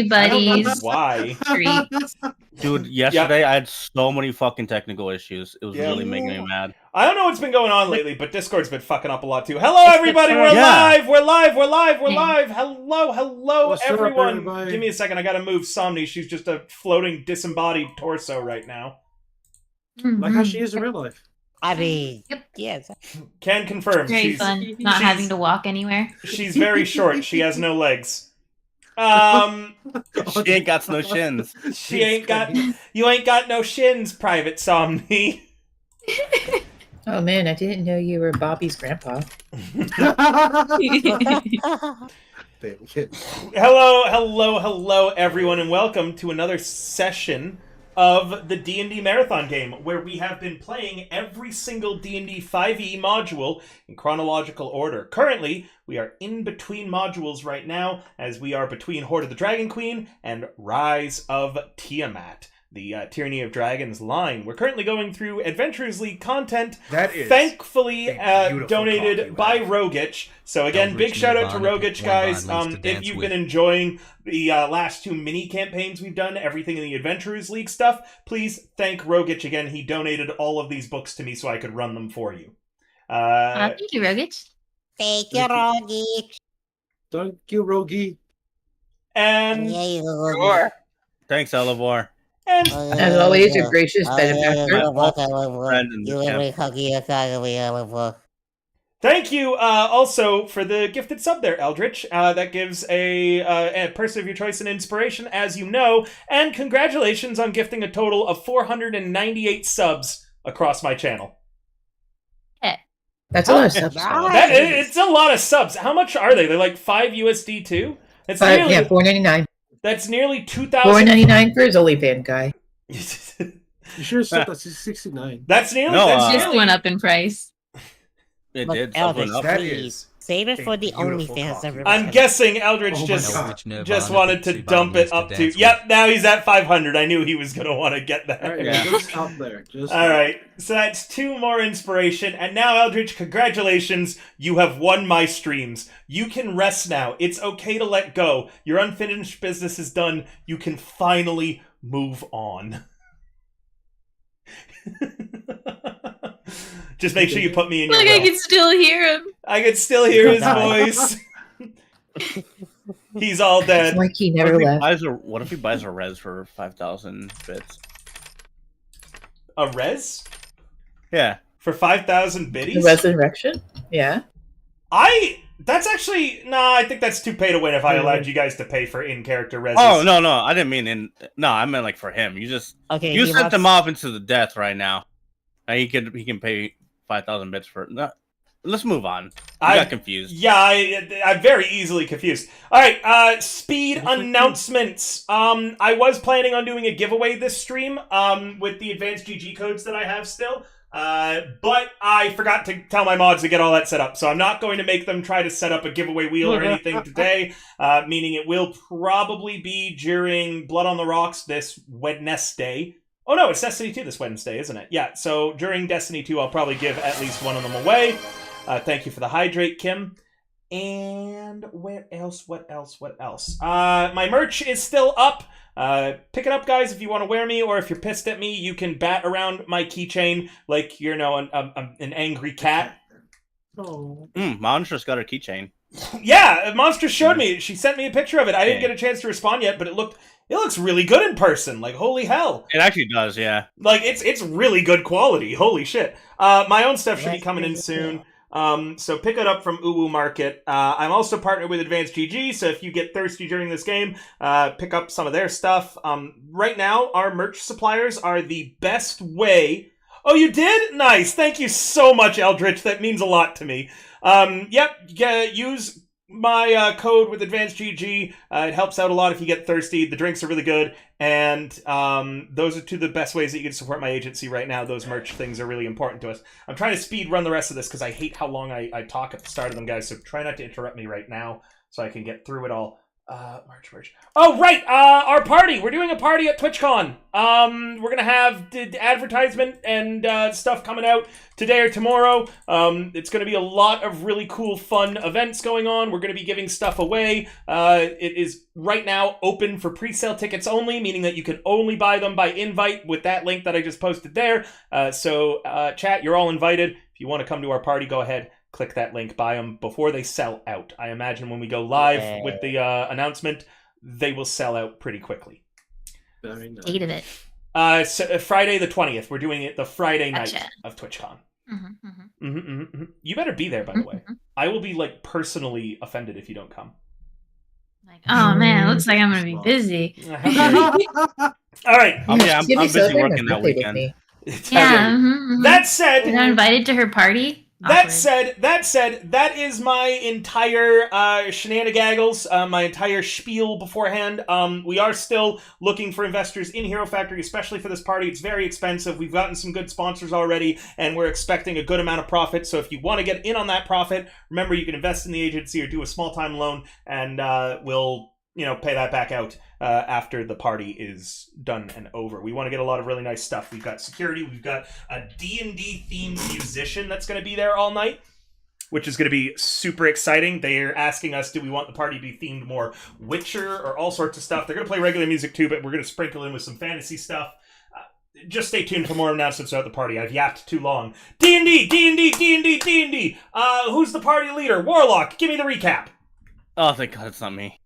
everybody's Why? treats. Dude, yesterday I had so many fucking technical issues. It was really making me mad. I don't know what's been going on lately, but Discord's been fucking up a lot too. Hello, everybody. We're live. We're live. Hello, What's everyone. up, Give me a second. I gotta move Somni. She's just a floating, disembodied torso right now. Like how she is in real life. I mean, Yep. yes. Can confirm. Very fun. Not having to walk anywhere. She's very short. She has no legs. She ain't got no shins. She ain't got. You ain't got no shins, Private Somni. Oh man, I didn't know you were Bobby's grandpa. Hello, everyone, and welcome to another session of the D&D Marathon game, where we have been playing every single D&D 5e module in chronological order. Currently, we are in between modules right now, as we are between Horde of the Dragon Queen and Rise of Tiamat, the Tyranny of Dragons line. We're currently going through Adventurers League content, That is thankfully donated by Rogich. So again, big shout out to Rogich, guys. If you've been enjoying the last two mini campaigns we've done, everything in the Adventurers League stuff, please thank Rogich again. He donated all of these books to me so I could run them for you. Thank you, Rogich. Thank you, Rogi. Thank you, Rogi. And Thanks, Elevor. As always, a gracious benefactor. Thank you also for the gifted sub there, Eldritch. That gives a person of your choice an inspiration, as you know. And congratulations on gifting a total of 498 subs across my channel. That's a lot of subs. It's a lot of subs. How much are they? They're like 5 USD too? It's nearly, yeah, $4.99. That's nearly 2,000. $4.99 for his OnlyFans guy. You sure said that's 69. That's nearly. Just went up in price. It Look, did. Elvis, That please. is Save it for the beautiful OnlyFans, coffee. everybody. I'm guessing Eldritch just wanted to dump it up to. Yep, now he's at 500. I knew he was going to want to get that. All right, Yeah. just stop there. All right, so that's 2 more inspiration. And now, Eldritch, congratulations. You have won my streams. You can rest now. It's okay to let go. Your unfinished business is done. You can finally move on. Just make sure you put me in your Look, I will. can still hear him. I can still hear his voice. He's all dead. It's like he never left. What if he buys a res for 5,000 bits? A res? Yeah. For 5,000 biddies? The resurrection? Yeah. That's actually... Nah, I think that's too pay to win if I allowed you guys to pay for in-character res. Oh, no, I didn't mean No, I meant like for him. You sent him off into the death right now. And he can pay 5,000 bits for... No, let's move on. I got confused. Yeah, I'm very easily confused. Alright, speed announcements. I was planning on doing a giveaway this stream with the advanced GG codes that I have still. But I forgot to tell my mods to get all that set up, so I'm not going to make them try to set up a giveaway wheel or anything today, meaning it will probably be during Blood on the Rocks this Wednesday. Oh no, it's Destiny 2 this Wednesday, isn't it? Yeah, so during Destiny 2 I'll probably give at least one of them away. Thank you for the hydrate, Kim. And what else? My merch is still up. Pick it up, guys, if you want to wear me, or if you're pissed at me, you can bat around my keychain like you're an angry cat. Oh. Monster's got her keychain. Yeah, Monster showed me. She sent me a picture of it. I didn't get a chance to respond yet, but it looks really good in person. Like, holy hell. It actually does, yeah. Like, it's really good quality. Holy shit. My own stuff should be coming in soon. So pick it up from Uwu Market. I'm also partnered with Advanced GG, so if you get thirsty during this game, pick up some of their stuff. Right now, our merch suppliers are the best way. Oh, you did? Nice. Thank you so much, Eldritch. That means a lot to me. Use my code with Advanced GG. It helps out a lot if you get thirsty. The drinks are really good, and those are 2 of the best ways that you can support my agency right now. Those merch things are really important to us. I'm trying to speed run the rest of this because I hate how long I talk at the start of them, guys, so try not to interrupt me right now so I can get through it all. March. Oh, right! Our party! We're doing a party at TwitchCon. We're gonna have advertisement and stuff coming out today or tomorrow. It's gonna be a lot of really cool, fun events going on. We're gonna be giving stuff away. It is right now open for pre-sale tickets only, meaning that you can only buy them by invite with that link that I just posted there. So, chat, you're all invited. If you want to come to our party, go ahead. Click that link, buy them before they sell out. I imagine when we go live with the announcement, they will sell out pretty quickly. Very nice. Date of it. So, Friday the 20th. We're doing it the Friday night of TwitchCon. You better be there, by the way. I will be like personally offended if you don't come. Like, oh man, it looks like I'm gonna be busy. All right. I'm busy working that weekend. That said, you're not invited to her party. That said, that is my entire shenanigans, my entire spiel beforehand. We are still looking for investors in Hero Factory, especially for this party. It's very expensive. We've gotten some good sponsors already, and we're expecting a good amount of profit. So if you want to get in on that profit, remember you can invest in the agency or do a small-time loan, and we'll pay that back out after the party is done and over. We want to get a lot of really nice stuff. We've got security. We've got a D&D themed musician that's going to be there all night, which is going to be super exciting. They're asking us, do we want the party to be themed more Witcher or all sorts of stuff. They're going to play regular music too, but we're going to sprinkle in with some fantasy stuff. Just stay tuned for more announcements throughout the party. I've yapped too long. D&D, D&D, D&D, D&D. Who's the party leader? Warlock, give me the recap. Oh, thank God it's not me.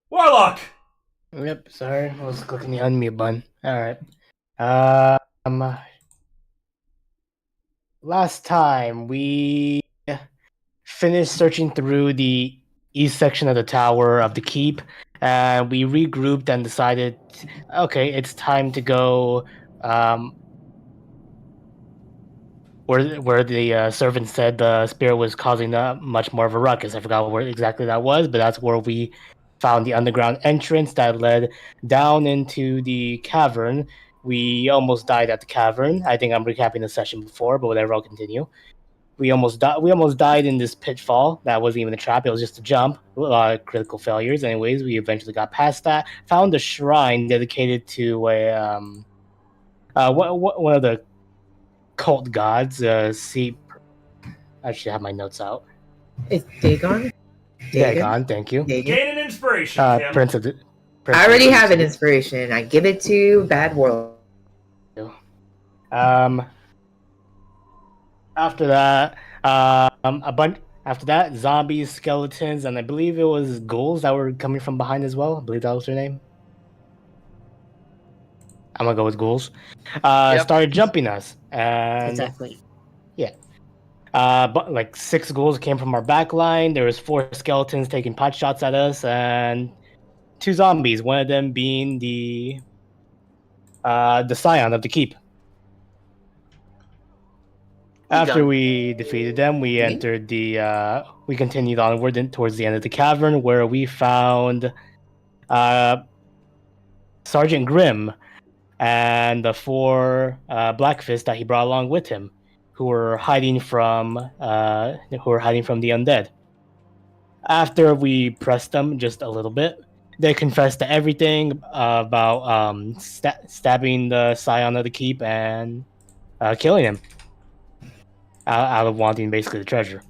Warlock! Yep, sorry. I was clicking the unmute button. Alright. Last time we finished searching through the east section of the tower of the keep, and we regrouped and decided, okay, it's time to go where the servant said the spirit was causing much more of a ruckus. I forgot where exactly that was, but that's where we found the underground entrance that led down into the cavern. We almost died at the cavern. I think I'm recapping the session before, but whatever, I'll continue. We almost died in this pitfall. That wasn't even a trap, it was just a jump. A lot of critical failures. Anyways, we eventually got past that. Found a shrine dedicated to one of the cult gods. I should have my notes out. It's Dagon? Dagon, thank you. Gain an inspiration, Tim. Prince of the... I already have an inspiration. I give it to Bad World. After that, After that, zombies, skeletons, and I believe it was ghouls that were coming from behind as well. I believe that was their name. I'm gonna go with ghouls. Started jumping us, and Exactly. yeah. But like 6 ghouls came from our back line. There was 4 skeletons taking pot shots at us, and 2 zombies. One of them being the scion of the keep. After we defeated them, we entered the. We continued onward towards the end of the cavern, where we found Sergeant Grimm and the 4 Blackfists that he brought along with him, who were hiding from the undead. After we pressed them just a little bit, they confessed to everything about stabbing the scion of the keep and killing him out of wanting basically the treasure.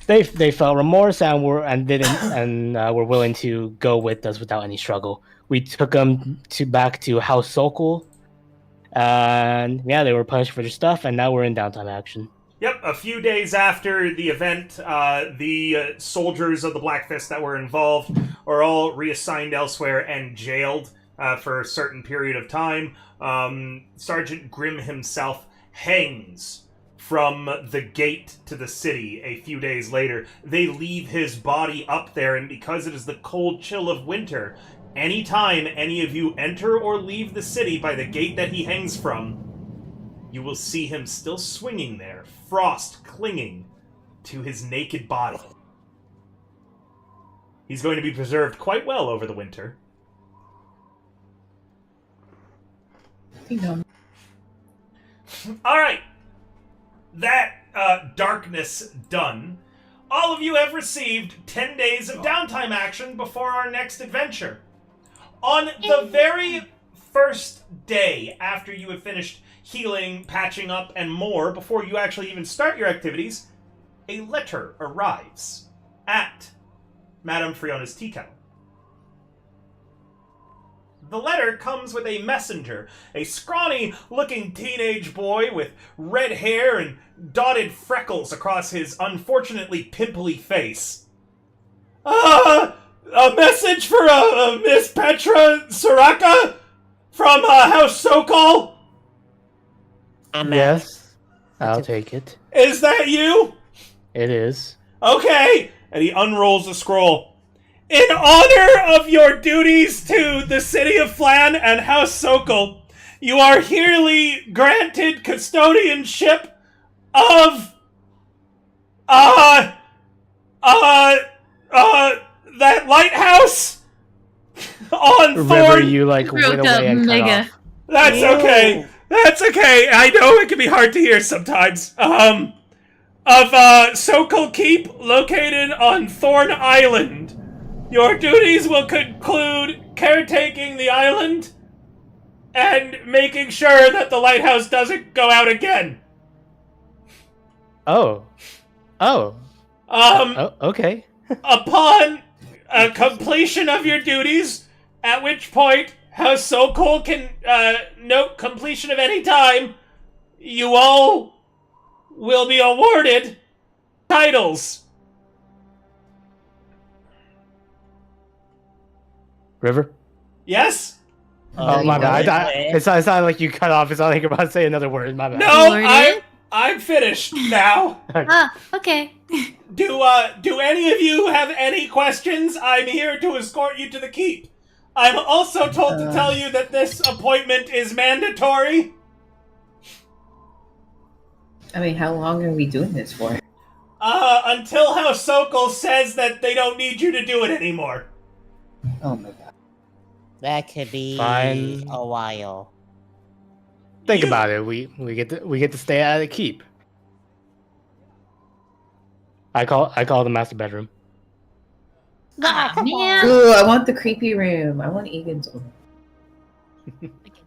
They felt remorse and were willing to go with us without any struggle. We took them back to House Sokol, and yeah, they were punished for their stuff, and now we're in downtime action. Yep, a few days after the event, the soldiers of the Black Fist that were involved are all reassigned elsewhere and jailed for a certain period of time. Sergeant Grimm himself hangs from the gate to the city a few days later. They leave his body up there, and because it is the cold chill of winter, anytime any of you enter or leave the city by the gate that he hangs from, you will see him still swinging there, frost clinging to his naked body. He's going to be preserved quite well over the winter. Alright. That darkness done, all of you have received 10 days of downtime action before our next adventure. On the very first day after you have finished healing, patching up, and more, before you actually even start your activities, a letter arrives at Madame Friona's tea kettle. The letter comes with a messenger, a scrawny-looking teenage boy with red hair and dotted freckles across his unfortunately pimply face. A message for Miss Petra Soraka from House Sokol? Yes, I'll take it. Is that you? It is. Okay. And he unrolls the scroll. In honor of your duties to the city of Flan and House Sokol, you are herely granted custodianship of that lighthouse on River, Thorn. you like went away and cut off. That's okay. That's okay. I know it can be hard to hear sometimes. Of Sokol Keep, located on Thorn Island. Your duties will conclude caretaking the island and making sure that the lighthouse doesn't go out again. Oh, okay. Upon completion of your duties, at which point House Sokol can note completion of any time, you all will be awarded titles. River? Yes? Oh, my bad. It's not like you cut off. It's not like you're about to say another word. My bad. No, I'm finished now. Okay. Do any of you have any questions? I'm here to escort you to the keep. I'm also told to tell you that this appointment is mandatory. I mean, how long are we doing this for? Until House Sokol says that they don't need you to do it anymore. Oh my god. That could be Fine. a while. Think about it. We get to stay at the keep. I call the master bedroom. Ah, man. Ooh, I want the creepy room. I want Egan's room.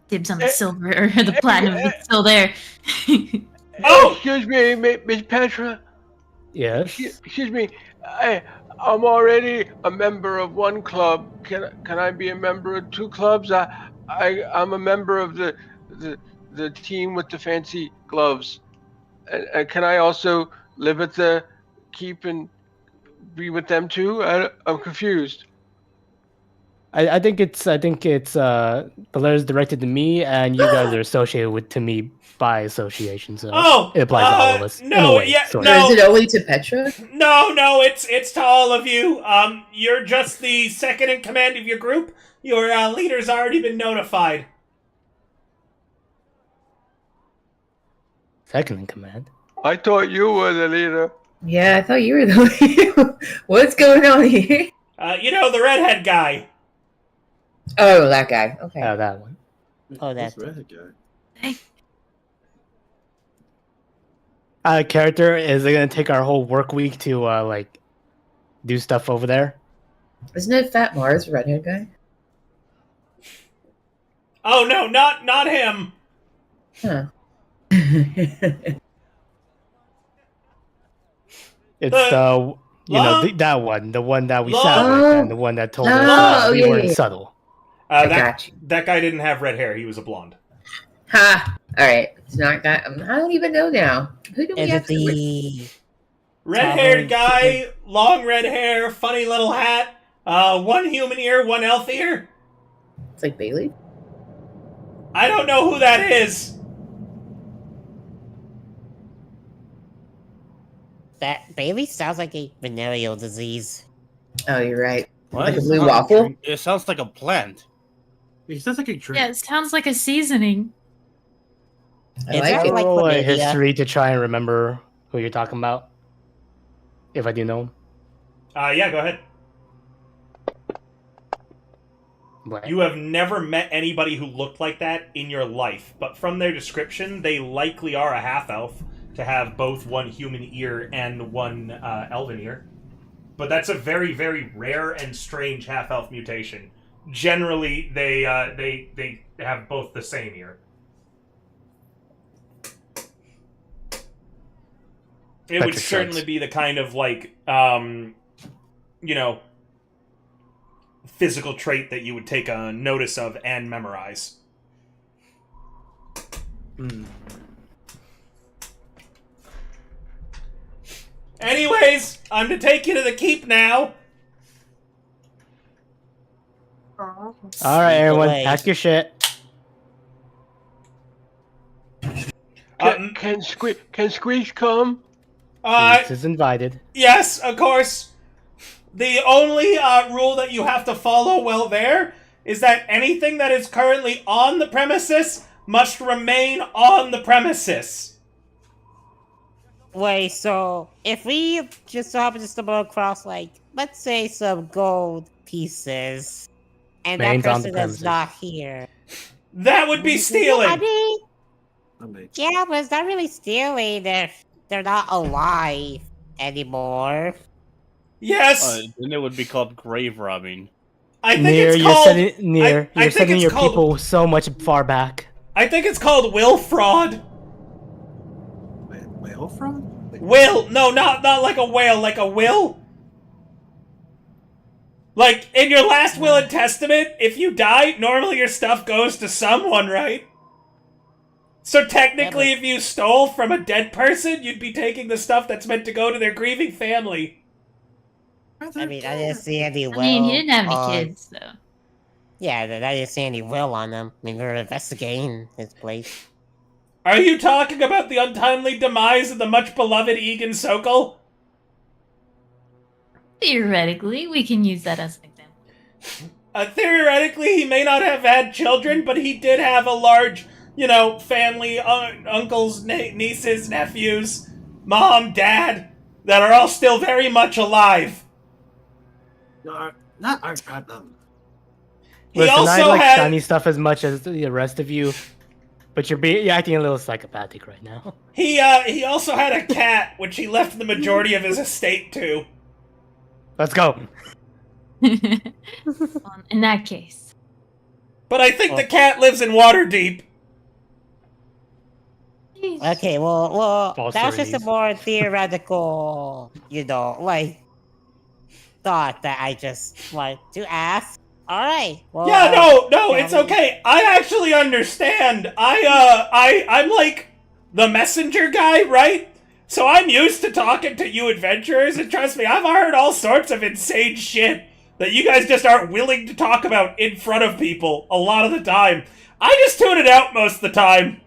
Dibs on the silver or the platinum if it's still there. Oh! Excuse me, Miss Petra. Yes. Excuse me. I'm already a member of one club. Can I be a member of two clubs? I'm a member of the team with the fancy gloves. And can I also live at the keep and be with them too? I'm confused. I think it's the letter's directed to me, and you guys are associated with to me by association, so it applies to all of us. No, in a way, sort of. no. Is it only to Petra? No, it's to all of you. You're just the second in command of your group. Your leader's already been notified. Second in command. I thought you were the leader. Yeah, I thought you were the leader. What's going on here? The redhead guy. Oh, that guy. Okay. Oh, that one. Oh, that's Red guy. Character, is it gonna take our whole work week to do stuff over there? Isn't it Fat Mars, the redhead guy? Oh no, not him. Huh. It's that one, the one that we sat with, and the one that told us we weren't subtle. Got you. That guy didn't have red hair. He was a blonde. Ha! Alright. It's not that. I don't even know now. Who do we Is have it to the Red-haired guy, long red hair, funny little hat, one human ear, one elf ear. It's like Bailey? I don't know who that is. that Bailey sounds like a venereal disease. Oh, you're right. What? Like a blue waffle? It sounds like a plant. It sounds like a drink. Yeah, it sounds like a seasoning. I It's like not it. like Roll a chlamydia. history to try and remember who you're talking about. If I do know him. Yeah, go ahead. But You have never met anybody who looked like that in your life, but from their description, they likely are a half-elf. to have both one human ear and one elven ear. But that's a very, very rare and strange half-elf mutation. Generally, they have both the same ear. It would certainly be the kind of, like, physical trait that you would take a notice of and memorize. Anyways, I'm to take you to the keep now. All right, everyone, pack your shit. Can Squeeze come? This is invited. Yes, of course. The only rule that you have to follow while there is that anything that is currently on the premises must remain on the premises. Wait, so if we just so happen to stumble across, like, let's say some gold pieces, and that person is not here, that would be stealing. I mean, yeah, but it's not really stealing if they're not alive anymore. Yes. Then it would be called grave robbing. I think it's called... You're sending your people so much far back. I think it's called will fraud. Whale fraud? Will. No, not like a whale, like a will. Like, in your last will and testament, if you die, normally your stuff goes to someone, right? So technically, if you stole from a dead person, you'd be taking the stuff that's meant to go to their grieving family. I mean, I didn't see any will. I mean, he didn't have any kids, so. Yeah, I didn't see any will on him. I mean, we were investigating his place. Are you talking about the untimely demise of the much-beloved Egan Sokol? Theoretically, we can use that as an example. Theoretically, he may not have had children, but he did have a large, family, uncles, nieces, nephews, mom, dad, that are all still very much alive. Not our problem. Listen, I like shiny stuff as much as the rest of you, but you're acting a little psychopathic right now. He also had a cat, which he left the majority of his estate to. Let's go. In that case. But I think the cat lives in Waterdeep. Okay, well, that was just a more theoretical, thought that I just wanted to ask. All right. Well, yeah, no, it's okay. I actually understand. I'm like the messenger guy, right? So I'm used to talking to you adventurers, and trust me, I've heard all sorts of insane shit that you guys just aren't willing to talk about in front of people a lot of the time. I just tune it out most of the time.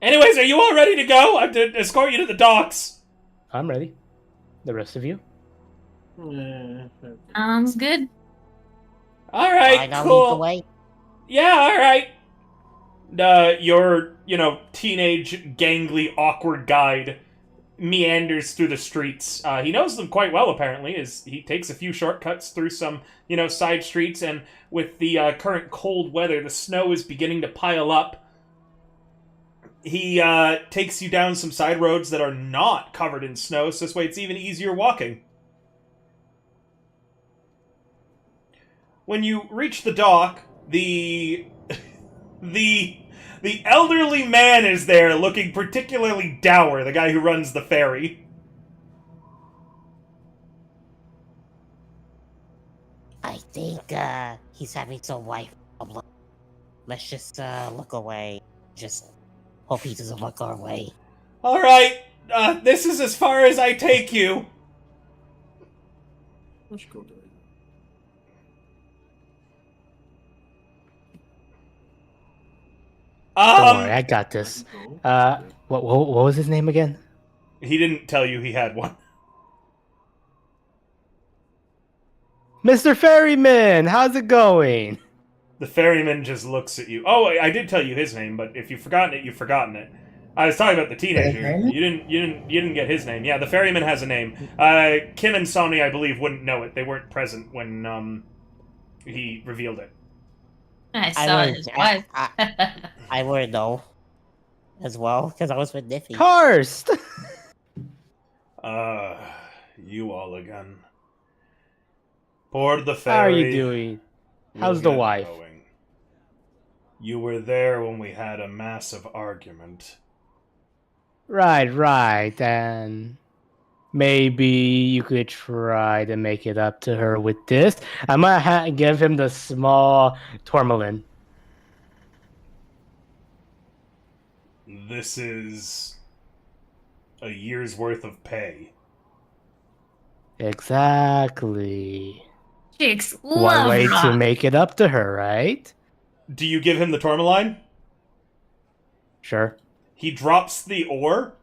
Anyways, are you all ready to go? I'm to escort you to the docks. I'm ready. The rest of you? Sounds good. All right, cool. Yeah, all right. Your, teenage, gangly, awkward guide meanders through the streets. He knows them quite well, apparently, as he takes a few shortcuts through some, side streets, and with the current cold weather, the snow is beginning to pile up. He takes you down some side roads that are not covered in snow, so this way it's even easier walking. When you reach the dock, the elderly man is there, looking particularly dour, the guy who runs the ferry. I think he's having some wife problem. Let's just look away. Just hope he doesn't look our way. All right, this is as far as I take you. Let's go do it. Don't worry, I got this. What was his name again? He didn't tell you he had one. Mr. Ferryman, how's it going? The ferryman just looks at you. Oh, I did tell you his name, but if you've forgotten it, you've forgotten it. I was talking about the teenager. You didn't get his name. Yeah, the ferryman has a name. Kim and Sonny, I believe, wouldn't know it. They weren't present when he revealed it. I saw his wife. I would know as well because I was with Niffy. Karst! You all again. Board the ferry. How are you doing? How's the We'll get wife? going. You were there when we had a massive argument. Right, and maybe you could try to make it up to her with this. I might give him the small tourmaline. This is a year's worth of pay. Exactly. Chicks One love way rock. to make it up to her, right? Do you give him the tourmaline? Sure. He drops the oar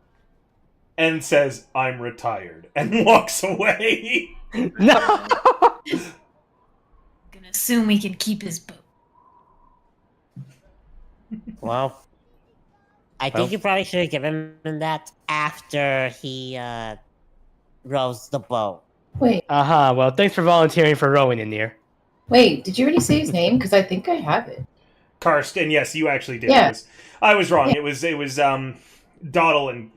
and says, "I'm retired," and walks away. No! Gonna assume we can keep his boat. Well, I think you probably should have given him that after he rows the boat. Wait, Well, thanks for volunteering for rowing in here. wait. Did you already say his name? Because I think I have it. Karst, and yes, you actually did. Yeah. I was wrong. Yeah. It was Dawdle and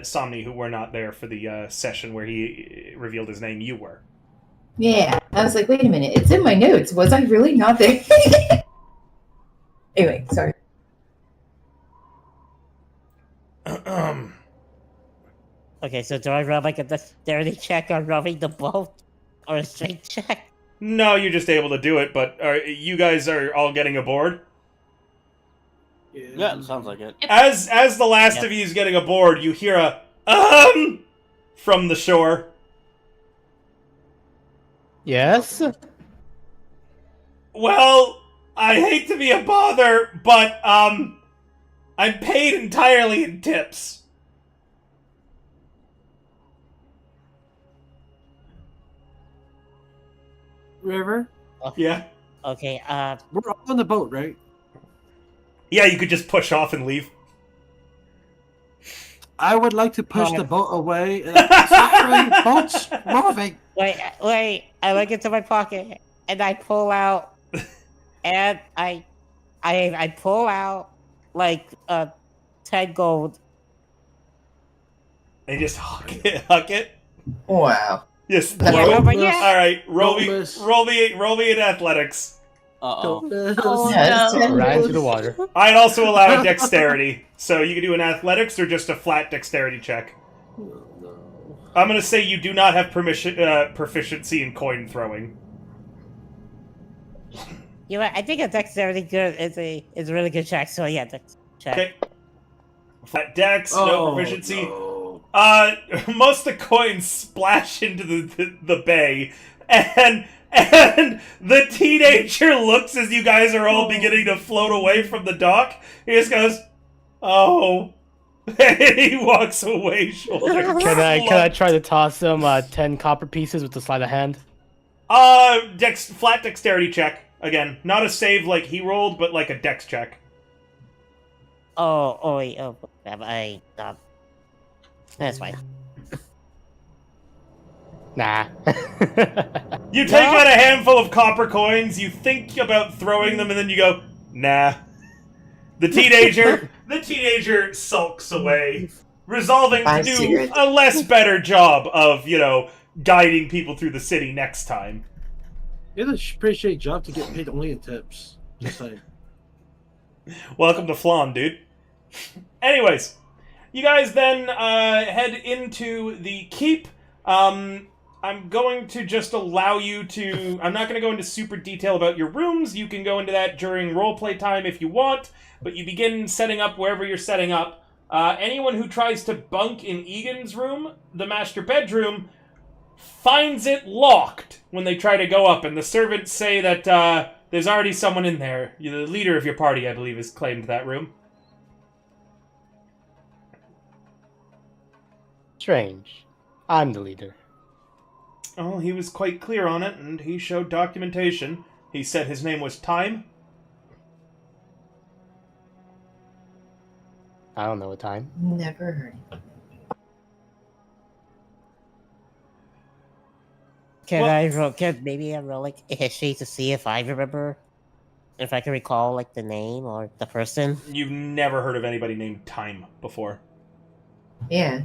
Somni who were not there for the session where he revealed his name. You were. Yeah. I was like, wait a minute. It's in my notes. Was I really not there? Anyway, sorry. Okay, so do I roll like a dexterity check on rowing the boat, or a strength check? No, you're just able to do it, but you guys are all getting aboard? Yeah, it sounds like it. As the last of you is getting aboard, you hear a from the shore. Yes? Well, I hate to be a bother, but I'm paid entirely in tips. River, Yeah. Okay, we're all on the boat, right? Yeah, you could just push off and leave. I would like to push the boat away. Sorry, boat's moving. wait, I look into my pocket, and I pull out, and I pull out, like, 10 gold. And just huck it. Wow. Yes. Yeah, Roll, but yeah. all right. Roll Don't me. miss. Roll me in athletics. Uh-oh. Oh, Yes. no. Right into the water. I'd also allow a dexterity, so you can do an athletics or just a flat dexterity check. I'm gonna say you do not have proficiency in coin throwing. You know what, I think a dexterity good is a really good check, so yeah, dex check. Okay. Flat dex, no proficiency. No. Most of the coins splash into the bay, and the teenager looks as you guys are all beginning to float away from the dock. He just goes, "Oh," and he walks away. Shoulders Can I slumped. try to toss him 10 copper pieces with the sleight of hand? Flat dexterity check again. Not a save like he rolled, but like a dex check. That's fine. Nah. You take out a handful of copper coins, you think about throwing them, and then you go, "Nah." The teenager sulks away, resolving to do a less better job of, guiding people through the city next time. It's a pretty shitty job to get paid only in tips. Just saying. Welcome to Flan, dude. Anyways, you guys then head into the keep. I'm going to just allow you to... I'm not going to go into super detail about your rooms. You can go into that during roleplay time if you want, but you begin setting up wherever you're setting up. Anyone who tries to bunk in Egan's room, the master bedroom, finds it locked when they try to go up, and the servants say that there's already someone in there. The leader of your party, I believe, has claimed that room. Strange. I'm the leader. Oh, he was quite clear on it, and he showed documentation. He said his name was Time. I don't know what time. Never heard it. Can maybe I roll like a history to see if I remember if I can recall, like, the name or the person. You've never heard of anybody named Time before. Yeah.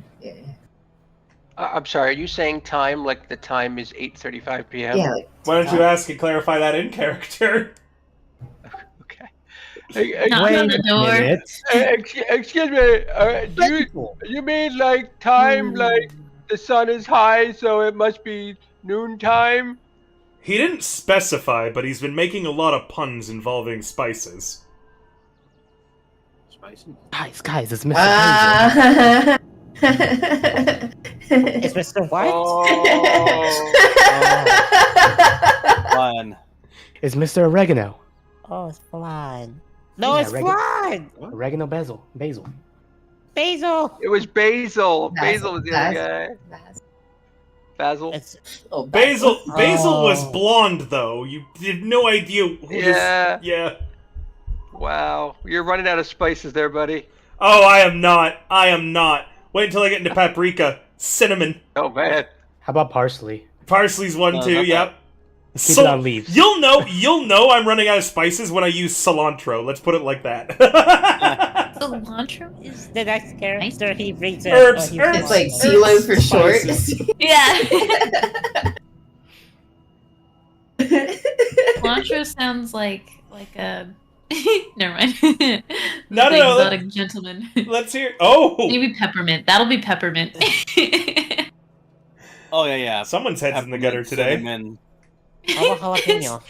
I'm sorry. Are you saying time like the time is 8:35 p.m.? Yeah. Why don't you ask and clarify that in character? Okay. Hey, Knock on the door. excuse me. Do you mean like time, like the sun is high, so it must be noontime? He didn't specify, but he's been making a lot of puns involving spices. Spicy. Guys, it's Mr. Hazel. It's Mr. What? Fun. It's Mr. Oregano. Oh, it's Flan. No, Yeah, it's Flan! Oregano Basil. Basil! It was Basil. Basil. Basil was the other guy. Basil. It's Basil Oh. was blonde, though. You had no idea who Yeah. this... Yeah. Wow. You're running out of spices there, buddy. Oh, I am not. Wait until I get into paprika. Cinnamon. Oh, man. How about parsley? Parsley's one, too, not yep. Keep it on leaves. You'll know I'm running out of spices when I use cilantro. Let's put it like that. Cilantro is the next character he brings in. Herbs, he herbs. It's like CeeLo for short. yeah. Cilantro sounds like a. Never mind. No. Exotic gentleman. Let's hear. Oh, Maybe peppermint. That'll be peppermint. Oh yeah. Someone's head's in the gutter Peppermint, today. cinnamon. How about jalapeno?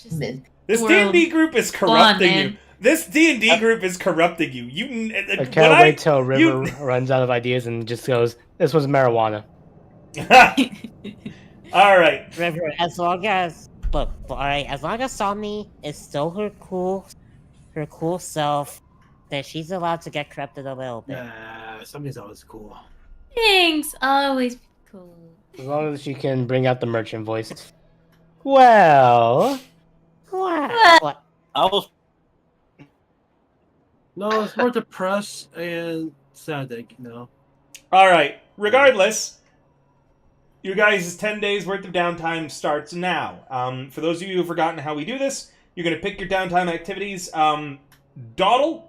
Just This World. D&D group is Come on, corrupting man. you. This D&D group is corrupting you. I can't wait till River runs out of ideas and just goes, "This was marijuana." All right. River, as long as as long as Somni is still her cool self, then she's allowed to get corrupted a little bit. Nah, somebody's always cool. Thanks. I'll always be cool. As long as she can bring out the merchant voice. Well, What? I was No, it's more depressed and sad, All right. Regardless, you guys' 10 days worth of downtime starts now. For those of you who have forgotten how we do this, you're going to pick your downtime activities. Dawdle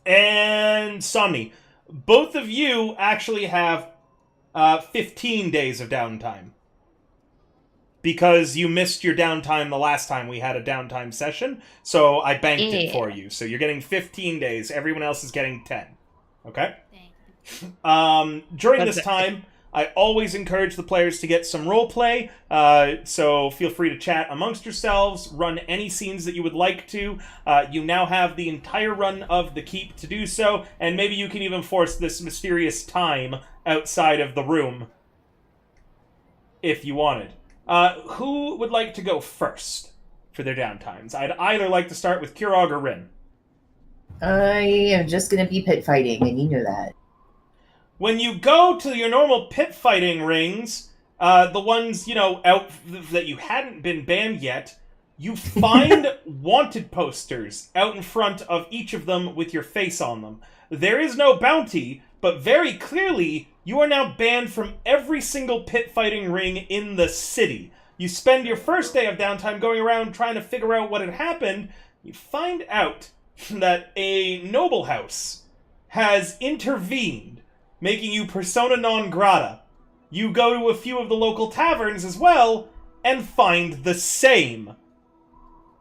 and Somni. Both of you actually have 15 days of downtime. Because you missed your downtime the last time we had a downtime session, so I banked it for you. So you're getting 15 days. Everyone else is getting 10. Okay? During this time, I always encourage the players to get some roleplay, so feel free to chat amongst yourselves, run any scenes that you would like to. You now have the entire run of the keep to do so, and maybe you can even force this mysterious time outside of the room if you wanted. Who would like to go first for their downtimes? I'd either like to start with Kurog or Rin. I am just gonna be pit fighting, and you know that. When you go to your normal pit fighting rings, the ones, out that you hadn't been banned yet, you find wanted posters out in front of each of them with your face on them. There is no bounty, but very clearly, you are now banned from every single pit fighting ring in the city. You spend your first day of downtime going around trying to figure out what had happened. You find out that a noble house has intervened, making you persona non grata. You go to a few of the local taverns as well, and find the same.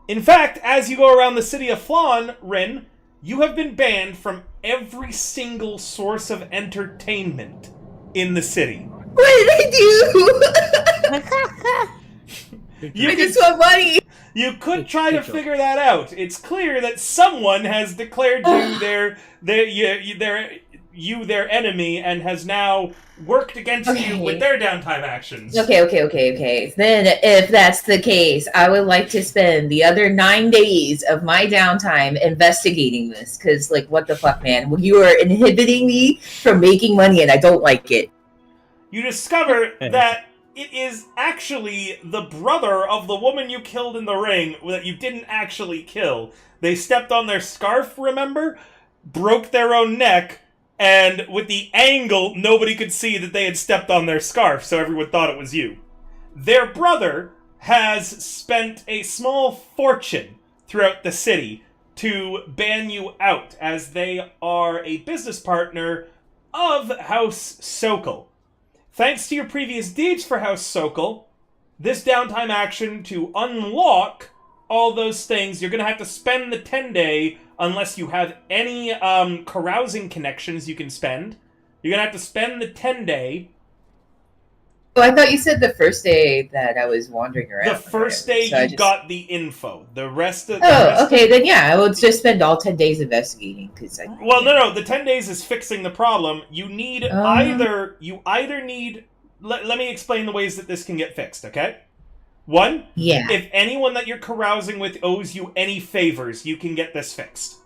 In fact, as you go around the city of Flan, Rin, you have been banned from every single source of entertainment in the city. What did I do? I just want money. You could try to figure that out. It's clear that someone has declared you their enemy and has now worked against you with their downtime actions. Okay. Then, if that's the case, I would like to spend the other 9 days of my downtime investigating this. Because, what the fuck, man? You are inhibiting me from making money, and I don't like it. You discover that it is actually the brother of the woman you killed in the ring that you didn't actually kill. They stepped on their scarf, remember? Broke their own neck. And with the angle, nobody could see that they had stepped on their scarf, so everyone thought it was you. Their brother has spent a small fortune throughout the city to ban you out, as they are a business partner of House Sokol. Thanks to your previous deeds for House Sokol, this downtime action to unlock all those things, you're going to have to spend the 10-day unless you have any carousing connections you can spend. You're going to have to spend the 10-day. Oh, I thought you said the first day that I was wandering around. The first day you got the info. The rest of okay, then yeah, I will just spend all 10 days investigating. Well, no, the 10 days is fixing the problem. You need either need... Let me explain the ways that this can get fixed, okay? One, if anyone that you're carousing with owes you any favors, you can get this fixed.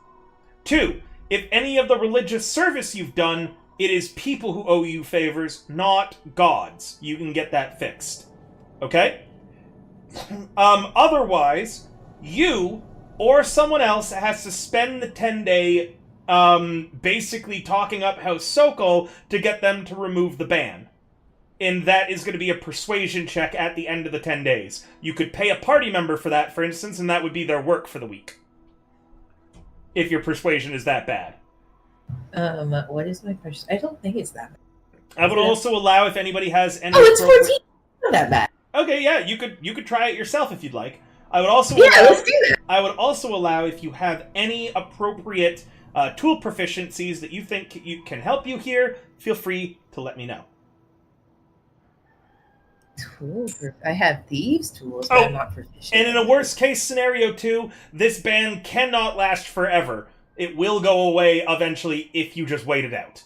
Two, if any of the religious service you've done, it is people who owe you favors, not gods. You can get that fixed. Okay? Otherwise, you or someone else has to spend the 10-day basically talking up House Sokol to get them to remove the ban. And that is going to be a persuasion check at the end of the 10 days. You could pay a party member for that, for instance, and that would be their work for the week. If your persuasion is that bad. What is my persuasion? I don't think it's that bad. I would also allow if anybody has any... Oh, it's 14! Not that bad. Okay, yeah, you could try it yourself if you'd like. I would also let's do that. I would also allow if you have any appropriate tool proficiencies that you think can help you here, feel free to let me know. I have thieves' tools, but I'm not proficient. And in a worst-case scenario, too, this ban cannot last forever. It will go away eventually if you just wait it out.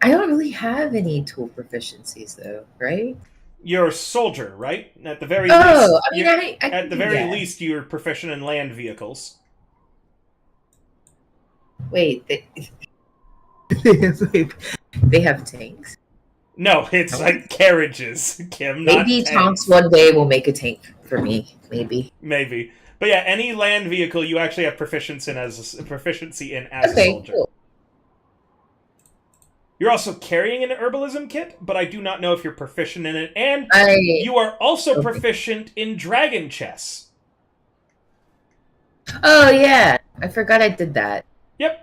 I don't really have any tool proficiencies, though, right? You're a soldier, right? At the very least, at the very least, you're proficient in land vehicles. Wait, they have tanks? No, it's like carriages, Kim. Maybe Tonks one day will make a tank for me. Maybe. But yeah, any land vehicle you actually have proficiency in as a soldier. Cool. You're also carrying an herbalism kit, but I do not know if you're proficient in it. And you are also proficient in dragon chess. Oh, yeah. I forgot I did that. Yep.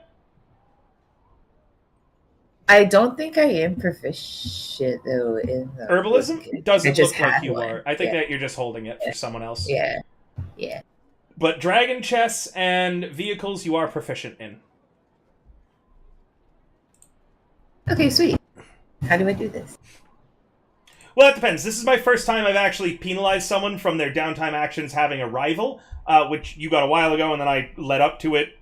I don't think I am proficient, though, in the herbalism. Doesn't look like you are. I think that you're just holding it for someone else. Yeah. But dragon chess and vehicles you are proficient in. Okay, sweet. How do I do this? Well, it depends. This is my first time I've actually penalized someone from their downtime actions having a rival, which you got a while ago, and then I led up to it.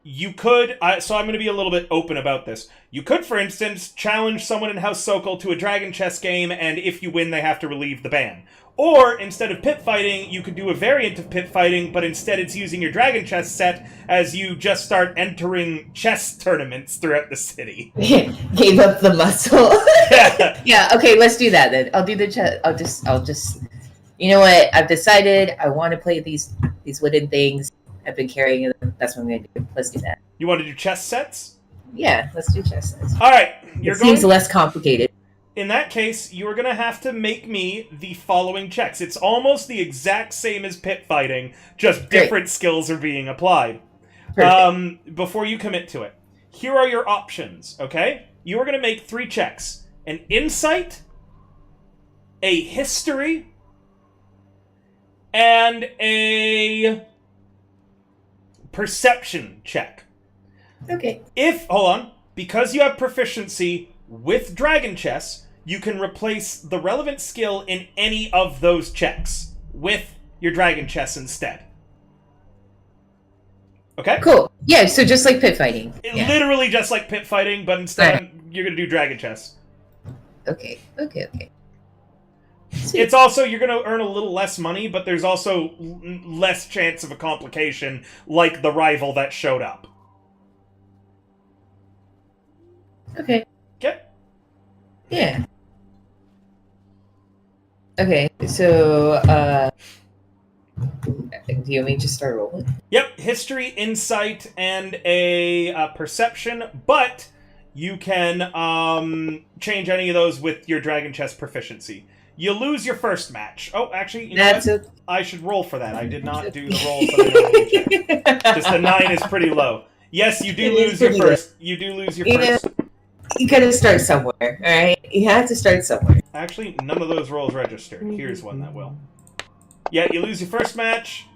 You could, so I'm going to be a little bit open about this. You could, for instance, challenge someone in House Sokol to a dragon chess game, and if you win, they have to relieve the ban. Or, instead of pit fighting, you could do a variant of pit fighting, but instead it's using your dragon chess set as you just start entering chess tournaments throughout the city. Gave up the muscle. Yeah, okay, let's do that then. I'll do the chess. I'll just, you know what? I've decided I want to play these wooden things. I've been carrying them. That's what I'm going to do. Let's do that. You want to do chess sets? Yeah, let's do chess sets. All right. Seems less complicated. In that case, you are going to have to make me the following checks. It's almost the exact same as pit fighting, just different skills are being applied. Before you commit to it, here are your options, okay? You are going to make 3 checks. An insight, a history, and a perception check. Okay. Because you have proficiency with dragon chess, you can replace the relevant skill in any of those checks with your dragon chess instead. Okay? Cool. Yeah, so just like pit fighting. Literally just like pit fighting, but instead you're going to do dragon chess. Okay. It's also, you're going to earn a little less money, but there's also less chance of a complication like the rival that showed up. Okay. Okay? Yeah. Okay, so, do you want me to start rolling? Yep, history, insight, and a perception, but you can change any of those with your dragon chess proficiency. You lose your first match. Oh, actually, you know That's what? I should roll for that. I did not do the rolls that I normally check. Just a 9 is pretty low. Yes, you do lose your first. You do lose your first. You gotta start somewhere, alright? You have to start somewhere. Actually, none of those rolls registered. Here's one that will. Yeah, you lose your first match.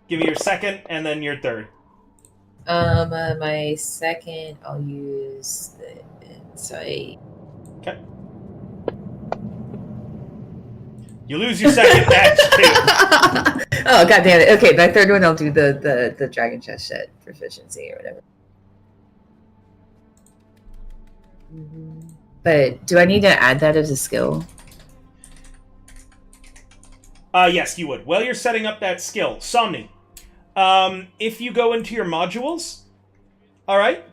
Give me your second, and then your third. My second, I'll use the insight. Okay. You lose your second match, too. Oh, god damn it. Okay, my third one, I'll do the Dragon Chest set proficiency or whatever. But do I need to add that as a skill? Yes, you would. While you're setting up that skill, Somni, if you go into your modules, alright?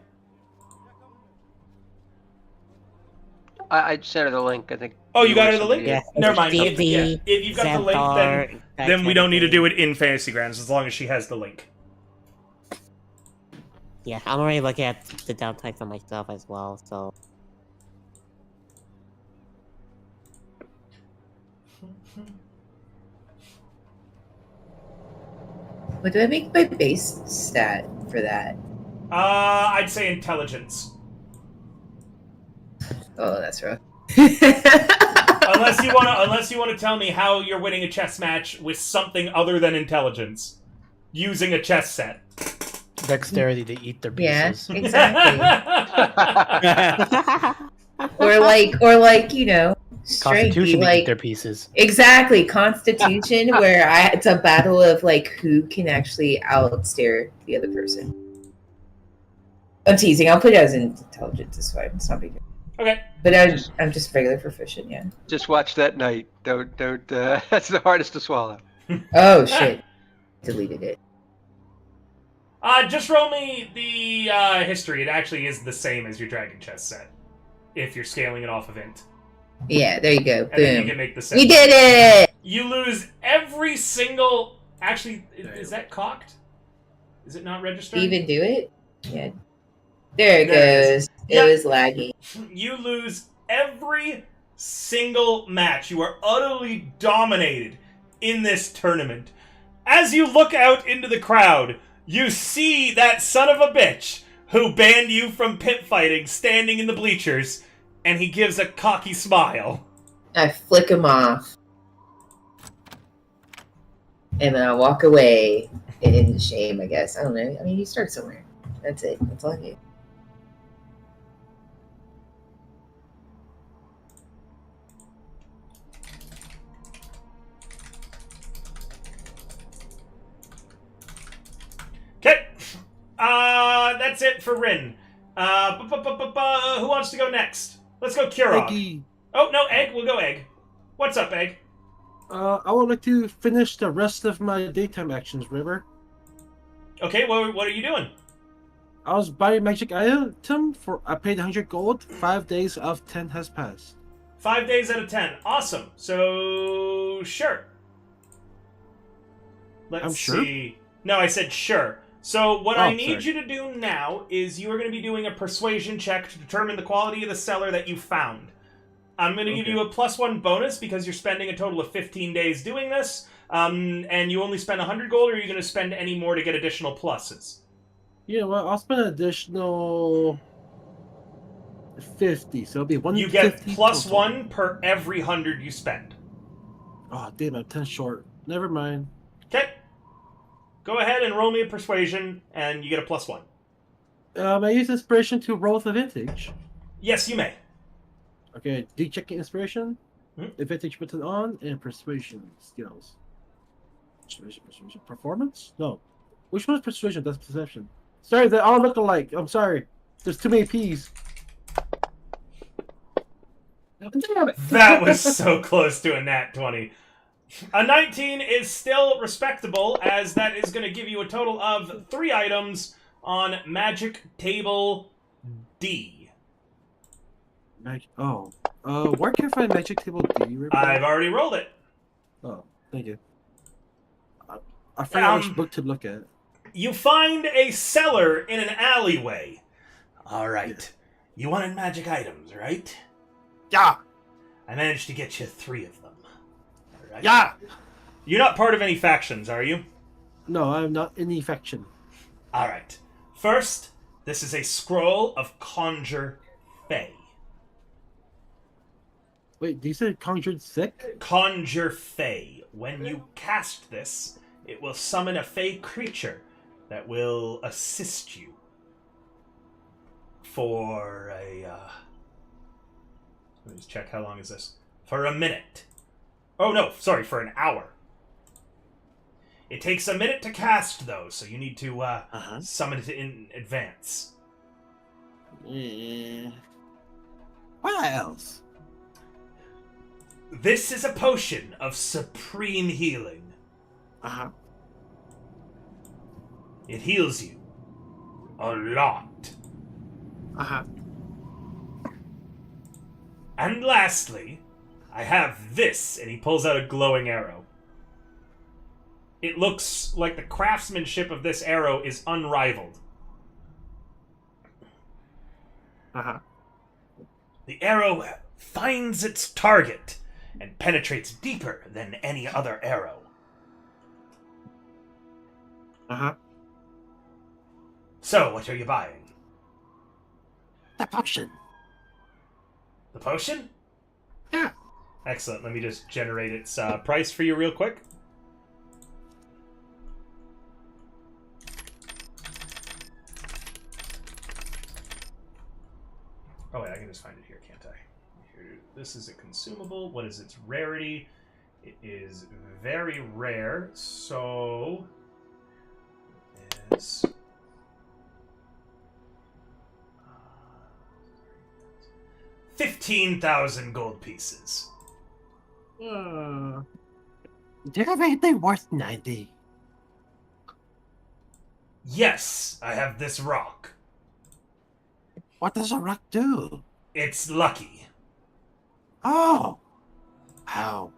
I sent her the link, I think. Oh, you got her the link? Yeah. Never mind. D&D, Yeah. If you've got the link, then we don't need to do it in Fantasy Grounds as long as she has the link. Yeah, I'm already looking at the downtime for myself as well, so... What do I make my base stat for that? I'd say intelligence. Oh, that's rough. Unless you wanna tell me how you're winning a chess match with something other than intelligence. Using a chess set. Dexterity to eat their Yeah, pieces. exactly. or like, you know, strength. Constitution to Like, eat their pieces. exactly, Constitution, where it's a battle of like who can actually outstare the other person. I'm teasing. I'll put it as intelligence. It's fine. It's not big deal. Okay. But I'm just regular proficient. Yeah. Just watch that night. Don't. That's the hardest to swallow. Oh shit! Deleted it. Just roll me the history. It actually is the same as your Dragon Chest set. If you're scaling it off of int. Yeah, there you go. And then you Boom. can make the set. We did it! You lose every single... Actually, is that cocked? Is it not registered? Even do it? Yeah. There it There it goes. It was laggy. You lose every single match. You are utterly dominated in this tournament. As you look out into the crowd, you see that son of a bitch who banned you from pit fighting standing in the bleachers, and he gives a cocky smile. I flick him off. And then I walk away in shame, I guess. I don't know. I mean, you start somewhere. That's it. That's all I do. Okay. That's it for Rin. Who wants to go next? Let's go Kirog. Eggy. Oh, no, Egg. We'll go Egg. What's up, Egg? I would like to finish the rest of my daytime actions, River. Okay, what are you doing? I was buying magic item for I paid 100 gold. 5 days of 10 has passed. 5 days out of 10. Awesome. So, sure. Let's I'm sure? see. No, I said sure. So what I need sorry. you to do now is you are going to be doing a persuasion check to determine the quality of the seller that you found. I'm going to give you a +1 bonus because you're spending a total of 15 days doing this, and you only spend 100 gold, or are you going to spend any more to get additional pluses? Yeah, well, I'll spend an additional 50, so it'll be 150. You get total. +1 per every 100 you spend. Oh, damn, I'm 10 short. Never mind. Okay. Go ahead and roll me a persuasion, and you get a +1. I use inspiration to roll with advantage. Yes, you may. Okay, de-checking inspiration, Hmm? advantage button on, and persuasion skills. Persuasion, performance? No. Which one's persuasion? That's perception. Sorry, they all look alike. I'm sorry. There's too many P's. Damn it. That was so close to a nat 20. A 19 is still respectable, as that is going to give you a total of 3 items on Magic Table D. Oh. Where can I find Magic Table D? I've already rolled it. Oh, thank you. I forgot which book to look at. You find a cellar in an alleyway. All right. You wanted magic items, right? Yeah. I managed to get you 3 of them. Right. Yeah! You're not part of any factions, are you? No, I'm not in the faction. Alright. First, this is a scroll of Conjure Fey. Wait, you said Conjured Sick? Conjure Fey. When you cast this, it will summon a Fey creature that will assist you for a... let me just check, how long is this? For a minute. Oh no, sorry, for an hour. It takes a minute to cast, though, so you need to summon it in advance. What else? This is a potion of supreme healing. Uh-huh. It heals you a lot. Uh-huh. And lastly, I have this, and he pulls out a glowing arrow. It looks like the craftsmanship of this arrow is unrivaled. Uh-huh. The arrow finds its target and penetrates deeper than any other arrow. Uh-huh. So, what are you buying? The potion. The potion? Yeah. Excellent. Let me just generate its price for you real quick. Oh wait, I can just find it here, can't I? Here, this is a consumable. What is its rarity? It is very rare, so... It's... 15,000 gold pieces. Do you have anything worth 90? Yes, I have this rock. What does a rock do? It's lucky. Oh! How?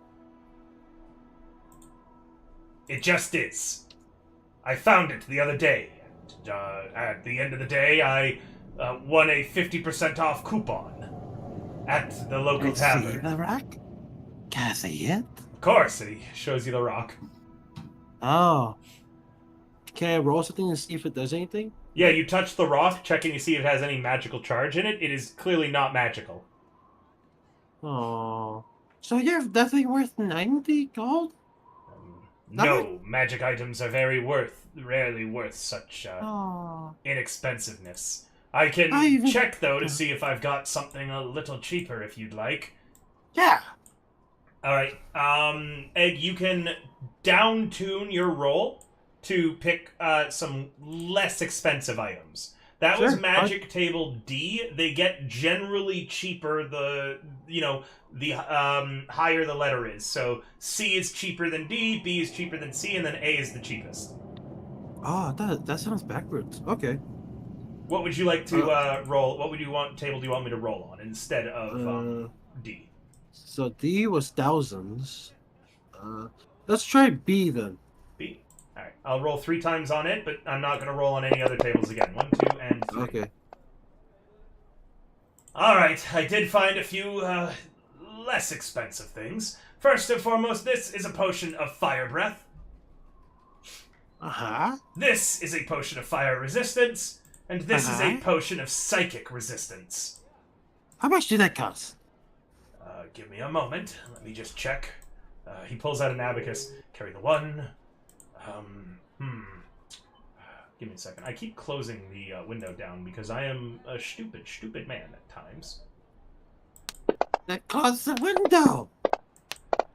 It just is. I found it the other day. And, at the end of the day, I won a 50% off coupon at the local tavern. See the rock? Can I see it? Of course, and he shows you the rock. Oh. Can I roll something and see if it does anything? Yeah, you touch the rock, checking to see if it has any magical charge in it. It is clearly not magical. Oh. So you have nothing worth 90 gold? No, magic items are rarely worth such Oh. inexpensiveness. I can check, though, to see if I've got something a little cheaper, if you'd like. Yeah. Alright, Egg, you can down-tune your roll to pick some less expensive items. That was Magic Table D. They get generally cheaper the higher the letter is. So C is cheaper than D, B is cheaper than C, and then A is the cheapest. Oh, that sounds backwards. Okay. What would you like to roll? What table do you want me to roll on instead of D? So D was thousands. Let's try B then. B. Alright, I'll roll 3 times on it, but I'm not going to roll on any other tables again. 1, 2, and 3. Okay. Alright, I did find a few less expensive things. First and foremost, this is a potion of fire breath. Uh-huh. This is a potion of fire resistance. And this is a potion of psychic resistance. How much do that cost? Give me a moment. Let me just check. He pulls out an abacus. Carry the 1. Give me a second. I keep closing the window down because I am a stupid man at times. That closed the window!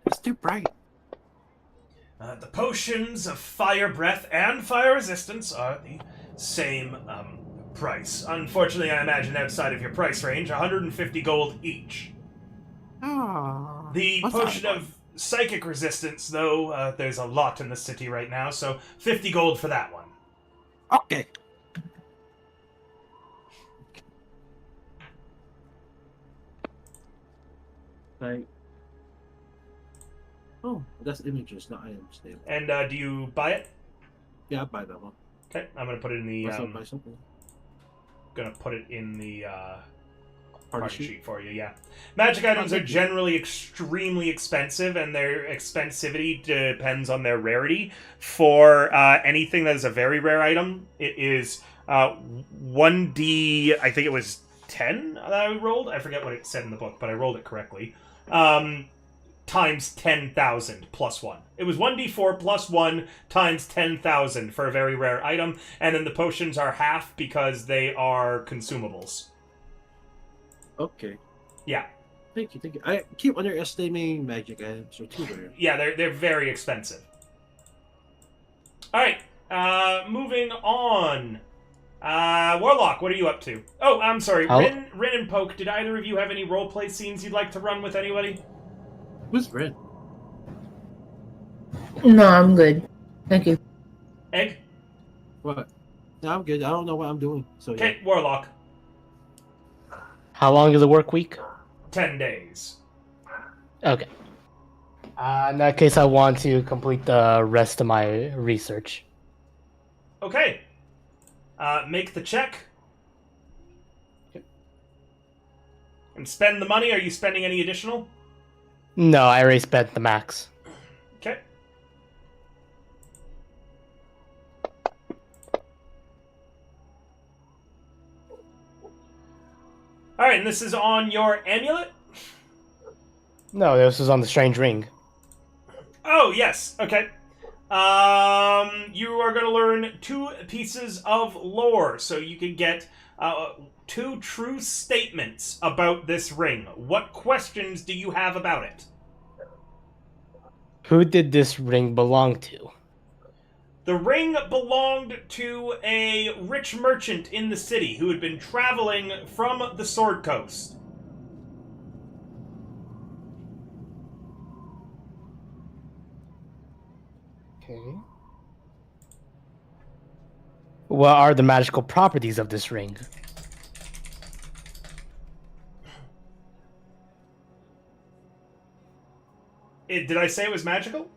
It's too bright. The potions of fire breath and fire resistance are the same price. Unfortunately, I imagine outside of your price range, 150 gold each. Oh. The potion of psychic resistance, though, there's a lot in the city right now, so 50 gold for that one. Okay. Like, oh, that's images, not items. And do you buy it? Yeah, I'll buy that one. Okay, I'm gonna put it in the. Buy something. Gonna put it in the party sheet for you, yeah. Magic items are generally extremely expensive, and their expensivity depends on their rarity. For anything that is a very rare item, it is 1d, I think it was 10 that I rolled. I forget what it said in the book, but I rolled it correctly. Times 10,000 plus 1. It was 1d4 plus 1 times 10,000 for a very rare item, and then the potions are half because they are consumables. Okay. Yeah. Thank you. I keep underestimating magic items. They're too rare. Yeah, they're very expensive. Alright, moving on. Warlock, what are you up to? Oh, I'm sorry. Rin and Poke, did either of you have any roleplay scenes you'd like to run with anybody? Who's Rin? No, I'm good. Thank you. Egg? What? No, I'm good. I don't know what I'm doing. So Okay, yeah. Warlock. How long is the work week? 10 days. Okay. In that case, I want to complete the rest of my research. Okay. Make the check. And spend the money. Are you spending any additional? No, I already spent the max. Okay. Alright, and this is on your amulet? No, this was on the strange ring. Oh, yes. Okay. You are going to learn 2 pieces of lore, so you can get 2 true statements about this ring. What questions do you have about it? Who did this ring belong to? The ring belonged to a rich merchant in the city who had been traveling from the Sword Coast. Okay. What are the magical properties of this ring? Did I say it was magical?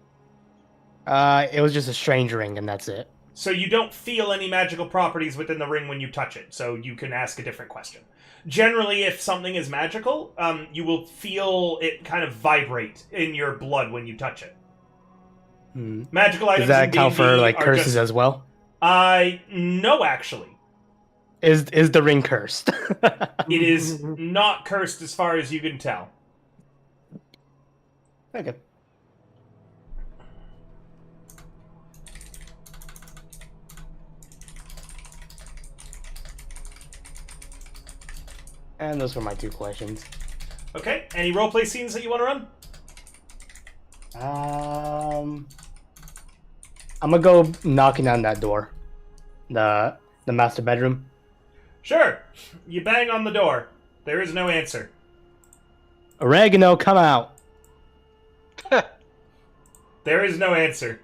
It was just a strange ring, and that's it. So you don't feel any magical properties within the ring when you touch it, so you can ask a different question. Generally, if something is magical, you will feel it kind of vibrate in your blood when you touch it. Magical items does that in account D&D for like are curses just... as well? No, actually. Is the ring cursed? It is not cursed as far as you can tell. Okay. And those were my 2 questions. Okay, any roleplay scenes that you want to run? I'm gonna go knocking on that door. The master bedroom. Sure. You bang on the door. There is no answer. Oregano, come out. There is no answer.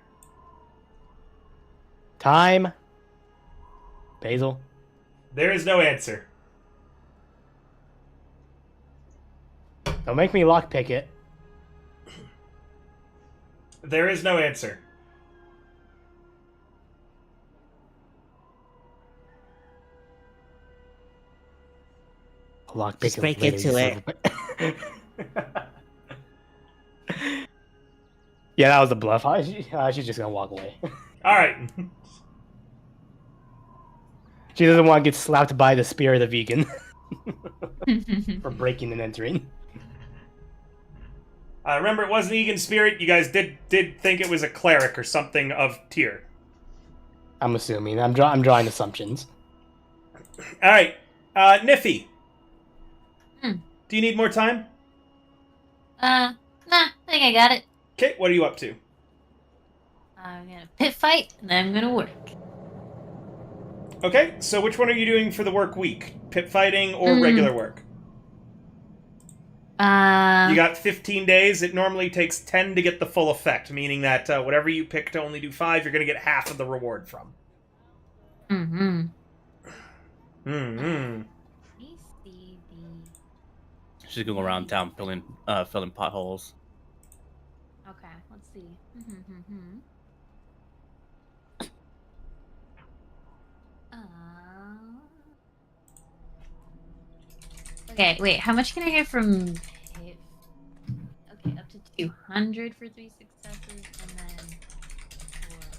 Time. Basil. There is no answer. Don't make me lockpick it. There is no answer. Lockpick Just it break later, into you it. son of a- Yeah, that was a bluff. She's just gonna walk away. Alright. She doesn't want to get slapped by the spear of the vegan for breaking and entering. Remember, it wasn't Egan Spirit. You guys did think it was a cleric or something of tier. I'm assuming. I'm drawing assumptions. Alright. Niffy. Hmm. Do you need more time? Nah, I think I got it. Okay, what are you up to? I'm gonna pit fight, and then I'm gonna work. Okay, so which one are you doing for the work week? Pit fighting or regular work? You got 15 days. It normally takes 10 to get the full effect, meaning that whatever you pick to only do 5, you're going to get half of the reward from. Mm-hmm. Mm-hmm. Let me see the... She's going around town filling potholes. Okay, let's see. Okay, wait. How much can I get from? Okay, up to 200 for 3 successes, and then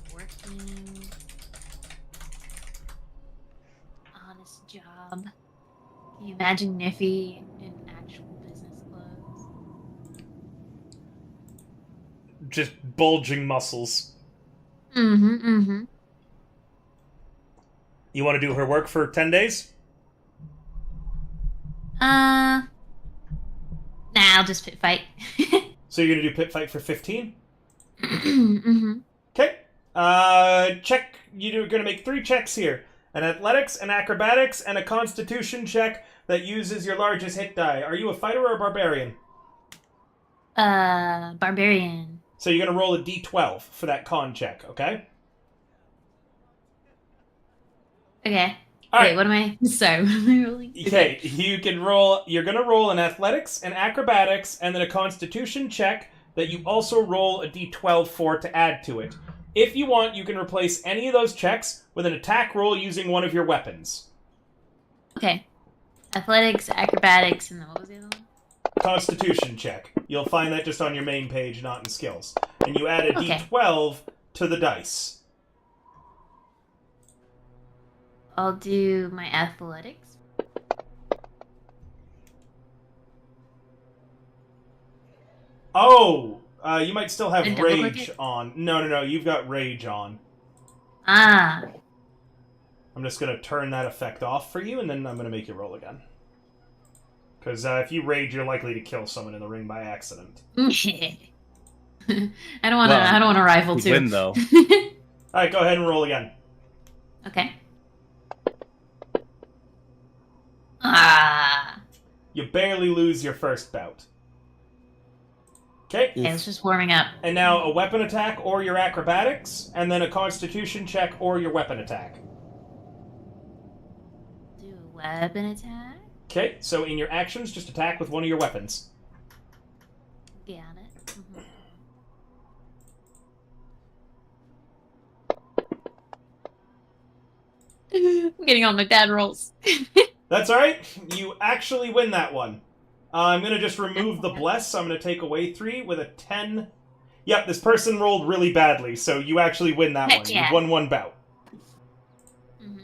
for working honest job. Can you imagine Niffy in actual business clothes? Just bulging muscles. Mm-hmm. You want to do her work for 10 days? Nah, I'll just pit fight. So you're going to do pit fight for 15? Mm-hmm. Okay. Check. You're going to make 3 checks here. An athletics, an acrobatics, and a constitution check that uses your largest hit die. Are you a fighter or a barbarian? Barbarian. So you're going to roll a d12 for that con check, okay? Okay. All Wait, right. what am I? Sorry, what am I rolling? Okay, you can roll. You're going to roll an athletics, an acrobatics, and then a constitution check that you also roll a d12 for to add to it. If you want, you can replace any of those checks with an attack roll using one of your weapons. Okay. Athletics, acrobatics, and then what was the other one? Constitution check. You'll find that just on your main page, not in skills. And you add a Okay. d12 to the dice. I'll do my athletics. Oh! You might still have And double click rage it? on. No, you've got rage on. Ah. I'm just going to turn that effect off for you, and then I'm going to make you roll again. Because if you rage, you're likely to kill someone in the ring by accident. I don't want to. I don't want to rifle You too. win though. Alright, go ahead and roll again. Okay. Ah. You barely lose your first bout. Okay. Okay, it's just warming up. And now a weapon attack or your acrobatics, and then a constitution check or your weapon attack. Do a weapon attack. Okay, so in your actions, just attack with one of your weapons. Got it. I'm getting all my bad rolls. That's alright. You actually win that one. I'm going to just remove the bless, so I'm going to take away 3 with a 10. Yep, this person rolled really badly, so you actually win that one. Yeah. You've won 1 bout. And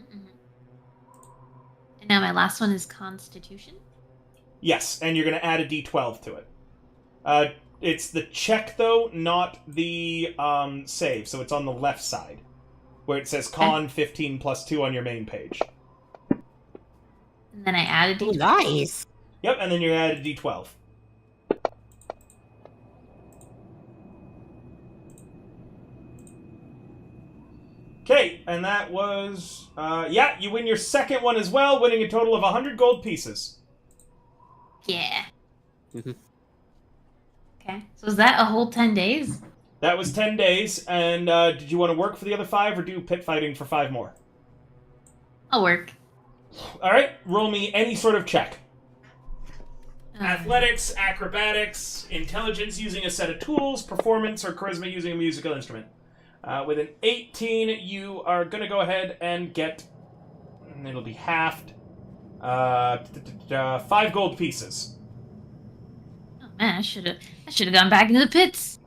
now my last one is Constitution. Yes, and you're going to add a d12 to it. It's the check, though, not the save, so it's on the left side, where it says con 15 plus 2 on your main page. And then I add a D12. Nice. Yep, and then you add a d12. Okay, and that was... yeah, you win your second one as well, winning a total of 100 gold pieces. Yeah. Okay. So is that a whole 10 days? That was 10 days, and did you want to work for the other 5 or do pit fighting for 5 more? I'll work. Alright, roll me any sort of check. Athletics, acrobatics, intelligence using a set of tools, performance, or charisma using a musical instrument. With an 18, you are going to go ahead and get... It'll be halved. 5 gold pieces. Oh man, I should have gone back into the pits.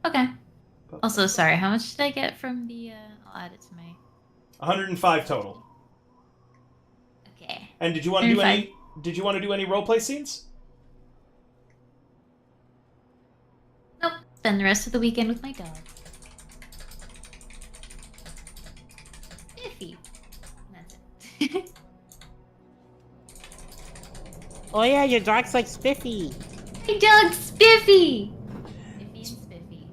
Okay. Also, sorry, how much did I get from the? I'll add it to my. 105 total. Okay. And did you want to do any? Did you want to do any roleplay scenes? Nope. Spend the rest of the weekend with my dog. Iffy. That's it. Oh yeah, your dog's like Spiffy. My dog's Spiffy. Spiffy and Spiffy.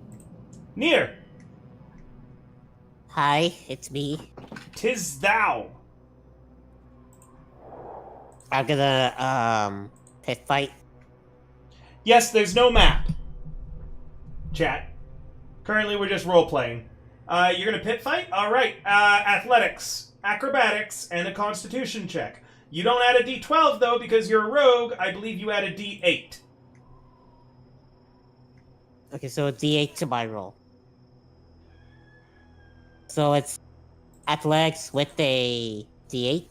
Near. Hi, it's me. 'Tis thou. I'm gonna pit fight. Yes, there's no map. Chat. Currently, we're just role-playing. You're gonna pit fight? Alright. Athletics, acrobatics, and a constitution check. You don't add a d12, though, because you're a rogue. I believe you add a d8. Okay, so D8 to my roll. So it's athletics with a D8.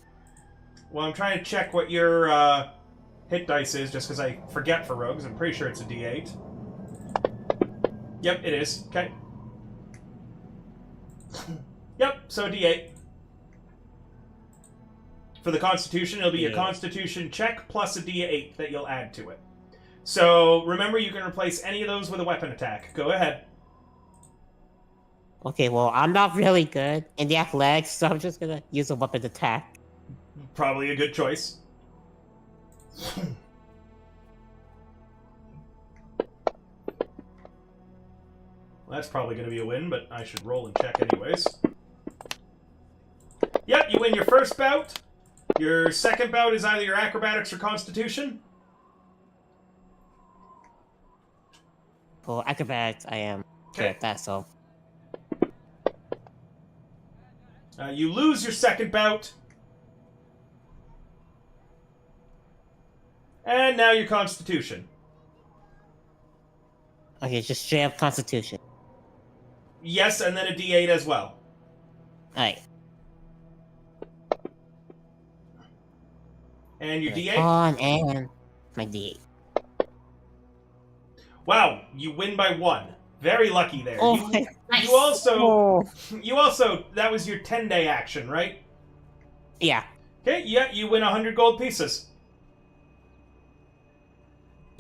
Well, I'm trying to check what your hit dice is, just because I forget for rogues. I'm pretty sure it's a D8. Yep, it is. Okay. Yep, so D8. For the Constitution, it'll be your Constitution check plus a D8 that you'll add to it. So, remember, you can replace any of those with a weapon attack. Go ahead. Okay, well, I'm not really good in the athletics, so I'm just gonna use a weapon attack. Probably a good choice. Well, that's probably going to be a win, but I should roll and check anyways. Yep, you win your first bout. Your second bout is either your acrobatics or constitution. For acrobatics, I am good at that, so... You lose your second bout. And now your constitution. Okay, just straight up constitution. Yes, and then a D8 as well. Alright. And your D8? On and my D8. Wow, you win by 1. Very lucky there. Oh, you also, that was your 10-day action, right? Yeah. Okay, yeah, you win 100 gold pieces.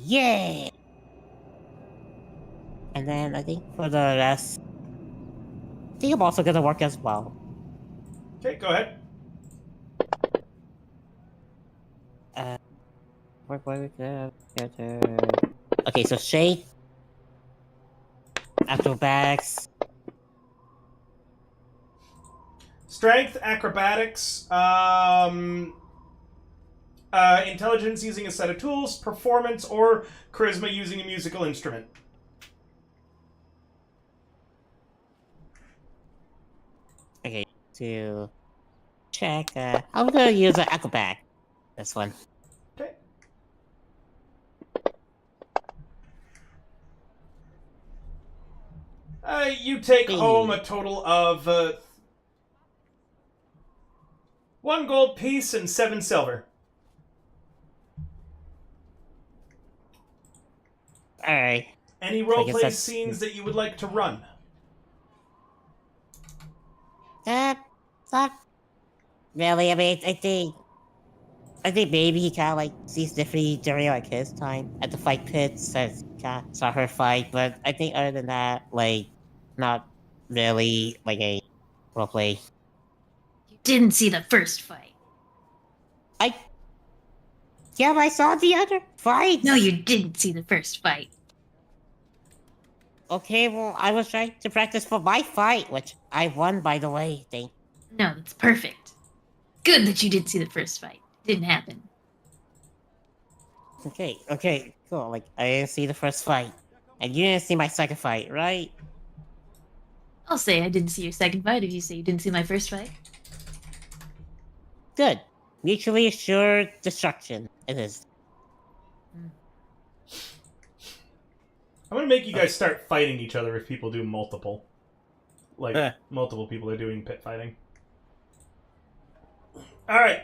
Yeah! And then I think for the rest, I think I'm also gonna work as well. Okay, go ahead. Okay, so shake, acrobatics, Strength, acrobatics, intelligence using a set of tools, performance, or charisma using a musical instrument. okay, to check, I'm gonna use an acrobat. This one. Okay. You take home a total of 1 gold piece and 7 silver. Alright. Any roleplay scenes that you would like to run? Not really. I mean, I think maybe he kind of like sees differently during like his time at the fight pits as saw her fight, but I think other than that, like, not really like a roleplay. You didn't see the first fight. Yeah, but I saw the other fight. No, you didn't see the first fight. Okay, well, I was trying to practice for my fight, which I won, by the way. No, that's perfect. Good that you did see the first fight. It didn't happen. Okay, cool. Like, I didn't see the first fight. And you didn't see my second fight, right? I'll say I didn't see your second fight if you say you didn't see my first fight. Good. Mutually assured destruction. It is. I'm gonna make you guys start fighting each other if people do multiple. Like, multiple people are doing pit fighting. Alright.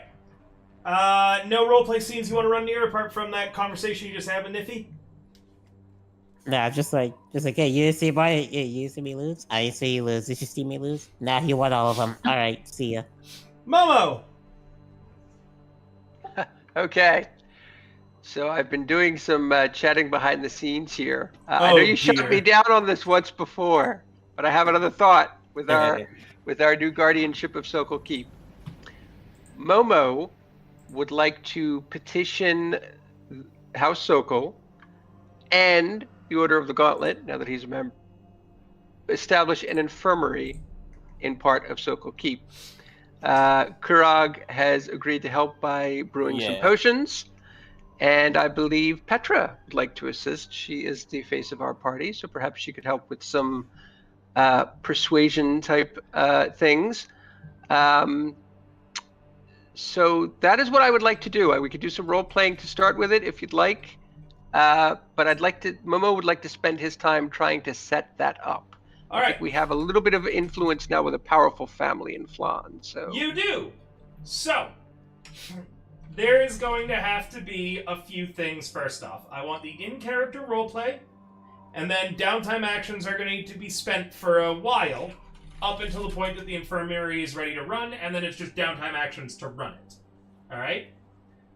No roleplay scenes you want to run near apart from that conversation you just had with Niffy? Nah, just like, hey, you see me lose? I didn't see you lose. Did you see me lose? Nah, you won all of them. Alright, see ya. Momo! Okay. So I've been doing some chatting behind the scenes here. I know you shut me down on this once before, but I have another thought with our new guardianship of Sokol Keep. Momo would like to petition House Sokol and the Order of the Gauntlet, now that he's a member, establish an infirmary in part of Sokol Keep. Kurag has agreed to help by brewing some potions, and I believe Petra would like to assist. She is the face of our party, so perhaps she could help with some persuasion type things. So that is what I would like to do. We could do some role playing to start with it if you'd like, but Momo would like to spend his time trying to set that up. All right. We have a little bit of influence now with a powerful family in Flan. So you do. So there is going to have to be a few things first off. I want the in-character roleplay, and then downtime actions are going to need to be spent for a while, up until the point that the infirmary is ready to run, and then it's just downtime actions to run it. Alright?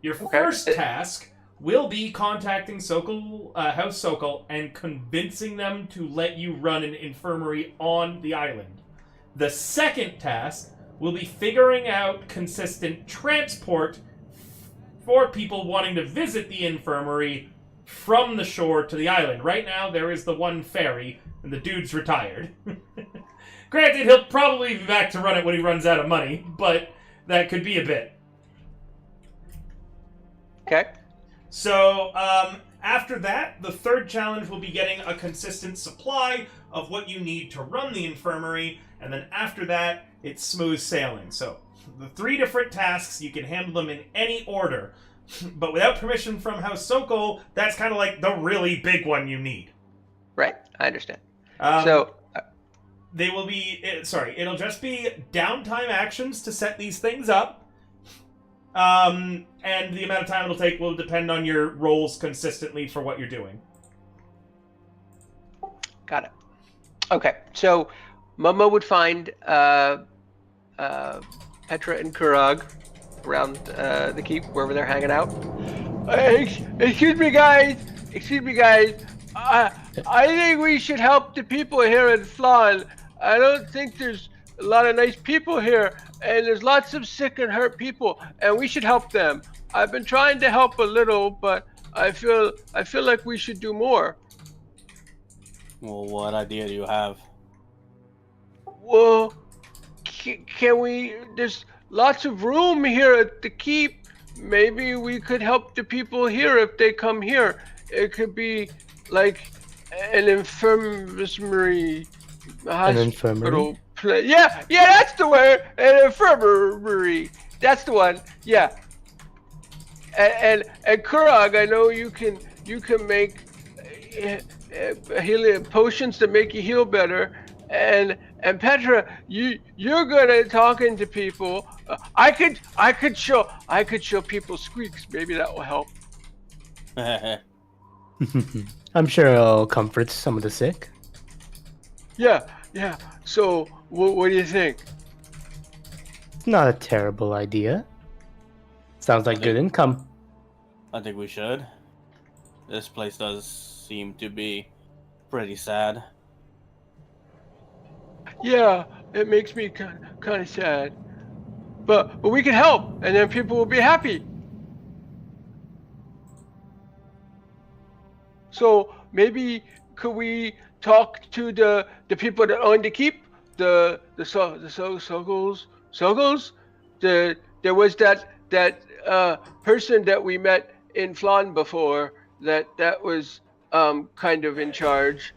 Your first task will be contacting House Sokol and convincing them to let you run an infirmary on the island. The second task will be figuring out consistent transport for people wanting to visit the infirmary from the shore to the island. Right now, there is the one ferry, and the dude's retired. Granted, he'll probably be back to run it when he runs out of money, but that could be a bit. Okay. So, after that, the third challenge will be getting a consistent supply of what you need to run the infirmary, and then after that, it's smooth sailing. So, the 3 different tasks, you can handle them in any order. But without permission from House Sokol, that's kind of like the really big one you need. Right, I understand. They will be... it'll just be downtime actions to set these things up. And the amount of time it'll take will depend on your roles consistently for what you're doing. Got it. Okay, so Momo would find Petra and Kurag around the keep, wherever they're hanging out. Excuse me, guys. I think we should help the people here in Flan. I don't think there's a lot of nice people here, and there's lots of sick and hurt people, and we should help them. I've been trying to help a little, but I feel like we should do more. Well, what idea do you have? Well, can we? There's lots of room here at the keep. Maybe we could help the people here if they come here. It could be like an infirmary, hospital. Yeah, that's the word. An infirmary. That's the one. Yeah. And Kurag, I know you can make healing potions to make you heal better. And Petra, you're good at talking to people. I could show people squeaks. Maybe that will help. I'm sure it'll comfort some of the sick. Yeah. So, what do you think? It's not a terrible idea. Sounds like good income. I think we should. This place does seem to be pretty sad. Yeah, it makes me kind of sad. But we can help, and then people will be happy. So maybe could we talk to the people that own the keep, the Sogols? There was that person that we met in Flan before that was kind of in charge.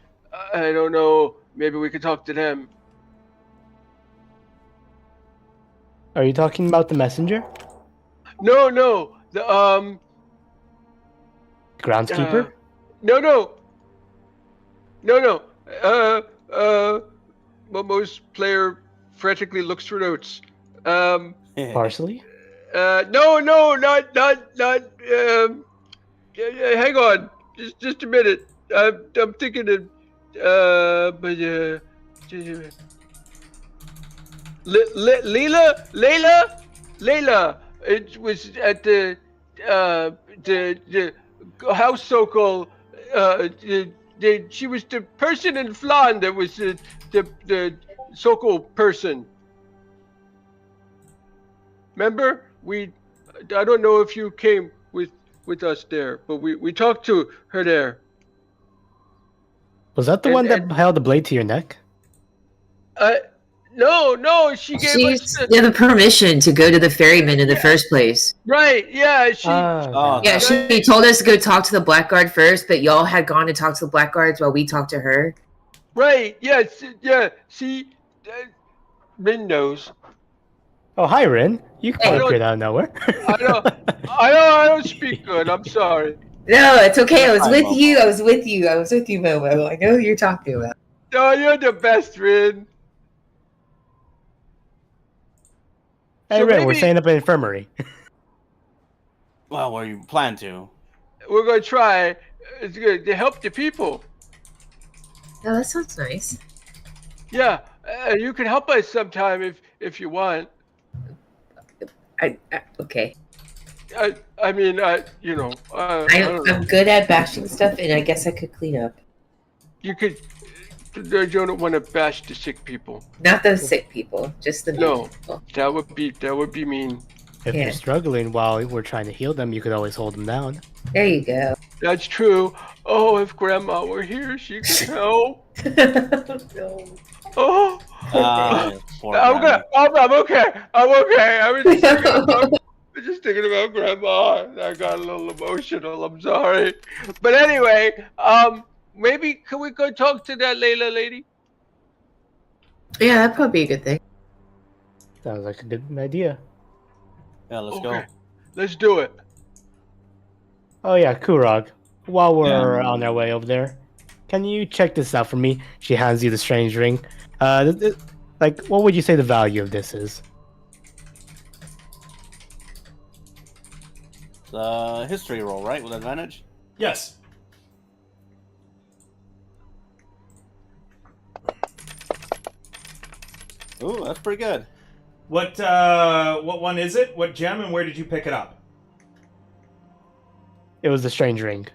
I don't know. Maybe we could talk to them. Are you talking about the messenger? No. The groundskeeper? No. Momo's player frantically looks for notes. Parsley? No, not. Hang on, just a minute. I'm thinking of. Layla. It was at the House Sokol. She was the person in Flan that was the Sokol person. Remember? I don't know if you came with us there, but we talked to her there. Was that the one that held the blade to your neck? No, she gave us the permission to go to the ferryman in the first place. Right, yeah, she told us to go talk to the Blackguard first, but y'all had gone to talk to the Blackguards while we talked to her. Right, see, Rin knows. Oh, hi, Rin. You can't appear out of nowhere. I don't speak good, I'm sorry. No, it's okay, I was with you, Momo. I know who you're talking about. Oh, you're the best, Rin. Hey, Rin, we're setting up an infirmary. Well, where you plan to? We're gonna try. It's good to help the people. Oh, that sounds nice. Yeah, you can help us sometime if you want. Okay. I mean, I don't know. I'm good at bashing stuff, and I guess I could clean up. You could. I don't want to bash the sick people. Not the sick people, just the No, mean people. that would be mean. If Yeah. you're struggling while we're trying to heal them, you could always hold them down. There you go. That's true. Oh, if Grandma were here, she could help. No. Oh. Poor I'm Grandma. good. I'm okay. I'm okay. I was just thinking about Grandma. And I got a little emotional. I'm sorry. But anyway, maybe can we go talk to that Layla lady? Yeah, that'd probably be a good thing. Sounds like a good idea. Yeah, let's Okay. go. Let's do it. Oh yeah, Kurog. While we're on our way over there, can you check this out for me? She hands you the strange ring. Like, what would you say the value of this is? History roll, right? With advantage? Yes. Ooh, that's pretty good. What one is it? What gem and where did you pick it up? It was the strange ring.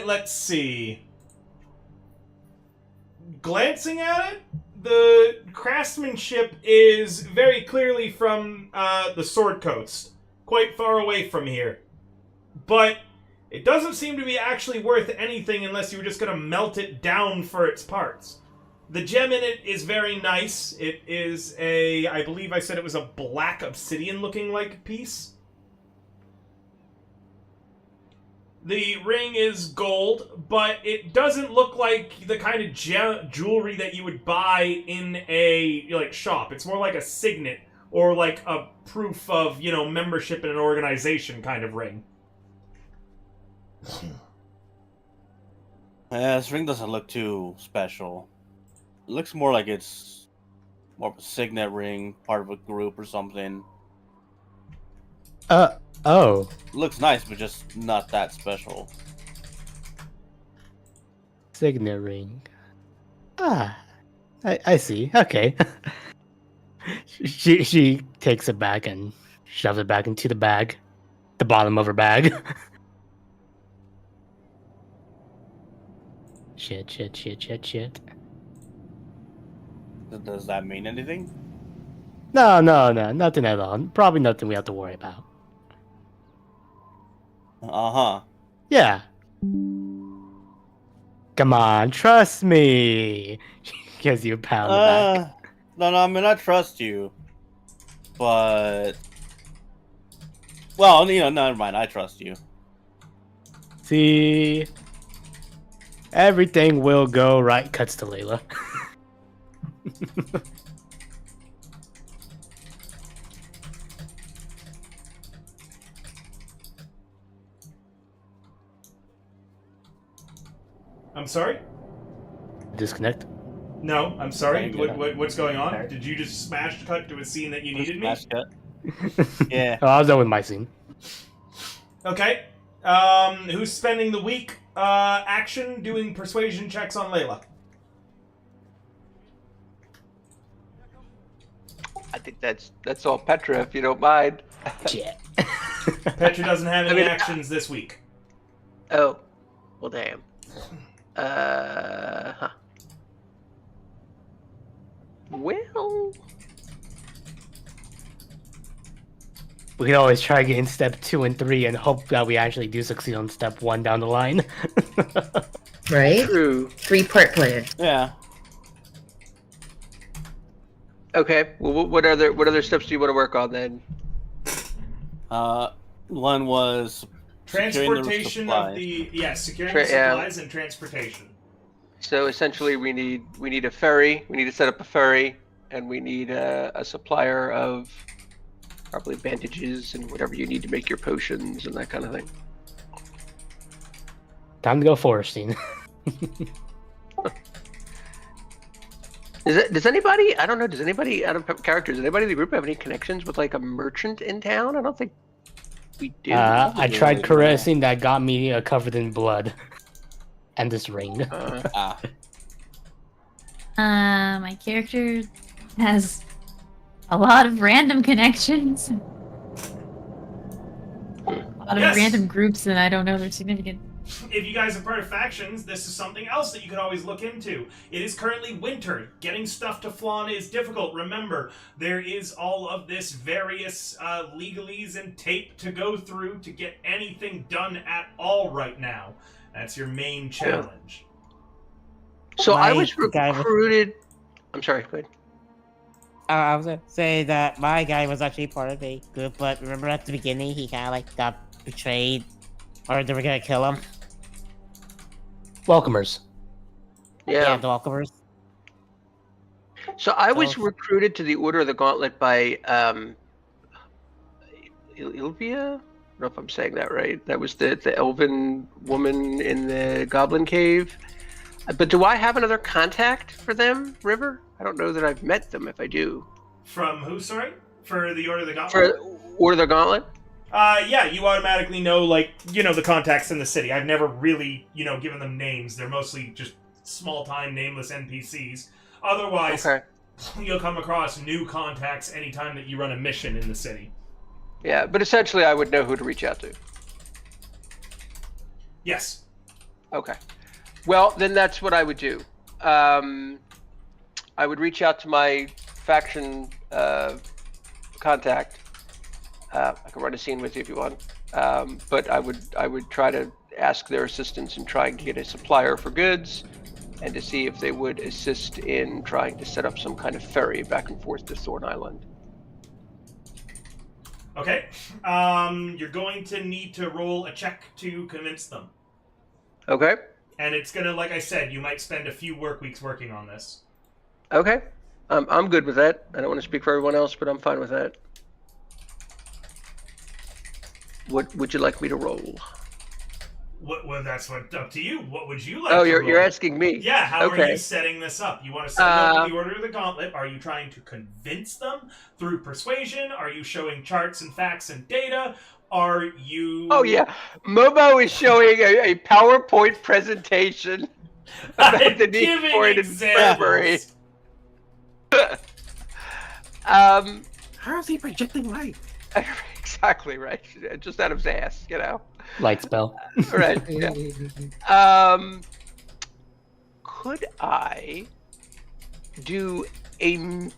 Let's see. Glancing at it, the craftsmanship is very clearly from the Sword Coast, quite far away from here. But it doesn't seem to be actually worth anything unless you were just going to melt it down for its parts. The gem in it is very nice. It is I believe I said it was a black obsidian looking like piece. The ring is gold, but it doesn't look like the kind of jewelry that you would buy in a shop. It's more like a signet or like a proof of, membership in an organization kind of ring. Yeah, this ring doesn't look too special. It looks more like it's more of a signet ring, part of a group or something. Oh. It looks nice, but just not that special. Signet ring. Ah. I see. Okay. She takes it back and shoves it back into the bag. The bottom of her bag. Shit. Does that mean anything? No, nothing at all. Probably nothing we have to worry about. Uh-huh. Yeah. Come on, trust me. She gives you a pound back. No, I mean, I trust you. But... Well, never mind, I trust you. See? Everything will go right. Cuts to Layla. I'm sorry? Disconnect. No, I'm sorry. Thank What's going on? Alright. Did you just smash cut to a scene that you needed me? Smash cut. Yeah. Oh, I was done with my scene. Okay. Who's spending the week action doing persuasion checks on Layla? I think that's all Petra, if you don't mind. Shit. Petra doesn't have any I mean, actions this week. Oh, well, damn. Huh. Well, We can always try again step 2 and 3 and hope that we actually do succeed on step 1 down the line. Right? true. 3-part plan. Yeah. Okay. Well, what other steps do you want to work on then? One was Transportation of securing the supplies and transportation. So essentially, we need a ferry. We need to set up a ferry, and we need a supplier of probably bandages and whatever you need to make your potions and that kind of thing. Time to go foresting. Does anybody? I don't know. Does anybody out of characters? Does anybody in the group have any connections with like a merchant in town? I don't think we do. I tried caressing that got me covered in blood. And this ring. My character has a lot of random connections. A lot of random groups, and I don't know their significance. If you guys are part of factions, this is something else that you could always look into. It is currently winter. Getting stuff to Flan is difficult. Remember, there is all of this various legalese and tape to go through to get anything done at all right now. That's your main challenge. So I was recruited. I'm sorry, go ahead. I was gonna say that my guy was actually part of a group, but remember at the beginning he kind of like got betrayed, or they were gonna kill him. Welcomers. Yeah, the welcomers. So I was recruited to the Order of the Gauntlet by Ilvia. I don't know if I'm saying that right. That was the elven woman in the Goblin Cave. But do I have another contact for them, River? I don't know that I've met them. If I do, from who? Sorry, for the Order of the Gauntlet. For Order of the Gauntlet. Yeah, you automatically know, like, the contacts in the city. I've never really, given them names. They're mostly just small-time, nameless NPCs. Otherwise, you'll come across new contacts anytime that you run a mission in the city. Yeah, but essentially I would know who to reach out to. Yes. Okay. Well, then that's what I would do. I would reach out to my faction contact. I can run a scene with you if you want. But I would try to ask their assistance in trying to get a supplier for goods, and to see if they would assist in trying to set up some kind of ferry back and forth to Thorn Island. Okay. You're going to need to roll a check to convince them. Okay. And it's gonna, like I said, you might spend a few work weeks working on this. Okay. I'm good with that. I don't want to speak for everyone else, but I'm fine with that. What would you like me to roll? Well, that's up to you. What would you like? Oh, to roll? you're asking me. Yeah. How are you setting this up? You want to set up the Order of the Gauntlet? Are you trying to convince them through persuasion? Are you showing charts and facts and data? Are you? Oh yeah, Momo is showing a PowerPoint presentation about the need for an infirmary. How is he projecting light? Exactly right. Just out of his ass, Light spell. Right. Yeah. Could I do a?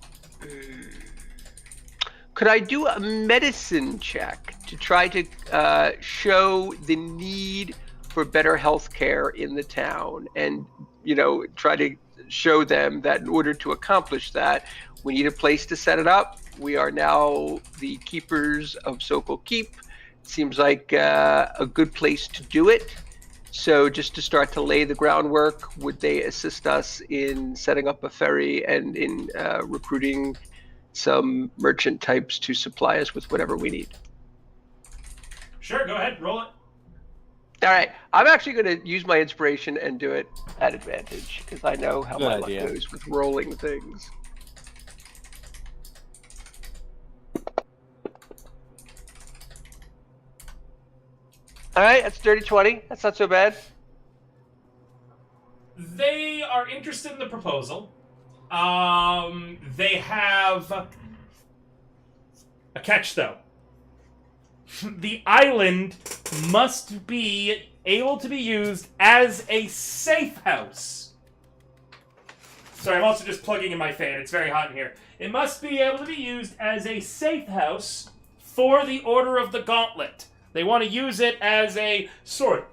Could I do a medicine check to try to show the need for better health care in the town, and try to show them that in order to accomplish that, we need a place to set it up. We are now the keepers of Sokol Keep. Seems like a good place to do it. So just to start to lay the groundwork, would they assist us in setting up a ferry and in recruiting some merchant types to supply us with whatever we need? Sure, go ahead, roll it. All right, I'm actually going to use my inspiration and do it at advantage, because I know how my luck goes with rolling things. All right, that's dirty 20. That's not so bad. They are interested in the proposal. They have a catch, though. The island must be able to be used as a safe house. Sorry, I'm also just plugging in my fan. It's very hot in here. It must be able to be used as a safe house for the Order of the Gauntlet. They want to use it as a sort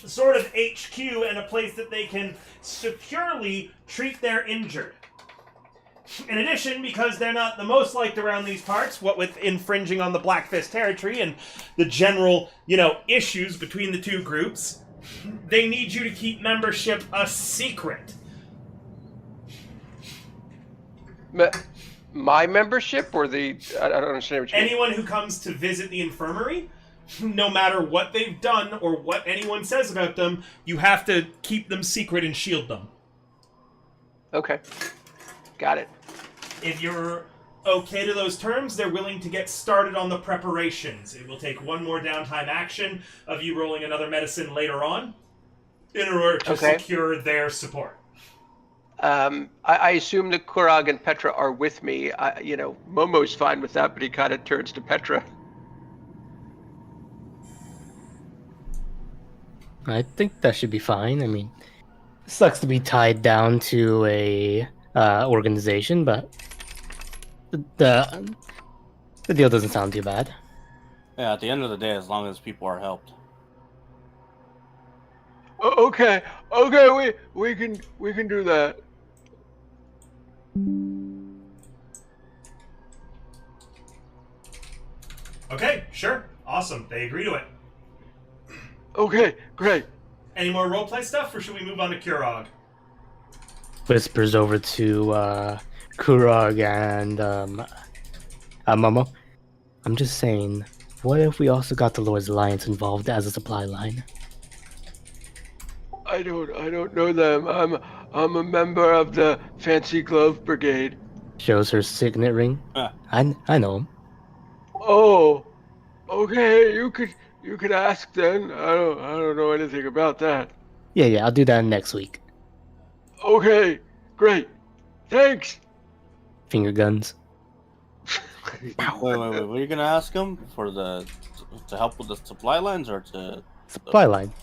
of HQ and a place that they can securely treat their injured. In addition, because they're not the most liked around these parts, what with infringing on the Black Fist territory and the general, issues between the two groups, they need you to keep membership a secret. My membership, or the... I don't understand what you mean. Anyone who comes to visit the infirmary, no matter what they've done or what anyone says about them, you have to keep them secret and shield them. Okay. Got it. If you're okay to those terms, they're willing to get started on the preparations. It will take one more downtime action of you rolling another medicine later on in order to secure their support. I assume that Kurag and Petra are with me. Momo's fine with that, but he kind of turns to Petra. I think that should be fine. I mean, it sucks to be tied down to a organization, but the deal doesn't sound too bad. Yeah, at the end of the day, as long as people are helped. Okay, we can do that. Okay, sure. Awesome. They agree to it. Okay, great. Any more roleplay stuff, or should we move on to Kurog? Whispers over to Kurog and Momo. I'm just saying, what if we also got the Lord's Alliance involved as a supply line? I don't know them. I'm a member of the Fancy Glove Brigade. Shows her signet ring. I know him. Oh, okay. You could ask then. I don't know anything about that. Yeah, I'll do that next week. Okay, great. Thanks. Finger guns. Wait. What are you gonna ask him for to help with the supply lines or to supply line?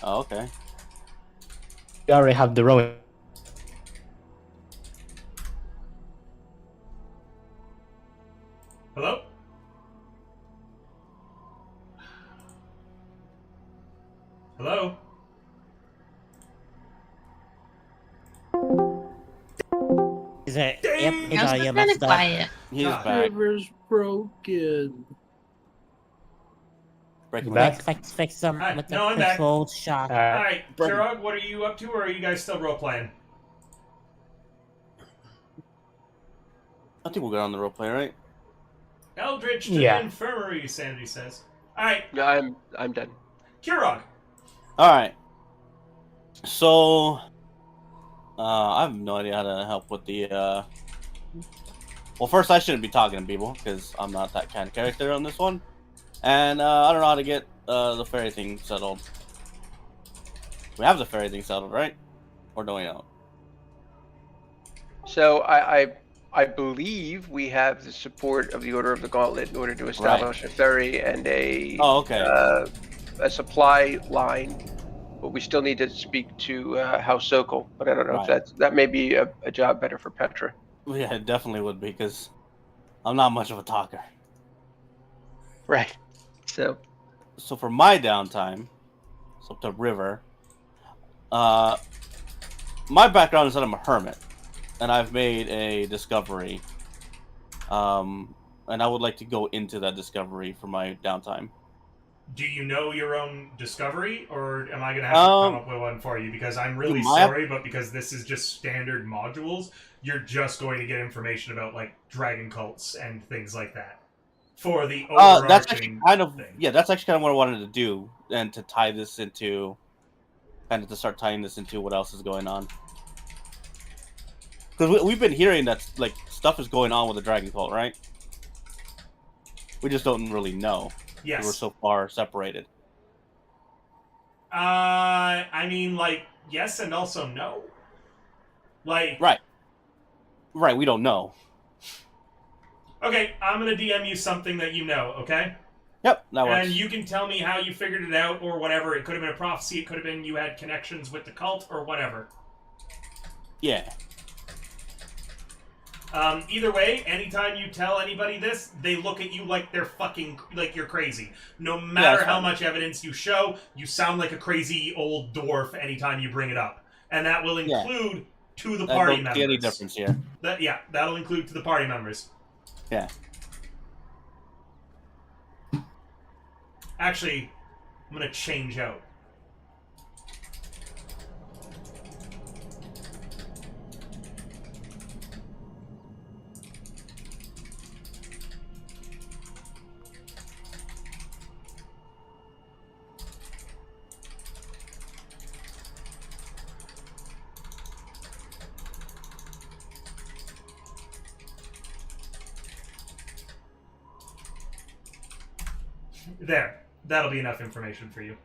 Oh, okay. We already have the rowing. Hello? Hello? Is it? Dang! Yep, his I was audio kind messed of up. quiet. He's back. Server's broken. Breaking Back? back. Fix them Hi, with the no, I'm back. controlled shock. Alright, Kurog, what are you up to, or are you guys still role-playing? I think we'll get on the roleplay, right? Eldritch to Yeah. the infirmary, Sandy says. Alright, Yeah, I'm done. Kurog. Alright. So I have no idea how to help with the well, first I shouldn't be talking to people because I'm not that kind of character on this one. And I don't know how to get the ferry thing settled. We have the ferry thing settled, right? Or don't we know? So I believe we have the support of the Order of the Gauntlet in order to establish a ferry and a a supply line. But we still need to speak to House Sokol. But I don't know if that may be a job better for Petra. Yeah, it definitely would be because I'm not much of a talker. Right. So for my downtime, it's up to River. My background is that I'm a hermit, and I've made a discovery. And I would like to go into that discovery for my downtime. Do you know your own discovery, or am I going to have to come up with one for you? Because I'm really sorry, but because this is just standard modules, you're just going to get information about, like, dragon cults and things like that. For the overarching that's actually kind of thing. Yeah, that's actually kind of what I wanted to do, and to tie this into, kind of to start tying this into what else is going on. Because we've been hearing that like stuff is going on with the dragon cult, right? We just don't really know. Yes. We're so far separated. I mean, like, yes and also no. Like, right, we don't know. Okay, I'm gonna DM you something that you know, okay? Yep, that works. And you can tell me how you figured it out or whatever. It could have been a prophecy, it could have been you had connections with the cult or whatever. Yeah. Either way, anytime you tell anybody this, they look at you like they're fucking, like you're crazy. No matter how much evidence you show, you sound like a crazy old dwarf anytime you bring it up. And that will include to the party members. I don't see any difference here. That'll include to the party members. Yeah. Actually, I'm gonna change out. There. That'll be enough information for you.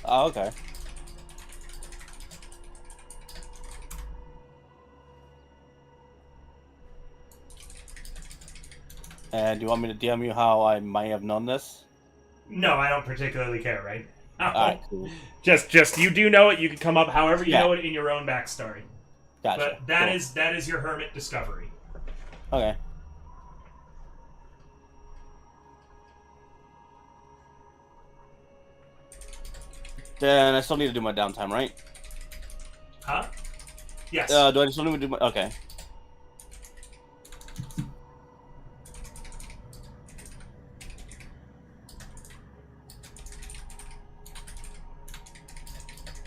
Oh, okay. And do you want me to DM you how I might have known this? No, I don't particularly care, right? Alright, cool. Just you do know it. You can come up however you Yeah. know it in your own backstory. Gotcha. But that Cool. is your hermit discovery. Okay. Then I still need to do my downtime, right? Huh? Yes. Do I still need to do my... Okay.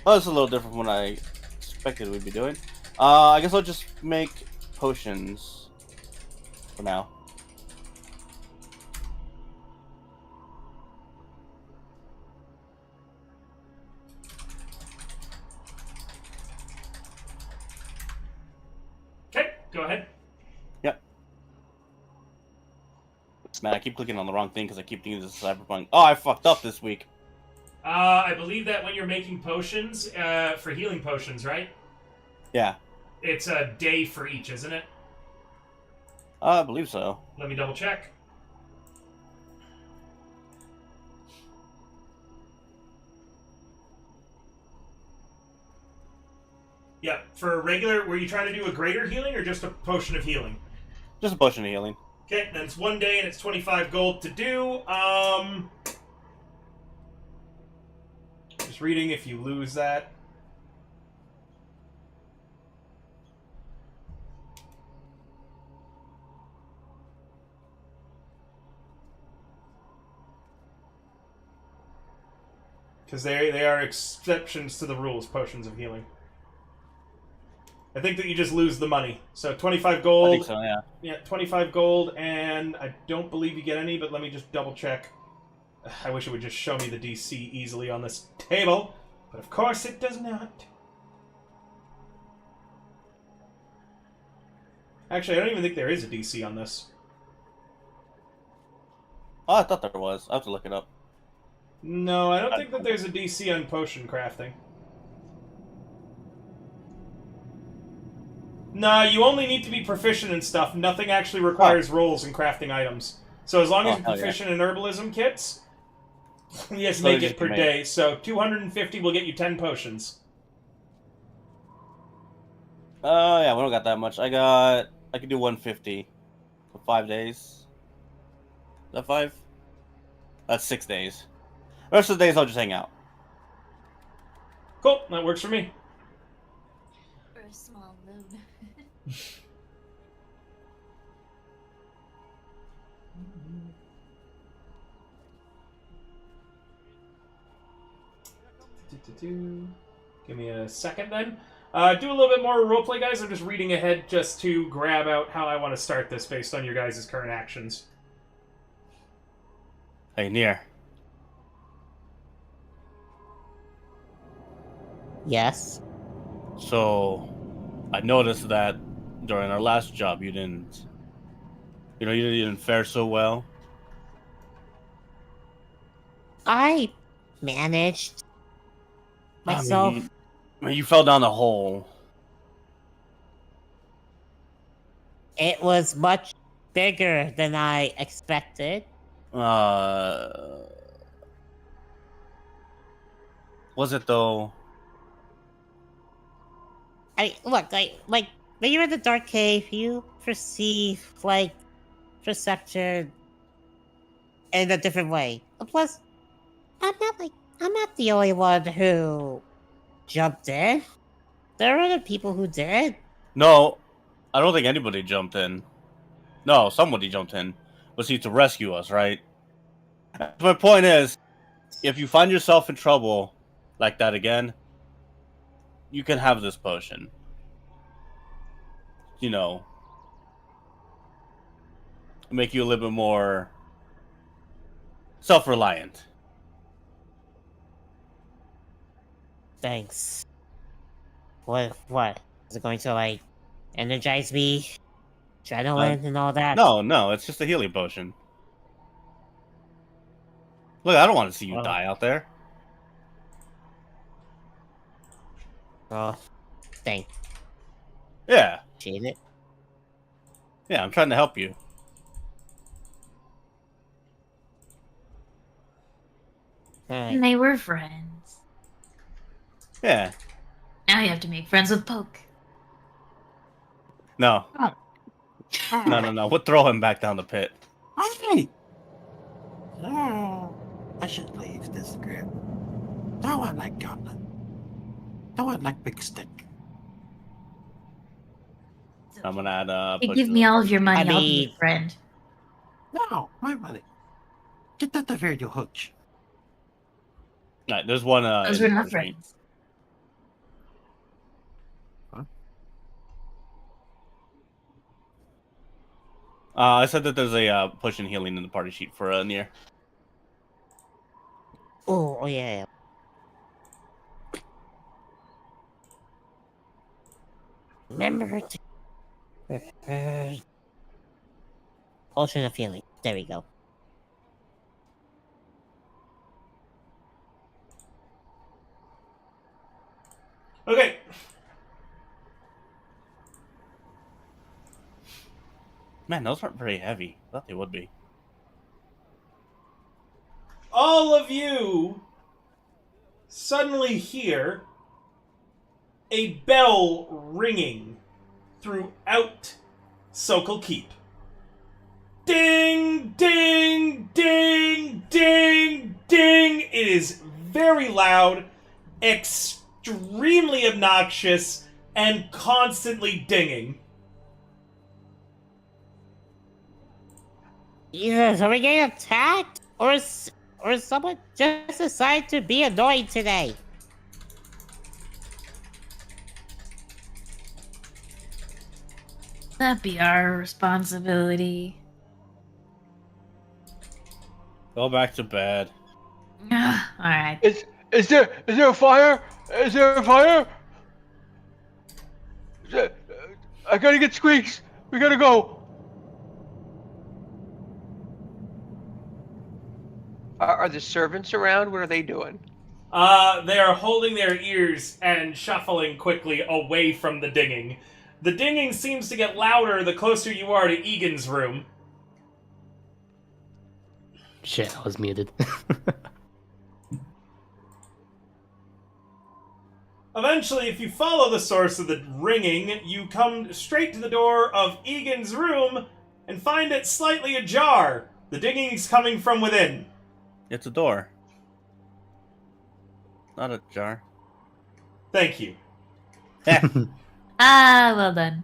Oh, it's a little different from what I expected we'd be doing. I guess I'll just make potions for now. Okay, go ahead. Yep. Man, I keep clicking on the wrong thing because I keep thinking this is Cyberpunk. Oh, I fucked up this week. I believe that when you're making potions, for healing potions, right? Yeah. It's a day for each, isn't it? I believe so. Let me double check. Yeah, for regular, were you trying to do a greater healing or just a potion of healing? Just a potion of healing. Okay, then it's 1 day and it's 25 gold to do. Just reading if you lose that. Because they are exceptions to the rules, potions of healing. I think that you just lose the money. So 25 gold. I think so, yeah. Yeah, 25 gold, and I don't believe you get any, but let me just double check. I wish it would just show me the DC easily on this table, but of course it does not. Actually, I don't even think there is a DC on this. Oh, I thought there was. I have to look it up. No, I don't think that there's a DC on potion crafting. No, you only need to be proficient in stuff. Nothing actually requires rolls in crafting items. So as long as you're proficient in herbalism kits, yes, So make you it just per make day. So 250 will get you 10 potions. Yeah, we don't got that much. I could do 150 for 5 days. Is that 5? That's 6 days. The rest of the days I'll just hang out. Cool, that works for me. For a small loan. Give me a second then. Do a little bit more roleplay, guys. I'm just reading ahead just to grab out how I want to start this based on your guys' current actions. Hey, Nier. Yes. So, I noticed that during our last job, you didn't fare so well. I managed myself. I mean, you fell down the hole. It was much bigger than I expected. Was it though? Look, like when you're in the dark cave, you perceive perception in a different way. Plus, I'm not the only one who jumped in. There are other people who did. No, I don't think anybody jumped in. No, somebody jumped in. But see, to rescue us, right? My point is, if you find yourself in trouble like that again, you can have this potion. You know, make you a little bit more self-reliant. Thanks. What? Is it going to energize me? adrenaline and all that. No, it's just a healing potion. Look, I don't want to see you die out there. Oh, thank Yeah, it. I'm trying to help you. Alright. And they were friends. Yeah. Now you have to make friends with Poke. No. No. We'll throw him back down the pit. Hey! Oh, I should leave this group. No one like Goblin. No one like Big Stick. I'm gonna add Hey, push give to me the all party of your sheet. money. I I'll be mean- your friend. No, my money. Get that the video hooks. Alright, there's one Those in were the not party sheet. friends. I said that there's a push and healing in the party sheet for Nier. Oh yeah. Remember to prepare. Potion of healing. There we go. Okay. Man, those aren't very heavy. I thought they would be. All of you suddenly hear a bell ringing throughout Sokol Keep. Ding, ding, ding, ding, ding. It is very loud, extremely obnoxious, and constantly dinging. Jesus, are we getting attacked? Or is someone just decided to be annoying today? That'd be our responsibility. Go back to bed. Alright. Is there a fire? Is there a fire? I gotta get Squeaks. We gotta go. Are the servants around? What are they doing? They are holding their ears and shuffling quickly away from the dinging. The dinging seems to get louder the closer you are to Egan's room. Shit, I was muted. Eventually, if you follow the source of the ringing, you come straight to the door of Egan's room and find it slightly ajar. The dinging's coming from within. It's a door. Not a jar. Thank you. Ah, well done.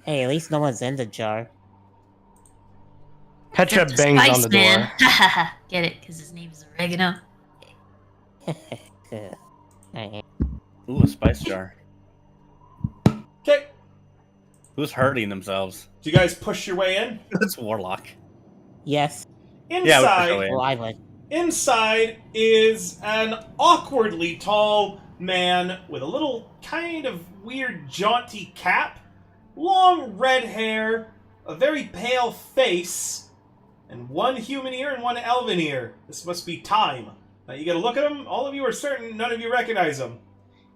Hey, at least no one's in the jar. Petra Just bangs Spice on the Man. door. Ha ha ha. Get it? Because his name's Oregano. Alright. Ooh, a spice jar. Okay, Who's hurting themselves? do you guys push your way in? It's Warlock. Yes. Yeah, we push Inside, our way in. Well, I would. inside is an awkwardly tall man with a little kind of weird jaunty cap, long red hair, a very pale face, and one human ear and one elven ear. This must be Time. Now you gotta look at him. All of you are certain none of you recognize him.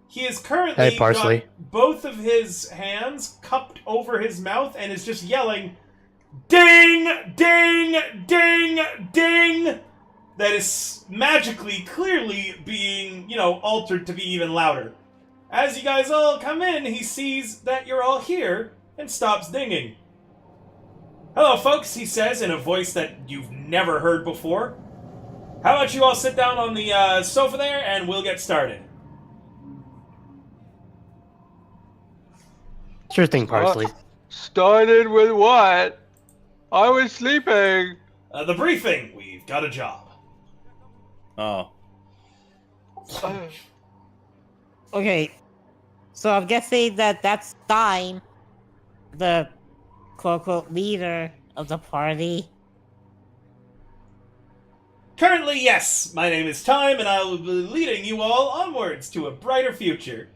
He is currently Hey, Parsley. got both of his hands cupped over his mouth and is just yelling, "Ding! Ding! Ding! Ding!" That is magically, clearly being, altered to be even louder. As you guys all come in, he sees that you're all here and stops dinging. "Hello, folks," he says in a voice that you've never heard before. "How about you all sit down on the sofa there and we'll get started." Sure thing, Parsley. Started with what? I was sleeping. The briefing. We've got a job. Oh. Okay. So I'm guessing that that's Time, the quote-unquote leader of the party. Currently, yes, my name is Time, and I will be leading you all onwards to a brighter future.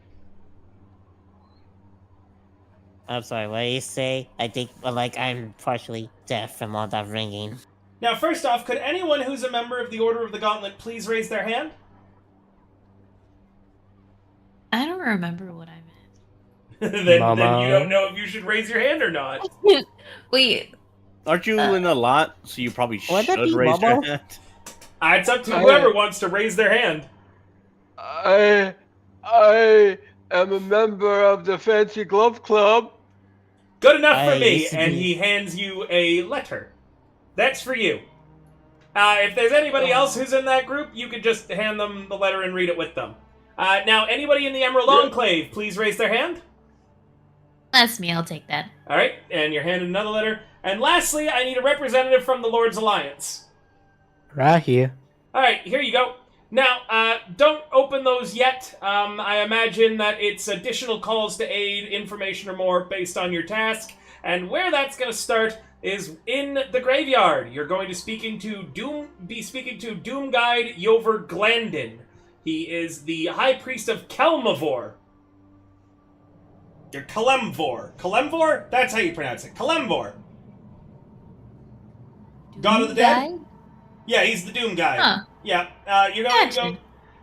I'm sorry, what did you say? I think, like, I'm partially deaf from all that ringing. Now, first off, could anyone who's a member of the Order of the Gauntlet please raise their hand? I don't remember what I then you Mama. don't know if you should raise your hand or not. meant. Wait. Aren't you in a lot? So you probably Would that should be raise your Momo? hand. It's up to whoever wants to raise their hand. I am a member of the Fancy Glove Club. Good enough for I me. used to And be- he hands you a letter. That's for you. If there's anybody else who's in that group, you could just hand them the letter and read it with them. Now, anybody in the Emerald Enclave, please raise their hand. That's me. I'll take that. All right, and you're handed another letter. And lastly, I need a representative from the Lord's Alliance. Right here. All right, here you go. Now, don't open those yet. I imagine that it's additional calls to aid, information or more based on your task. And where that's going to start is in the graveyard. You're going to be speaking to Doom Guide Yover Glandon. He is the High Priest of Kelmavor. You're Kalemvor. Kalemvor? That's how you pronounce it. Kalemvor. God of the Dead? Yeah, he's the Doom guy. Huh. Yeah, you're going to Gotcha. go.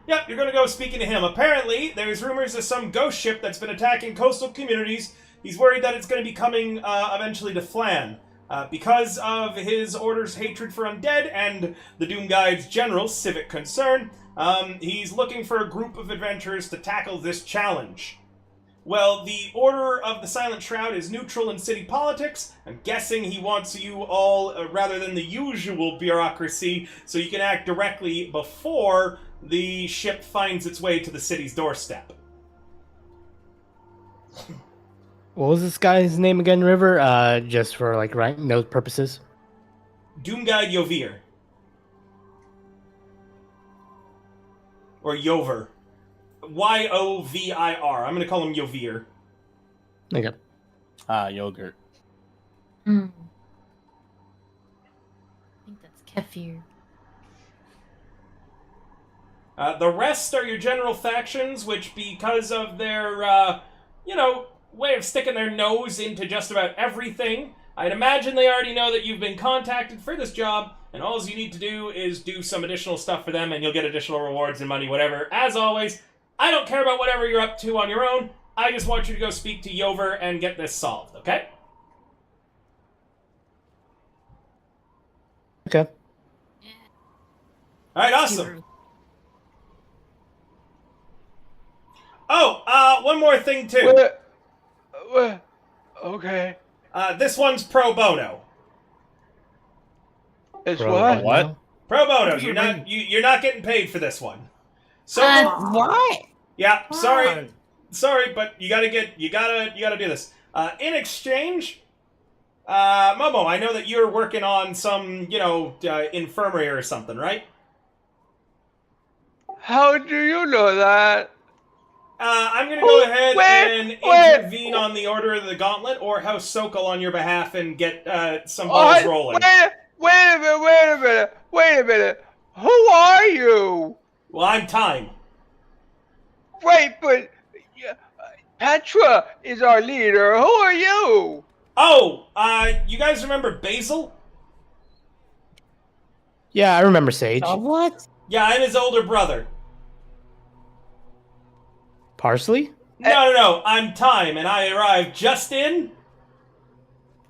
Yep, you're going to go speaking to him. Apparently, there's rumors of some ghost ship that's been attacking coastal communities. He's worried that it's going to be coming eventually to Flan. Because of his order's hatred for undead and the Doom Guide's general civic concern, he's looking for a group of adventurers to tackle this challenge. Well, the Order of the Silent Shroud is neutral in city politics. I'm guessing he wants you all, rather than the usual bureaucracy, so you can act directly before the ship finds its way to the city's doorstep. What was this guy's name again, River? Just for like note purposes. Doom Guide Yovir. Or Yover. Yovir. I'm going to call him Yovir. Okay. Yogurt. I think that's kefir. The rest are your general factions, which, because of their, way of sticking their nose into just about everything, I'd imagine they already know that you've been contacted for this job, and all you need to do is do some additional stuff for them, and you'll get additional rewards and money, whatever. As always, I don't care about whatever you're up to on your own. I just want you to go speak to Yover and get this solved, okay? Okay. Alright, awesome. Oh, one more thing, too. Okay. This one's pro bono. It's Bro, what? What? Pro bono. You're not getting paid for this one. So What? yeah, sorry, but you gotta do this. In exchange, Momo, I know that you're working on some, infirmary or something, right? How do you know that? I'm gonna go ahead and wait. intervene on the Order of the Gauntlet or House Sokol on your behalf and get some balls rolling. Wait a minute. Who are you? Well, I'm Time. Wait, but Petra is our leader. Who are you? Oh, you guys remember Basil? Yeah, I remember Sage. What? Yeah, I'm his older brother. Parsley? No, I'm Time, and I arrived just in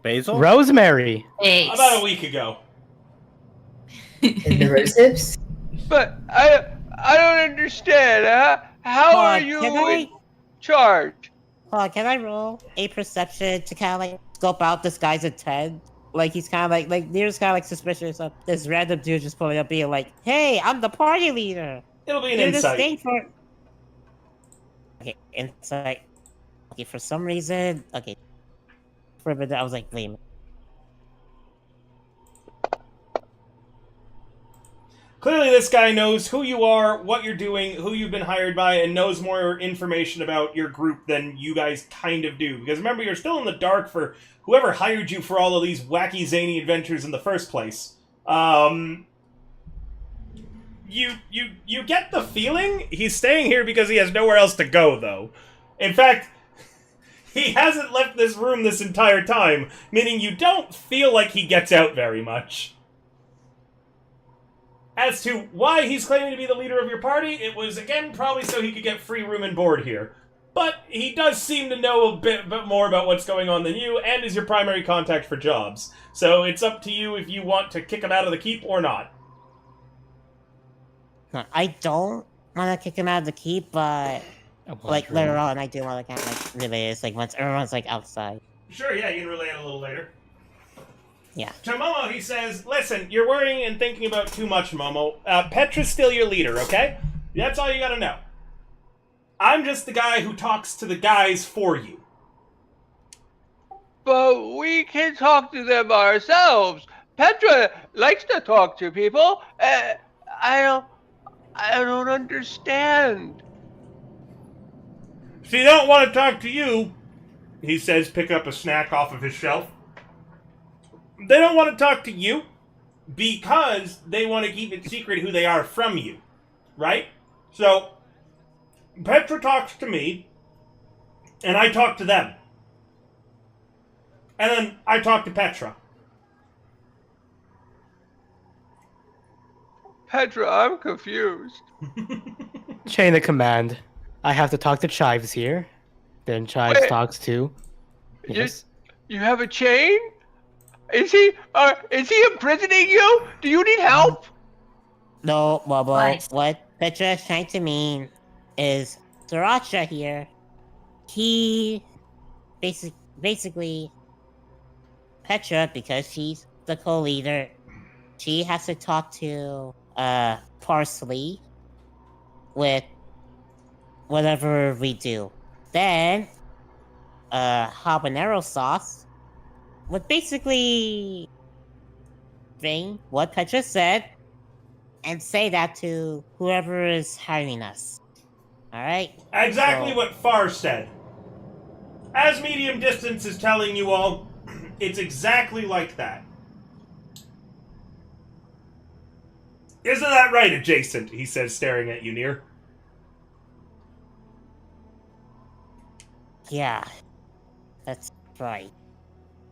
Basil? Rosemary. Thanks. about a week ago. In the rose hips? But I don't understand. How are you in charge? Can I roll a perception to kind of like scope out this guy's intent? Like he's kind of like Near's kind of like suspicious of this random dude just pulling up, being like, "Hey, I'm the party leader." It'll be an You're just insight. staying for. Okay, insight. Okay, for some reason, for a minute I was like, wait a minute. Clearly, this guy knows who you are, what you're doing, who you've been hired by, and knows more information about your group than you guys kind of do. Because remember, you're still in the dark for whoever hired you for all of these wacky, zany adventures in the first place. You get the feeling he's staying here because he has nowhere else to go, though. In fact, he hasn't left this room this entire time, meaning you don't feel like he gets out very much. As to why he's claiming to be the leader of your party, it was, again, probably so he could get free room and board here. But he does seem to know a bit more about what's going on than you, and is your primary contact for jobs. So it's up to you if you want to kick him out of the keep or not. I don't want to kick him out of the keep, but like later on, I do want to kind of like relay this, like once everyone's like outside. Sure, yeah, you can relay it a little later. Yeah. To Momo, he says, listen, you're worrying and thinking about too much, Momo. Petra's still your leader, okay? That's all you gotta know. I'm just the guy who talks to the guys for you. But we can talk to them ourselves. Petra likes to talk to people. I don't understand. She don't want to talk to you, he says, pick up a snack off of his shelf. They don't want to talk to you because they want to keep it secret who they are from you, right? So, Petra talks to me, and I talk to them. And then I talk to Petra. Petra, I'm confused. Chain of command. I have to talk to Chives here. Then Chives Wait. talks to. Yes. You have a chain? Is he imprisoning you? Do you need help? No, Bobo. What? What Petra is trying to mean is Sriracha here. He basically Petra, because she's the co-leader, she has to talk to Parsley with whatever we do. Then habanero sauce would basically bring what Petra said and say that to whoever is hiring us. Alright? Exactly So- what Far said. As medium distance is telling you all, it's exactly like that. Isn't that right, Adjacent? He says, staring at you near. Yeah. That's right.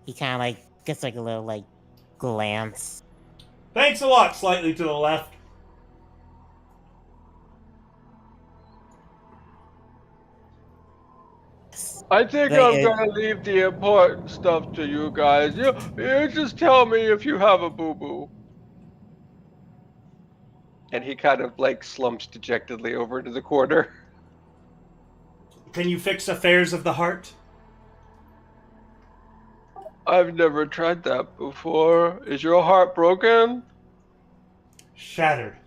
He kinda like gets like a little like glance. Thanks a lot, slightly to the left. I think They- I'm gonna leave the important stuff to you guys. You just tell me if you have a boo-boo. And he kind of like slumps dejectedly over to the corner. Can you fix affairs of the heart? I've never tried that before. Is your heart broken? Shattered.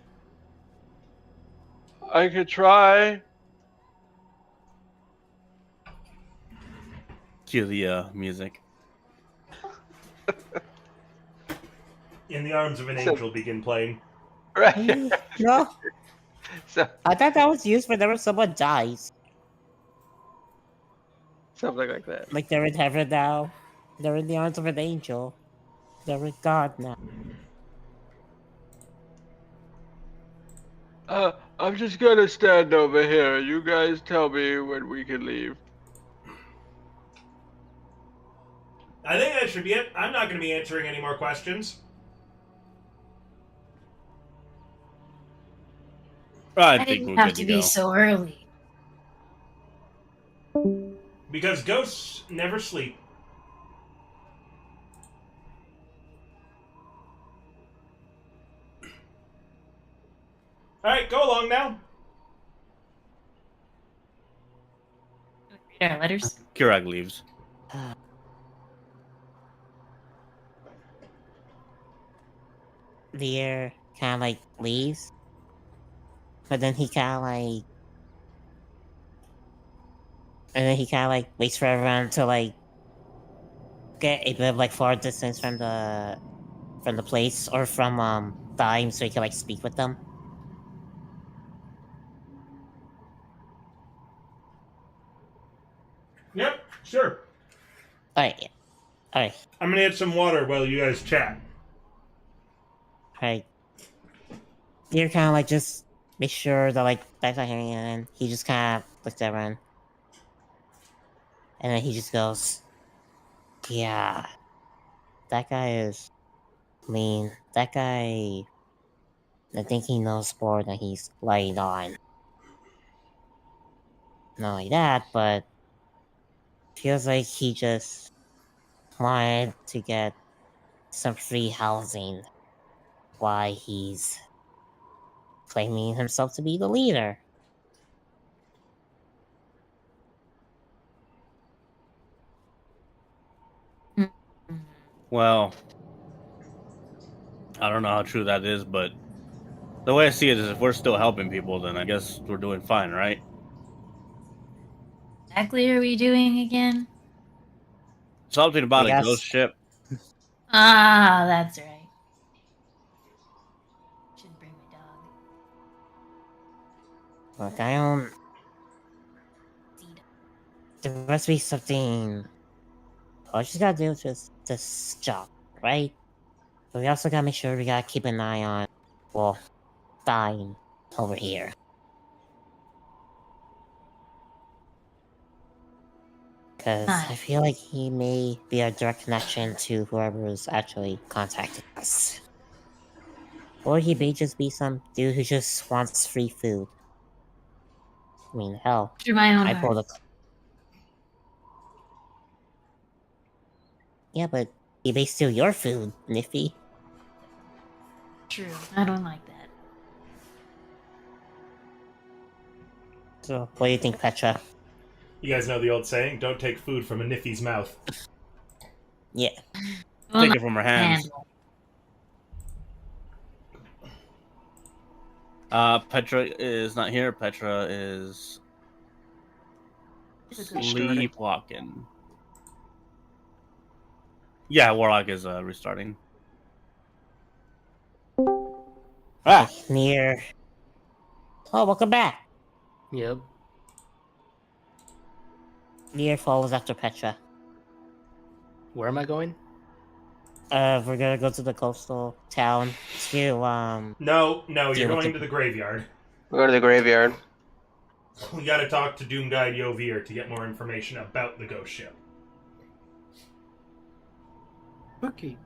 I could try. Cue the music. In the arms of an So- angel begin playing. Right. No, So, I thought that was used whenever someone dies. something like that. Like they're in heaven now. They're in the arms of an angel. They're with God now. I'm just gonna stand over here. You guys tell me when we can leave. I think that should be it. I'm not going to be answering any more questions. I I think didn't we're have good to to be go. so early. Because ghosts never sleep. Alright, go along now. Read our letters. Kirag leaves. Veer kind of like leaves, but then he kind of like, and then he kind of like waits for everyone to like get a bit of like far distance from the place or from time, so he can like speak with them. Yep, sure. Alright, alright, I'm going to get some water while you guys chat. alright. Veer kind of like just make sure that like that's not hearing it, and he just kind of looks at everyone. And then he just goes, "Yeah, that guy is mean. That guy, I think he knows more than he's letting on. Not only that, but feels like he just wanted to get some free housing while he's claiming himself to be the leader." Mm. Well, I don't know how true that is, but the way I see it is if we're still helping people, then I guess we're doing fine, right? Exactly are we doing again? Something about a Yes. ghost ship. Ah, that's right. Should bring my dog. Look, I don't. Zeta. There must be something. All she's gotta do is just this job, right? But we also gotta make sure we gotta keep an eye on, well, Stein over here. Because I feel like he may be a direct connection to whoever is actually contacting us. Or he may just be some dude who just wants free food. I mean, hell, After my own I heart. pulled a. Yeah, but he may steal your food, Niffy. True. I don't like that. So, what do you think, Petra? You guys know the old saying, don't take food from a Niffy's mouth. Yeah. Well, Take it from her hands. Petra is not here. Petra is sleepwalking. Yeah, Warlock is restarting. Ah, Near. Oh, welcome back. Yep. Near follows after Petra. Where am I going? We're gonna go to the coastal town to No, you're deal with going the- to the graveyard. We go to the graveyard. We gotta talk to Doom Guide Yovir to get more information about the ghost ship. Okay.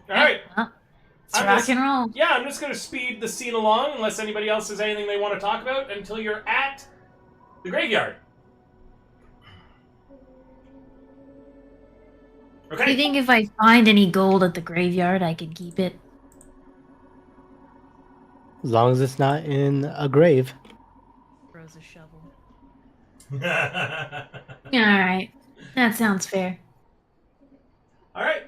Alright. Well, let's I'm rock just- and roll. Yeah, I'm just gonna speed the scene along unless anybody else has anything they want to talk about until you're at the graveyard. Do Okay. you think if I find any gold at the graveyard, I could keep it? As long as it's not in a grave. Throws a shovel. Alright. That sounds fair. Alright.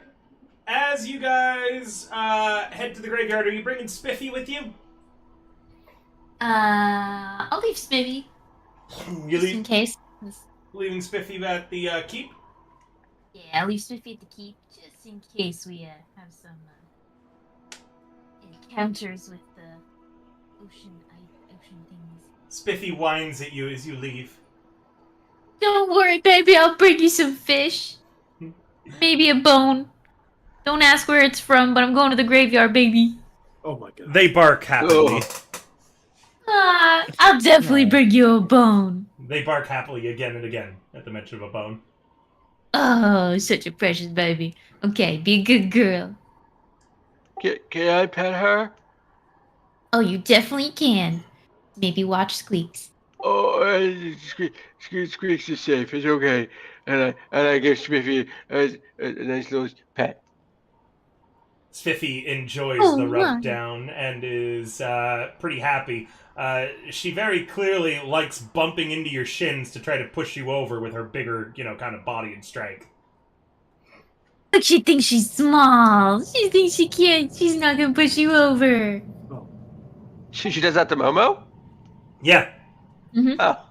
As you guys head to the graveyard, are you bringing Spiffy with you? I'll leave Smitty. You Just in case. leaving Spiffy at the keep? Yeah, I'll leave Smitty at the keep, just in case we have some encounters with the ocean things. Spiffy whines at you as you leave. Don't worry, baby, I'll bring you some fish. Maybe a bone. Don't ask where it's from, but I'm going to the graveyard, baby. Oh my god. They bark happily. I'll definitely bring you a bone. They bark happily again and again at the mention of a bone. Oh, such a precious baby. Okay, be a good girl. Can I pet her? Oh, you definitely can. Maybe watch Squeaks. Oh, Squeaks is safe. It's okay. And I give Spiffy a nice little pet. Spiffy enjoys Oh, the rub my. down and is pretty happy. She very clearly likes bumping into your shins to try to push you over with her bigger, kind of body and strength. Look, she thinks she's small. She thinks she can't. She's not gonna push you over. She does that to Momo? Yeah, Oh.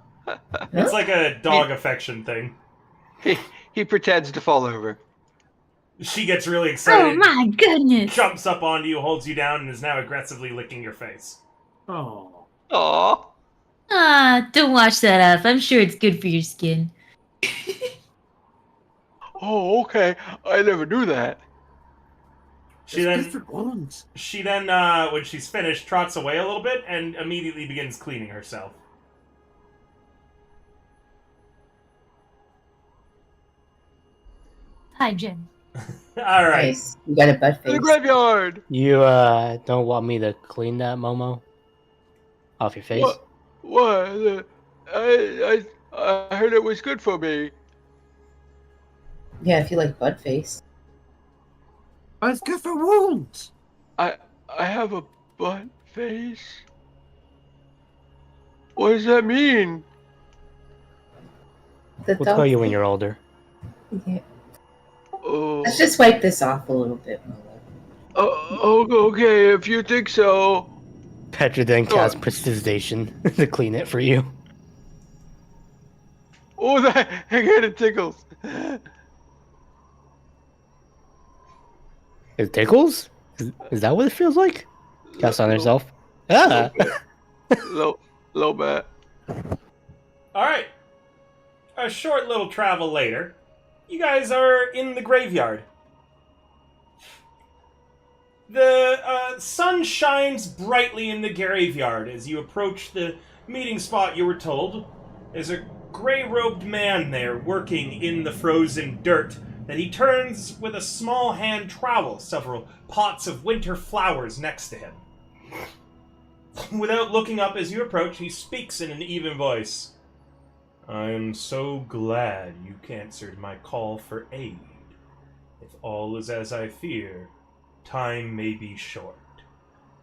it's like a dog affection thing. He pretends to fall over. She gets really Oh excited, my goodness. jumps up onto you, holds you down, and is now aggressively licking your face. Oh. Aw. Don't wash that up. I'm sure it's good for your skin. Oh, okay. I never knew that. She then, different ones. when she's finished, trots away a little bit and immediately begins cleaning herself. Hi, Jen. All right. Nice. You got a butt The face. graveyard. You don't want me to clean that, Momo? Off your face? What? I heard it was good for me. Yeah, if you like butt face. Oh, it's good for wounds. I have a butt face. What does that mean? The We'll tell you when you're older. Yeah. Oh, Let's just wipe this off a little bit more. okay, if you think so. Petra then Sure. casts prestidigitation to clean it for you. Oh, that again, it tickles. It tickles? Is that what it feels like? Cast on herself. Ah! Low bit. All right. A short little travel later, you guys are in the graveyard. The sun shines brightly in the graveyard as you approach the meeting spot. You were told there's a gray-robed man there working in the frozen dirt that he turns with a small hand trowel, several pots of winter flowers next to him. Without looking up as you approach, he speaks in an even voice. I am so glad you answered my call for aid. If all is as I fear, time may be short.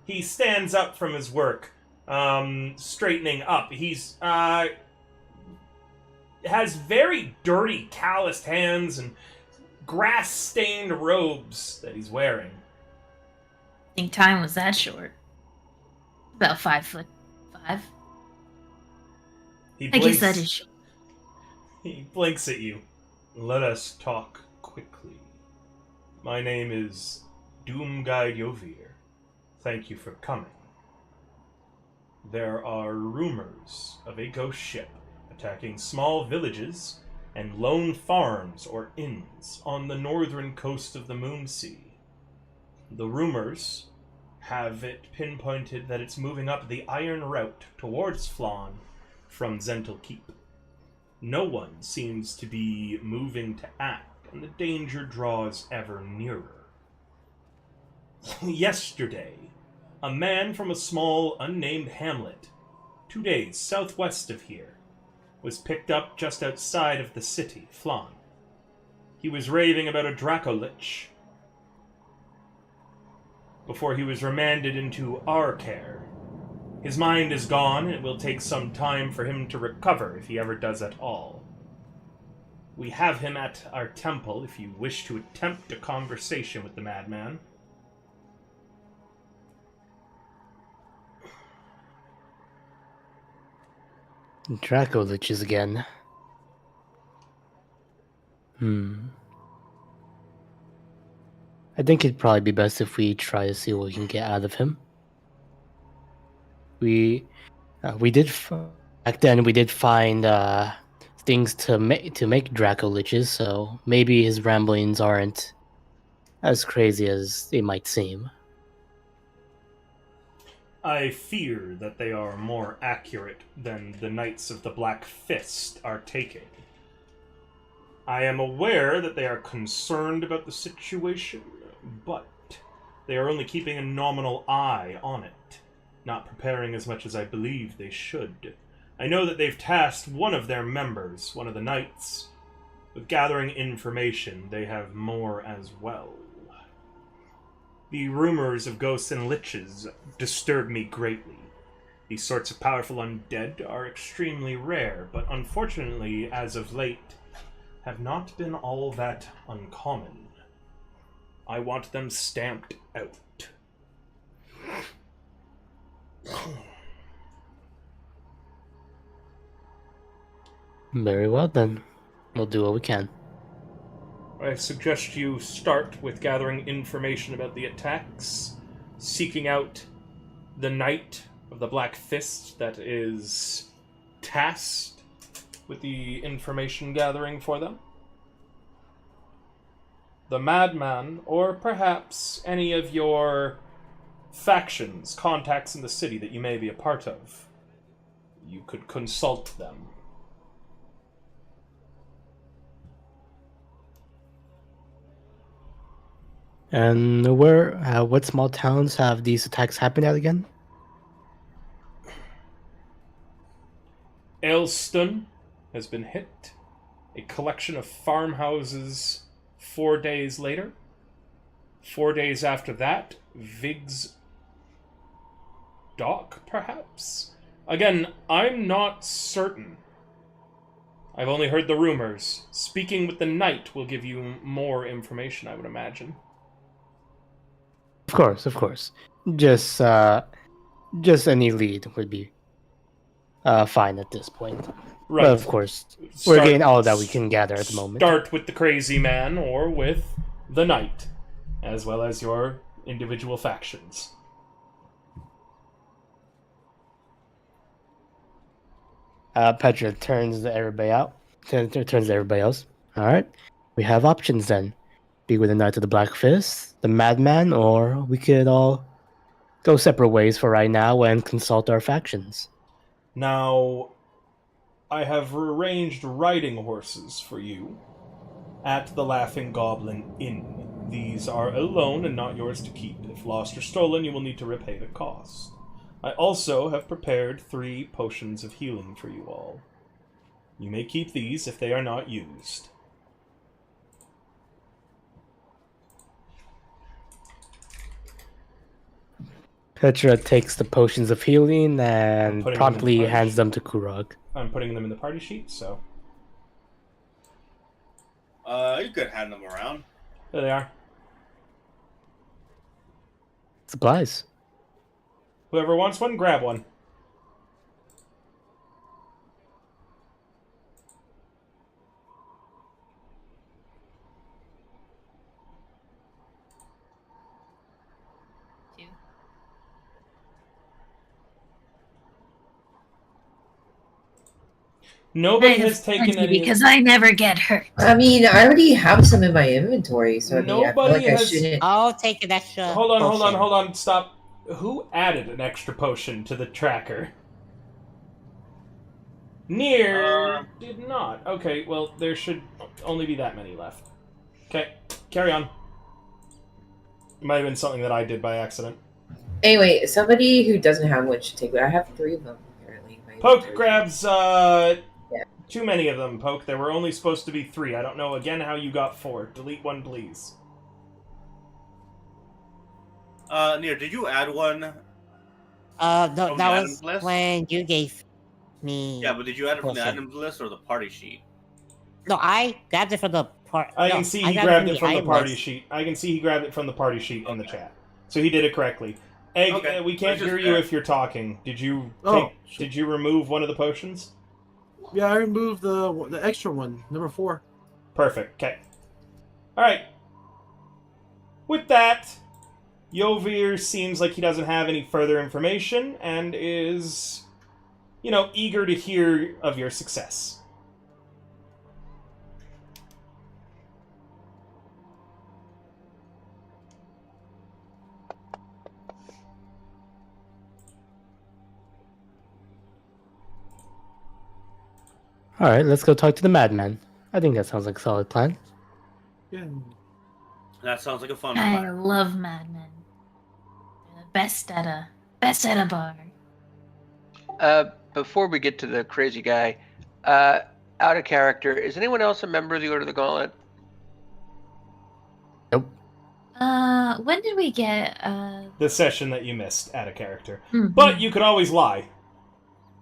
He stands up from his work, straightening up. He's, has very dirty, calloused hands and grass-stained robes that he's wearing. I think time was that short. About 5'5". He I guess that is short. He blinks at you. Let us talk quickly. My name is Doomguide Yovir. Thank you for coming. There are rumors of a ghost ship attacking small villages and lone farms or inns on the northern coast of the Moonsea. The rumors have it pinpointed that it's moving up the Iron Route towards Flan from Zental Keep. No one seems to be moving to act, and the danger draws ever nearer. Yesterday, a man from a small, unnamed hamlet, 2 days southwest of here, was picked up just outside of the city, Flan. He was raving about a Dracolich before he was remanded into our care. His mind is gone, and it will take some time for him to recover, if he ever does at all. We have him at our temple if you wish to attempt a conversation with the madman. Dracoliches again. I think it'd probably be best if we try to see what we can get out of him. Back then we did find things to make Dracoliches, so maybe his ramblings aren't as crazy as they might seem. I fear that they are more accurate than the Knights of the Black Fist are taking. I am aware that they are concerned about the situation, but they are only keeping a nominal eye on it, not preparing as much as I believe they should. I know that they've tasked one of their members, one of the knights, with gathering information. They have more as well. The rumors of ghosts and liches disturb me greatly. These sorts of powerful undead are extremely rare, but unfortunately, as of late, have not been all that uncommon. I want them stamped out. Very well then. We'll do what we can. I suggest you start with gathering information about the attacks, seeking out the Knight of the Black Fist that is tasked with the information gathering for them. the Madman, or perhaps any of your factions, contacts in the city that you may be a part of, you could consult them. And what small towns have these attacks happened at again? Aylston has been hit. A collection of farmhouses 4 days later. 4 days after that, Vig's Dock, perhaps? Again, I'm not certain. I've only heard the rumors. Speaking with the knight will give you more information, I would imagine. Of course. Just any lead would be fine at this point. Right. But of course, we're getting all that we can gather at the moment. Start with the crazy man or with the knight, as well as your individual factions. Petra turns to everybody out. Turns to everybody else. All right, we have options then. Be with the Knight of the Black Fist, the Madman, or we could all go separate ways for right now and consult our factions. Now, I have arranged riding horses for you at the Laughing Goblin Inn. These are a loan and not yours to keep. If lost or stolen, you will need to repay the cost. I also have prepared 3 potions of healing for you all. You may keep these if they are not used. Petra takes the potions of healing and promptly hands them to Kurog. I'm putting them in the party sheet, so... You could hand them around. There they are. Supplies. Whoever wants one, grab one. Nobody has taken any. Because I never get hurt. I mean, I already have some in my inventory, so I mean, I feel Nobody like I has- shouldn't. I'll take an extra. Hold potion. on, stop. Who added an extra potion to the tracker? Near did not. Okay, well, there should only be that many left. Okay, carry on. It might have been something that I did by accident. Anyway, somebody who doesn't have one should take it. I have 3 of them, apparently. in my Poke inventory. grabs, too many of them, Poke. There were only supposed to be 3. I don't know, again, how you got 4. Delete 1, please. Near, did you add one? No, From the that items was list? when you gave me. Yeah, but did you add it from the Potion. items list or the party sheet? No, I grabbed it from the part. I can see he grabbed it from the item party list. sheet. I can see he grabbed it from the party sheet in the chat. So he did it correctly. Egg, Okay. we can't Let's just hear you check. if you're talking. Did you Oh, did you remove one of the potions? Yeah, I removed the extra one, number 4. Perfect. Okay. Alright. With that, Yovir seems like he doesn't have any further information and is, eager to hear of your success. All right, let's go talk to the Madman. I think that sounds like a solid plan. Yeah. That sounds like a fun I plan. love Mad Men. They're the best at a bar. Before we get to the crazy guy, out of character, is anyone else a member of the Order of the Gauntlet? Nope. When did we get The session that you missed out of character. mhm. But you could always lie.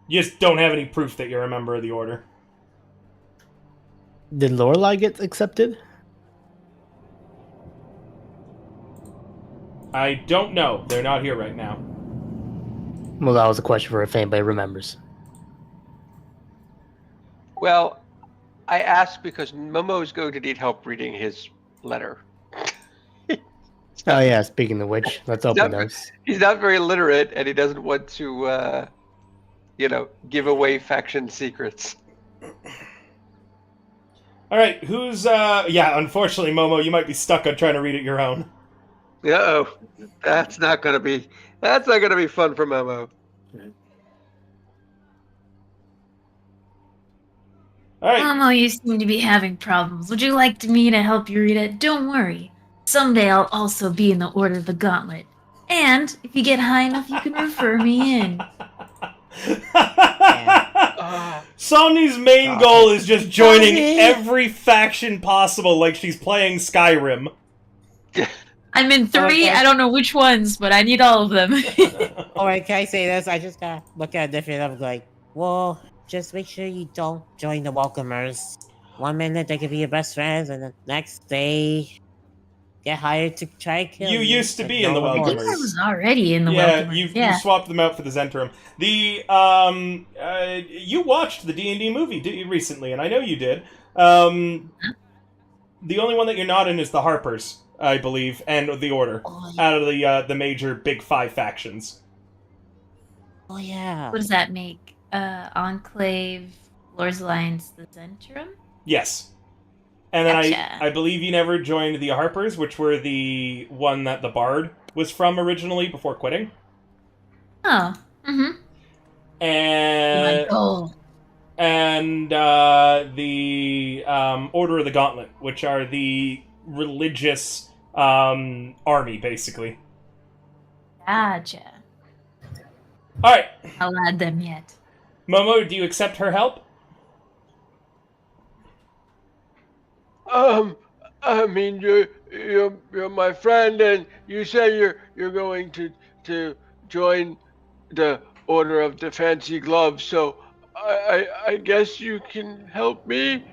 You just don't have any proof that you're a member of the Order. Did Lorelai get accepted? I don't know. They're not here right now. Well, that was a question for if anybody remembers. Well, I asked because Momo's going to need help reading his letter. Oh yeah, speaking of which, let's open That- those. He's not very literate, and he doesn't want to, give away faction secrets. All right, who's yeah, unfortunately, Momo, you might be stuck on trying to read it your own. Uh-oh. That's not gonna be fun for Momo. All right. Momo, you seem to be having problems. Would you like me to help you read it? Don't worry. Someday I'll also be in the Order of the Gauntlet. And if you get high enough, you can refer me in. Somni's main goal is just joining every faction possible like she's playing Skyrim. I'm in 3, I don't know which ones, but I need all of them. Alright, can I say this? I just gotta look at it different. I'm like, well, just make sure you don't join the welcomers. 1 minute they could be your best friends, and the next they get hired to try and kill you. You used to with be in the no I think welcomers. I remorse. was already in the Welcomers. You swapped them out for the Zentrum. The you watched the D&D movie recently, and I know you did. The only one that you're not in is the Harpers, I believe, and the Order, out of the major big 5 factions. Oh yeah. What does that make? Enclave, Lord's Alliance, the Zentrum? Yes. And then Gotcha. I believe you never joined the Harpers, which were the one that the Bard was from originally before quitting. Oh. Mm-hmm. And My goal. and the Order of the Gauntlet, which are the religious army, basically. Gotcha. All right, I'll add them yet. Momo, do you accept her help? I mean, you're my friend, and you say you're going to join the Order of the Fancy Gloves, so I guess you can help me.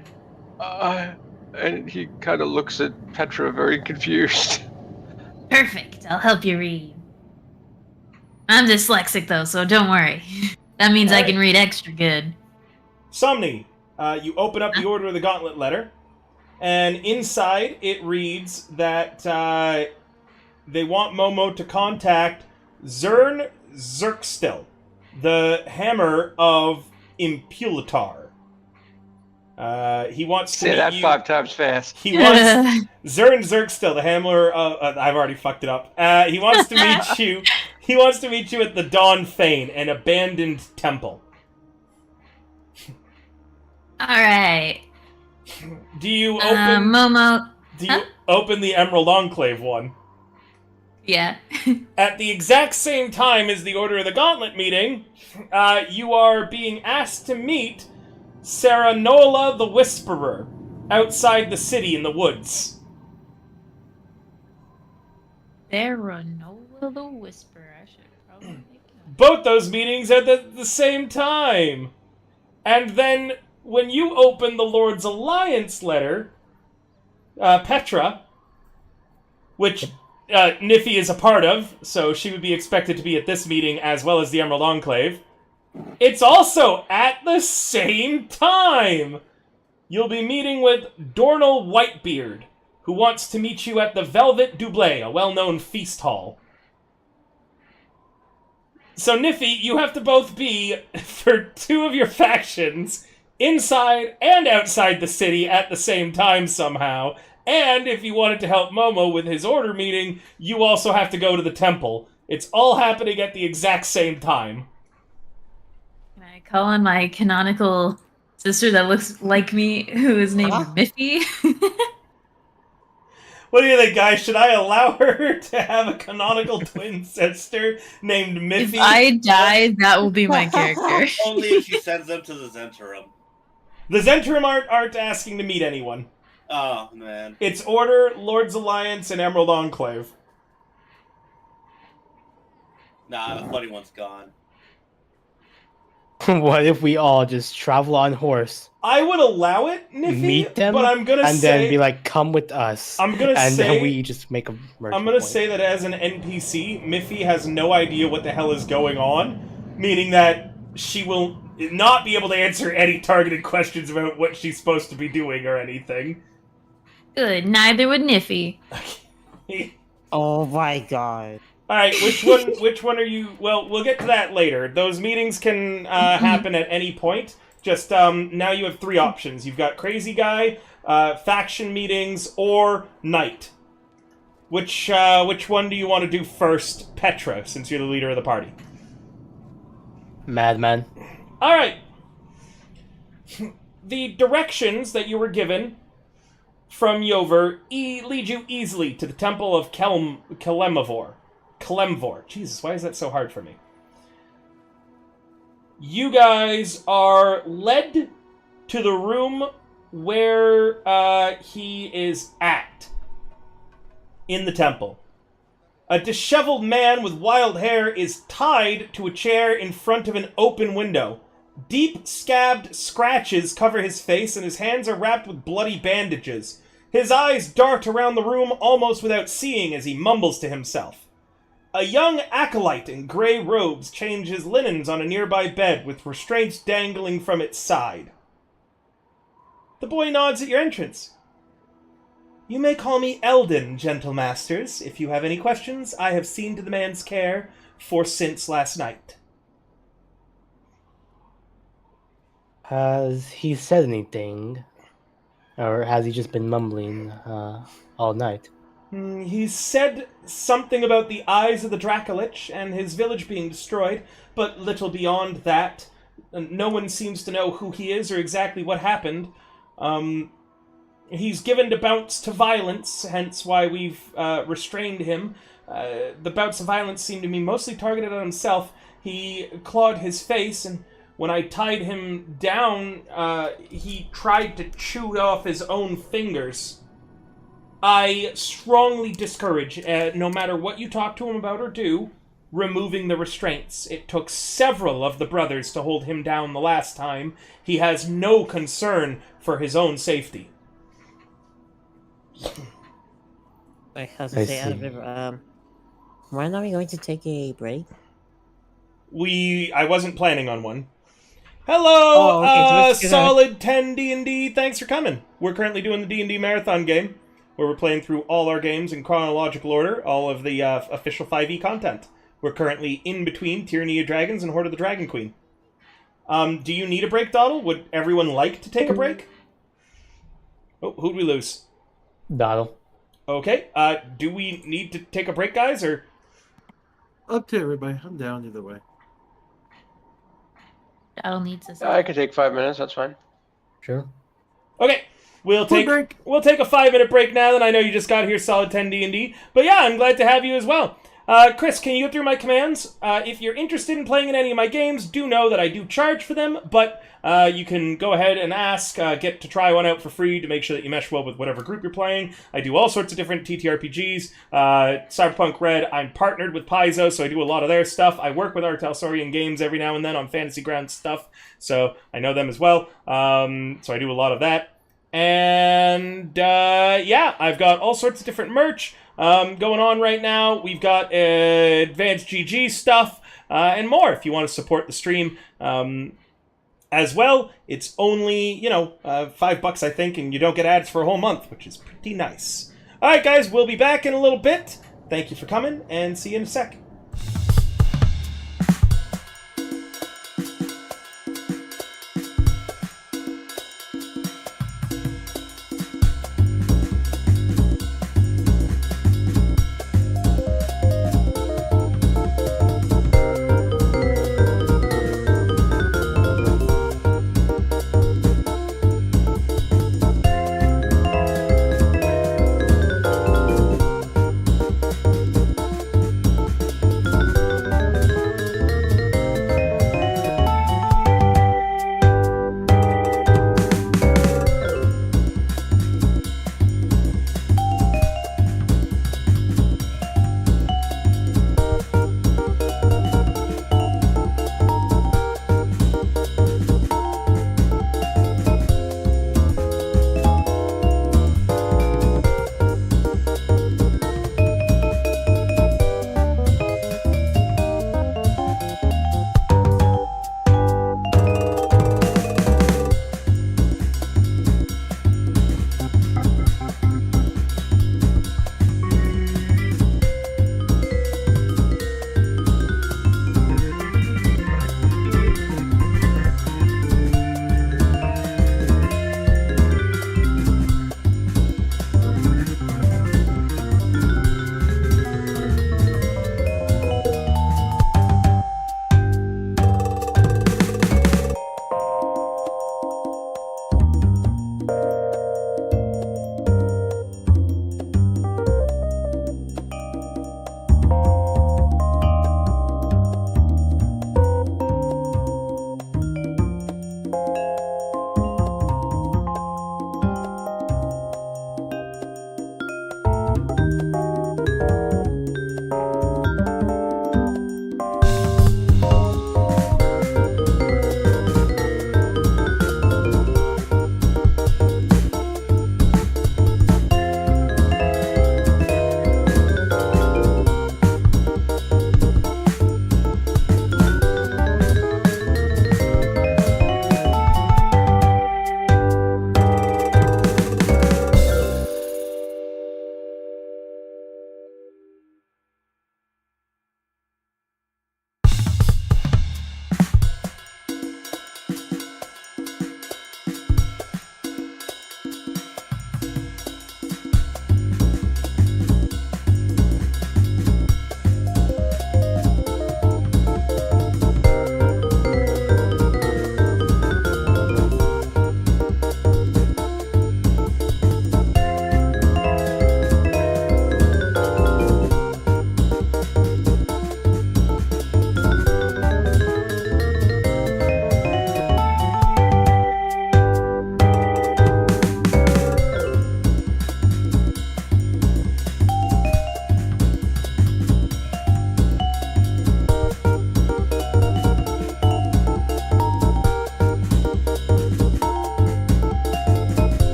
And he kind of looks at Petra very confused. Perfect. I'll help you read. I'm dyslexic though, so don't worry. That means I can read extra good. Somni, you open up the Order of the Gauntlet letter, and inside it reads that they want Momo to contact Zern Zerkstil, the Hammer of Impulatar. He wants to Say meet that you. 5 times fast. He wants Zern Zerkstil, the Hammer of. I've already fucked it up. He wants to meet you. He wants to meet you at the Dawn Fane, an abandoned temple. All right. Do you open? Momo. Do you open the Emerald Enclave one? Yeah. At the exact same time as the Order of the Gauntlet meeting, you are being asked to meet Sarah Nola the Whisperer outside the city in the woods. Nola the Whisperer. I should probably make it. Both those meetings are at the same time. And then, when you open the Lord's Alliance letter, Petra, which Niffy is a part of, so she would be expected to be at this meeting as well as the Emerald Enclave, it's also at the same time! You'll be meeting with Dornal Whitebeard, who wants to meet you at the Velvet Doublé, a well-known feast hall. So, Niffy, you have to both be, for 2 of your factions, inside and outside the city at the same time somehow. And if you wanted to help Momo with his order meeting, you also have to go to the temple. It's all happening at the exact same time. Can I call on my canonical sister that looks like me, who is named Miffy? What do you think, guys? Should I allow her to have a canonical twin sister named Miffy? If I die, that will be my character. Only if she sends them to the Zentrum. The Zentrum aren't asking to meet anyone. Oh, man. It's Order, Lord's Alliance, and Emerald Enclave. Nah, the funny one's gone. What if we all just travel on horse, I would allow it, Niffy, meet them, but I'm gonna and say... then be like, come with us. I'm gonna and say... then we just make a merchant I'm gonna point. say that as an NPC, Miffy has no idea what the hell is going on, meaning that she will not be able to answer any targeted questions about what she's supposed to be doing or anything. Good. Neither would Niffy. Oh my god. Alright, which one are you... Well, we'll get to that later. Those meetings can happen at any point. Just, now you have 3 options. You've got Crazy Guy, faction meetings, or night. Which one do you want to do first, Petra, since you're the leader of the party? Madman. All right. The directions that you were given from Yover lead you easily to the Temple of Kelemvor. Jesus, why is that so hard for me? You guys are led to the room where he is at in the temple. A disheveled man with wild hair is tied to a chair in front of an open window. Deep, scabbed scratches cover his face, and his hands are wrapped with bloody bandages. His eyes dart around the room almost without seeing as he mumbles to himself. A young acolyte in grey robes changes linens on a nearby bed with restraints dangling from its side. The boy nods at your entrance. You may call me Eldon, gentle masters. If you have any questions, I have seen to the man's care for since last night. Has he said anything? Or has he just been mumbling all night? He said something about the eyes of the Dracolich and his village being destroyed, but little beyond that. No one seems to know who he is or exactly what happened. He's given to bouts to violence, hence why we've restrained him. The bouts of violence seem to be mostly targeted on himself. He clawed his face, and when I tied him down, he tried to chew off his own fingers. I strongly discourage, no matter what you talk to him about or do, removing the restraints. It took several of the brothers to hold him down the last time. He has no concern for his own safety. I have to say, when are we going to take a break? I wasn't planning on one. Hello, okay, so Solid 10 D&D, thanks for coming. We're currently doing the D&D Marathon game, where we're playing through all our games in chronological order, all of the official 5e content. We're currently in between Tyranny of Dragons and Horde of the Dragon Queen. Do you need a break, Doddle? Would everyone like to take a break? Oh, who'd we lose? Doddle. Okay, do we need to take a break, guys, or...? Up to everybody. I'm down either way. That'll need to. I could take 5 minutes. That's fine. Sure. Okay, we'll take a 5-minute break now. Then I know you just got here, Solid 10 D&D, but yeah, I'm glad to have you as well. Chris, can you go through my commands? If you're interested in playing in any of my games, do know that I do charge for them, but you can go ahead and ask, get to try one out for free to make sure that you mesh well with whatever group you're playing. I do all sorts of different TTRPGs. Cyberpunk Red, I'm partnered with Paizo, so I do a lot of their stuff. I work with Artelsaurian Games every now and then on Fantasy Ground stuff, so I know them as well. So I do a lot of that. And yeah, I've got all sorts of different merch going on right now. We've got advanced GG stuff and more if you want to support the stream as well. It's only, $5 I think, and you don't get ads for a whole month, which is pretty nice. Alright guys, we'll be back in a little bit. Thank you for coming, and see you in a sec.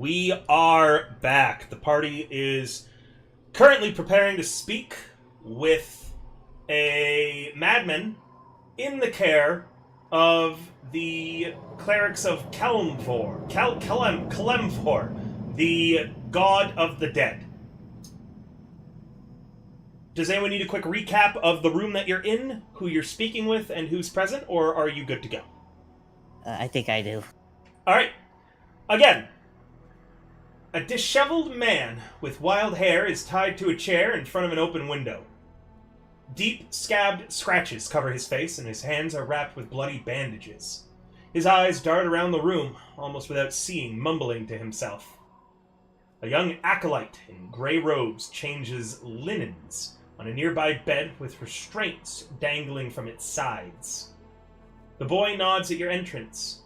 We are back. The party is currently preparing to speak with a madman in the care of the clerics of Kelemvor, the god of the dead. Does anyone need a quick recap of the room that you're in, who you're speaking with, and who's present, or are you good to go? I think I do. All right. Again, a disheveled man with wild hair is tied to a chair in front of an open window. Deep, scabbed scratches cover his face, and his hands are wrapped with bloody bandages. His eyes dart around the room, almost without seeing, mumbling to himself. A young acolyte in gray robes changes linens on a nearby bed with restraints dangling from its sides. The boy nods at your entrance.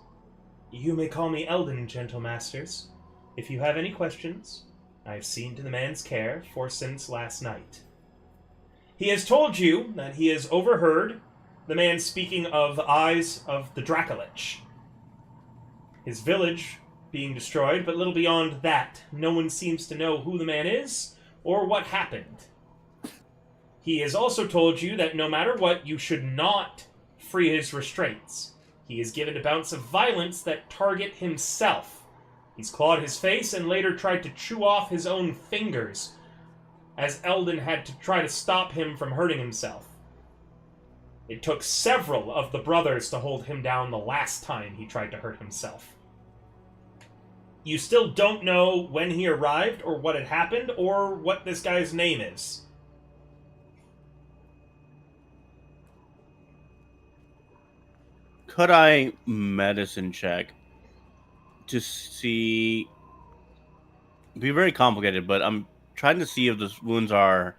You may call me Eldon, gentle masters. If you have any questions, I have seen to the man's care for since last night. He has told you that he has overheard the man speaking of the eyes of the Dracolich. His village being destroyed, but little beyond that. No one seems to know who the man is or what happened. He has also told you that no matter what, you should not free his restraints. He is given to bouts of violence that target himself. He's clawed his face and later tried to chew off his own fingers, as Eldon had to try to stop him from hurting himself. It took several of the brothers to hold him down the last time he tried to hurt himself. You still don't know when he arrived, or what had happened, or what this guy's name is. Could I medicine check to see? It'd be very complicated, but I'm trying to see if the wounds are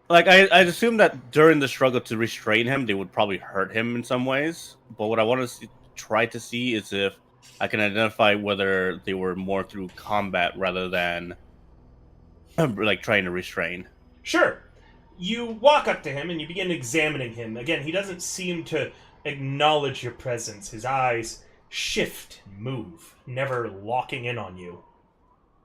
like I'd assume that during the struggle to restrain him, they would probably hurt him in some ways. But what I want to try to see is if I can identify whether they were more through combat rather than like trying to restrain. Sure. You walk up to him and you begin examining him. Again, he doesn't seem to acknowledge your presence. His eyes shift and move, never locking in on you.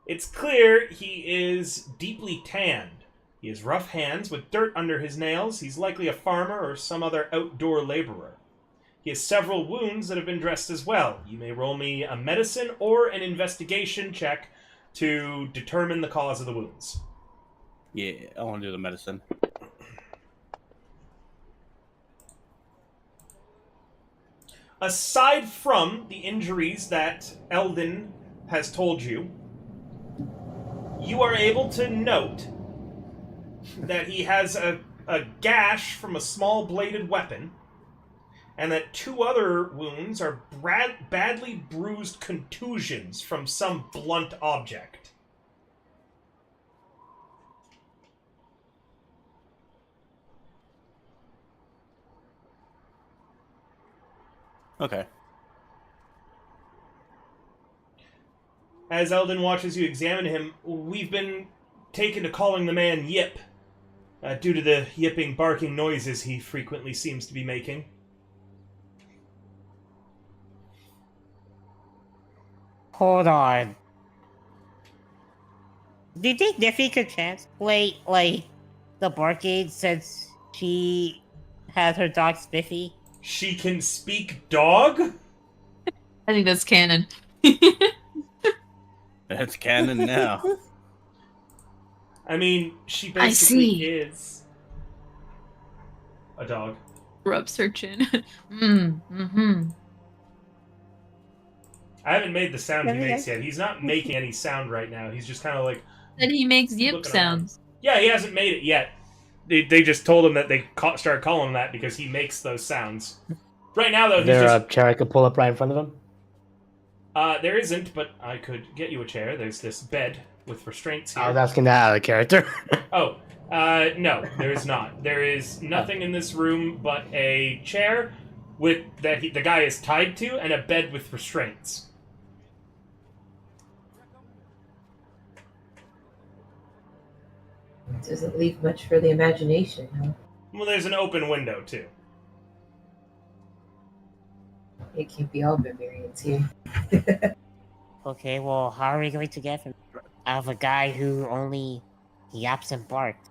It's clear he is deeply tanned. He has rough hands with dirt under his nails. He's likely a farmer or some other outdoor laborer. He has several wounds that have been dressed as well. You may roll me a medicine or an investigation check to determine the cause of the wounds. Yeah, I want to do the medicine. Aside from the injuries that Eldon has told you, you are able to note that he has a gash from a small bladed weapon, and that two other wounds are badly bruised contusions from some blunt object. Okay. As Eldon watches you examine him, we've been taken to calling the man Yip, due to the yipping, barking noises he frequently seems to be making. Hold on. Do you think Niffy could translate, like, the barking since she has her dog Spiffy? She can speak dog? I think that's canon. That's canon now. I mean, she I basically see. is a dog. Rubs her chin. Mm-hmm. I haven't made the sound he Yeah, makes yet. He's not making any sound right now. He's just kind of like... Then he makes yip looking sounds. Yeah, he hasn't made it yet. They just told him that they started calling him that because he makes those sounds. Right now, though, Is he's there just... a chair I could pull up right in front of him? There isn't, but I could get you a chair. There's this bed with restraints here. I was asking that out of character. Oh, no, there is not. There is nothing in this room but a chair with the guy is tied to and a bed with restraints. It doesn't leave much for the imagination, huh? Well, there's an open window, too. It can't be all barbarians here. Okay, well, how are we going to get him out of a guy who only yaps and barks?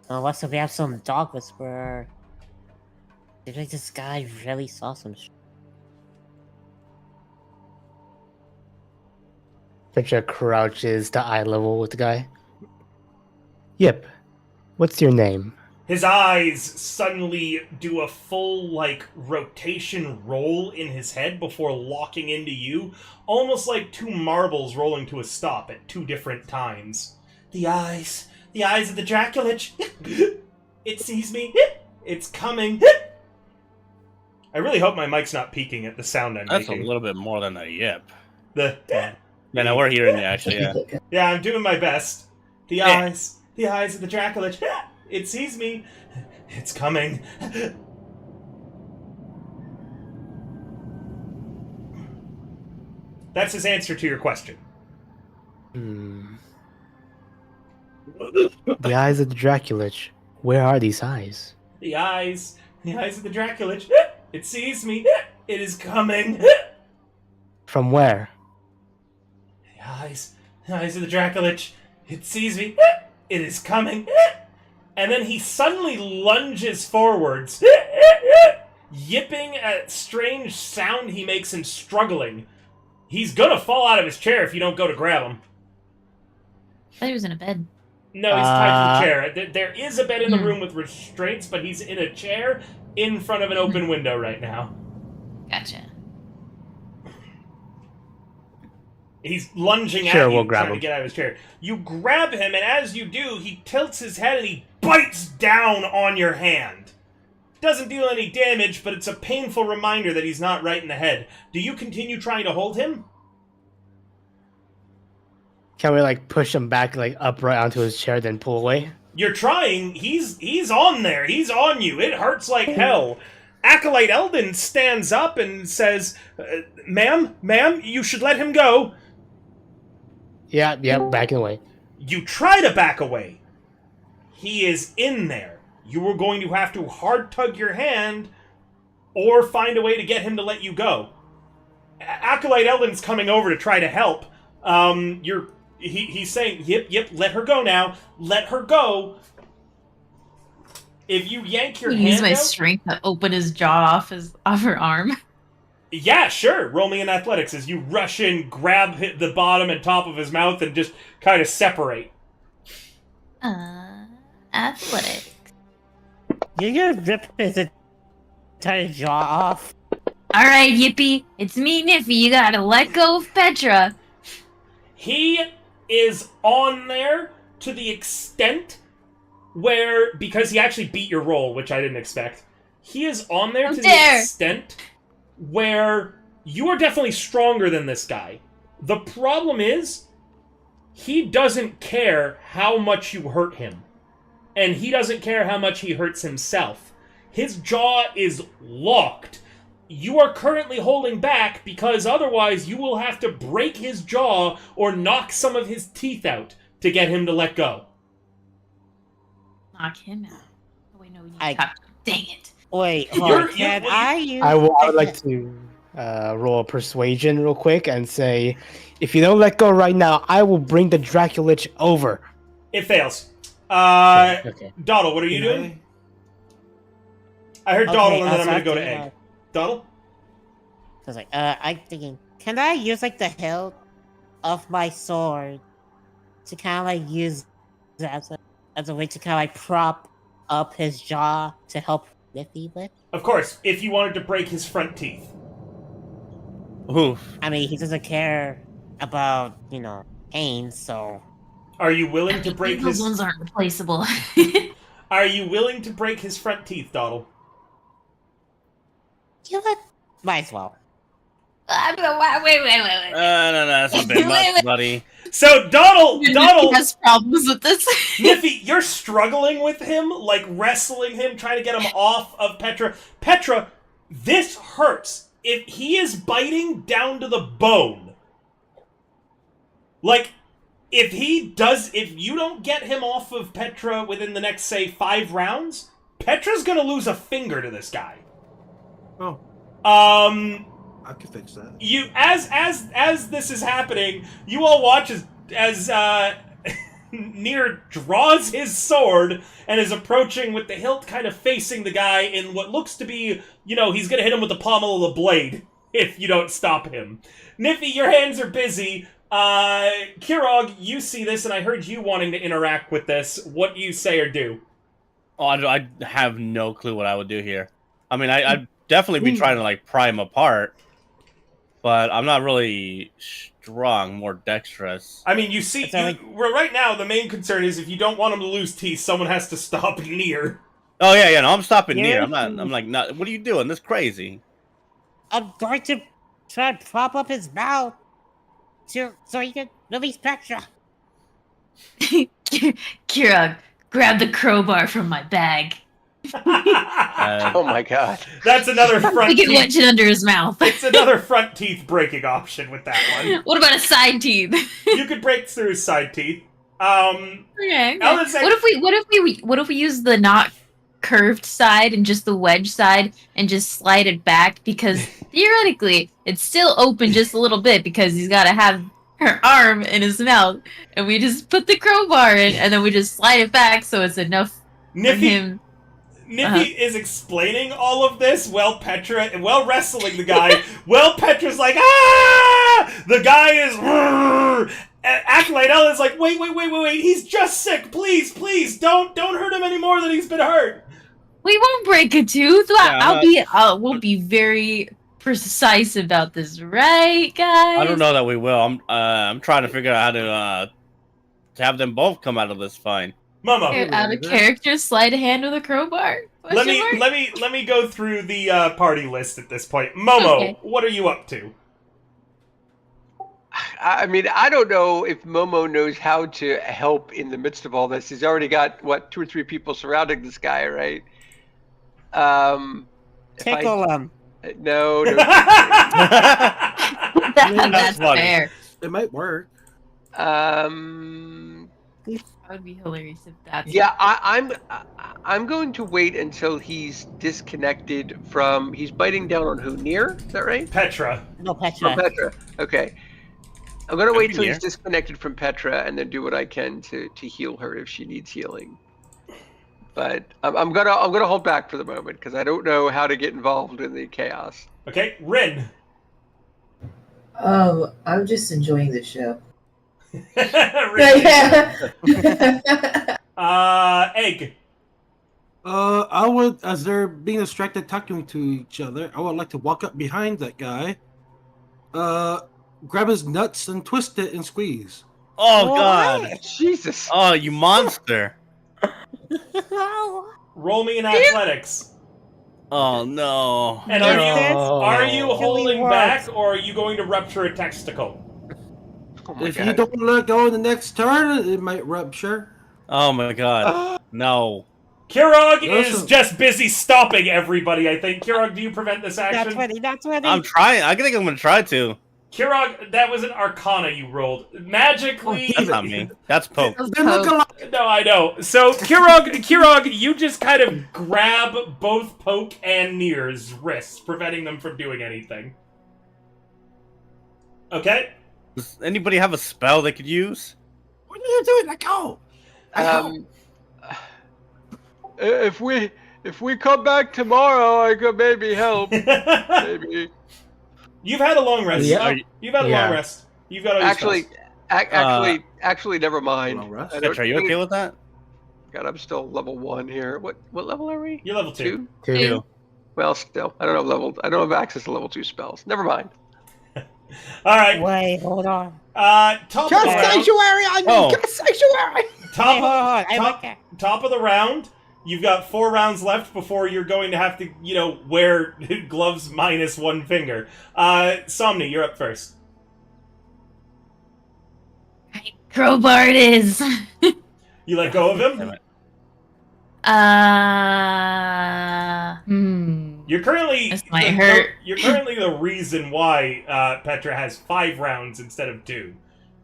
Unless if we have some dog whisperer. Seems like this guy really saw some shit. Petra crouches to eye level with the guy. Yep. What's your name? His eyes suddenly do a full, like, rotation roll in his head before locking into you, almost like two marbles rolling to a stop at two different times. The eyes of the Draculich. It sees me. It's coming. I really hope my mic's not peaking at the sound I'm That's making. a little bit more than a yip. Yeah, no, we're hearing you actually. Yeah. Yeah, I'm doing my best. The eyes of the Draculich. It sees me. It's coming. That's his answer to your question. The eyes of the Draculich. Where are these eyes? The eyes of the Draculich. It sees me. It is coming. From where? The eyes of the Draculich. It sees me. It is coming. And then he suddenly lunges forwards, yipping a strange sound he makes and struggling. He's gonna fall out of his chair if you don't go to grab him. I thought he was in a bed. No, he's tied to the chair. There is a bed in the room with restraints, but he's in a chair in front of an open window right now. Gotcha. He's lunging Sure, at you, we'll grab trying to him. get out of his chair. You grab him, and as you do, he tilts his head and he bites down on your hand. Doesn't deal any damage, but it's a painful reminder that he's not right in the head. Do you continue trying to hold him? Can we like push him back like upright onto his chair, then pull away? You're trying. He's on there. He's on you. It hurts like hell. Acolyte Eldon stands up and says, ma'am, you should let him go. Yeah, backing away. You try to back away. He is in there. You are going to have to hard tug your hand or find a way to get him to let you go. Acolyte Eldon's coming over to try to help. He's saying, yep, let her go now. Let her go. If you yank your hand Use my out, strength to open his jaw off her arm. yeah, sure. Roll me in athletics as you rush in, grab the bottom and top of his mouth, and just kind of separate. Athletics. You're gonna rip his entire jaw off. Alright, Yippee. It's me, Niffy. You gotta let go of Petra. He is on there to the extent where, because he actually beat your roll, which I didn't expect, he is on there How to dare. the extent where you are definitely stronger than this guy. The problem is, he doesn't care how much you hurt him. And he doesn't care how much he hurts himself. His jaw is locked. You are currently holding back because otherwise you will have to break his jaw or knock some of his teeth out to get him to let go. Knock him out. Oh, wait, no, we need I- to talk to him. Dang it. Wait, hold You're- on. Can you're- I use... I would like to roll a persuasion real quick and say, if you don't let go right now, I will bring the Draculich over. It fails. Okay. Dawdle, what are you doing? I heard Dawdle, and then I'm so going to go to after, Egg. Dawdle? I was like, I'm thinking, can I use like the hilt of my sword to kind of like use that as a way to kind of like prop up his jaw to help Niffy with? Of course, if you wanted to break his front teeth. Oof. I mean, he doesn't care about, pain, so... Are you willing to break Those his... ones aren't replaceable. Are you willing to break his front teeth, Dawdle? You know what? Might as well. Wait. No, that's a bit Wait, much, wait. buddy. So, Dawdle, Niffy has problems with this. Niffy, you're struggling with him, like wrestling him, trying to get him off of Petra. Petra, this hurts. If he is biting down to the bone, like, if you don't get him off of Petra within the next, say, 5 rounds, Petra's gonna lose a finger to this guy. Oh, Um, I can fix that. you as this is happening, you all watch as Nier draws his sword and is approaching with the hilt kind of facing the guy in what looks to be, he's gonna hit him with the pommel of the blade if you don't stop him. Niffy, your hands are busy. Kirog, you see this, and I heard you wanting to interact with this. What do you say or do? Oh, I have no clue what I would do here. I mean, I'd definitely be trying to, like, pry him apart, but I'm not really strong, more dexterous. I mean, you see, right now, the main concern is if you don't want him to lose teeth, someone has to stop Nier. Oh, yeah, no, I'm stopping Yeah. Nier. Not, what are you doing? This is crazy. I'm going to try and prop up his mouth so he can release Petra. Kira, grab the crowbar from my bag. Oh my god. That's another front We can teeth. wedge it under his mouth. It's another front teeth breaking option with that one. What about a side teeth? You could break through his side teeth. Okay. Alan's like- What if we use the not curved side and just the wedge side and just slide it back, because theoretically it's still open just a little bit because he's got to have her arm in his mouth, and we just put the crowbar in and then we just slide it back so it's enough for him. Niffy is explaining all of this while wrestling the guy. Petra's like, ah! The guy is... Acolyte Ella's like, wait, he's just sick. Please, don't hurt him any more than he's been hurt. We won't break a tooth. Yeah, We'll be very precise about this, right, guys? I don't know that we will. I'm trying to figure out how to have them both come out of this fine. Momo, Out of character, slide a hand with a crowbar. let me go through the party list at this point. Momo, Okay. what are you up to? I mean, I don't know if Momo knows how to help in the midst of all this. He's already got, 2 or 3 people surrounding this guy, right? Tickle him. No. That's funny. fair. It might work. That would be hilarious if that's Yeah, I'm going to wait until he's disconnected from. He's biting down on who? Nier? Is that right? Petra. No, Oh, Petra. Petra. Okay. I'm gonna wait till Nier. he's disconnected from Petra and then do what I can to heal her if she needs healing. But I'm gonna hold back for the moment because I don't know how to get involved in the chaos. Okay, Rin. I'm just enjoying the show. Rin. Yeah. Egg. I would, as they're being distracted talking to each other, I would like to walk up behind that guy, grab his nuts and twist it and squeeze. Oh, God. Jesus. Oh, you monster. Roll me in athletics. Oh, no. And No. are you holding work. back, or are you going to rupture a testicle? Oh my If God. you don't let go in the next turn, it might rupture. Oh, my God. No. Kirog is Listen. just busy stopping everybody, I think. Kirog, do you prevent this Not action? 20, not 20. I'm trying. I think I'm going to try to. Kirog, that was an Arcana you rolled. Magically... That's not me. That's Poke. They look alike. No, I know. So, Kirog, you just kind of grab both Poke and Nier's wrists, preventing them from doing anything. Okay? Does anybody have a spell they could use? What are you doing? Let go. If we come back tomorrow, I could maybe help. Maybe. You've had a long rest. Yeah. You've had a long rest. You've got all your Actually, spells. actually, never mind. Long rest? I don't Petra, are you okay with that? God, I'm still level 1 here. What level are we? You're level 2. Two. Well, still, I don't have access to level 2 spells. Never mind. All right. Wait, hold on. Top of the round. I need Hey, hold on. I like that. Top of the round. You've got 4 rounds left before you're going to have to, wear gloves minus 1 finger. Somni, you're up first. Crowbar it is. You let go of Damn him. it. You're Currently This might hurt. You're currently the reason why Petra has 5 rounds instead of 2.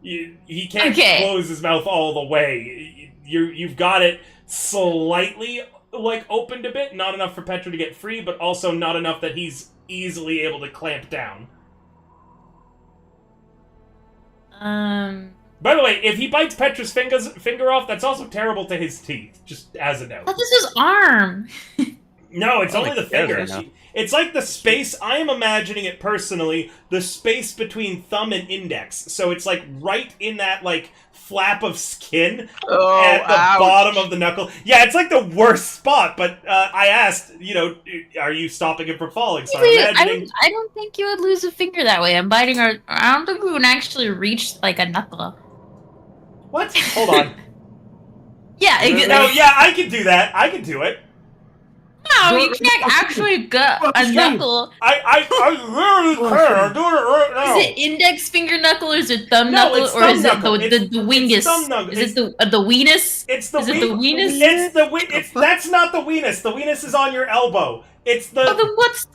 He can't Okay. close his mouth all the way. You've got it slightly like opened a bit, not enough for Petra to get free, but also not enough that he's easily able to clamp down. By the way, if he bites Petra's finger off, that's also terrible to his teeth, just as a note. That is his arm. No, it's only the finger. now. It's like the space, I am imagining it personally, the space between thumb and index. So it's like right in that like flap of skin Oh, at the ouch. bottom of the knuckle. Yeah, it's like the worst spot, but I asked, are you stopping him from falling? So I'm imagining... I don't think you would lose a finger that way. I'm biting her. I don't think we would actually reach like a knuckle. What? Hold on. Yeah. No, yeah, I can do that. I can do it. No, you can't actually get a knuckle. I really can. I'm doing it right now. Is it index finger knuckle or is it thumb No, knuckle it's or thumb is knuckle. it the wingus? thumb knuckle. Is it the weenus? It's the Is it the weenus? It's the weenus. That's not the weenus. The weenus is on your elbow. It's the... Oh, then what's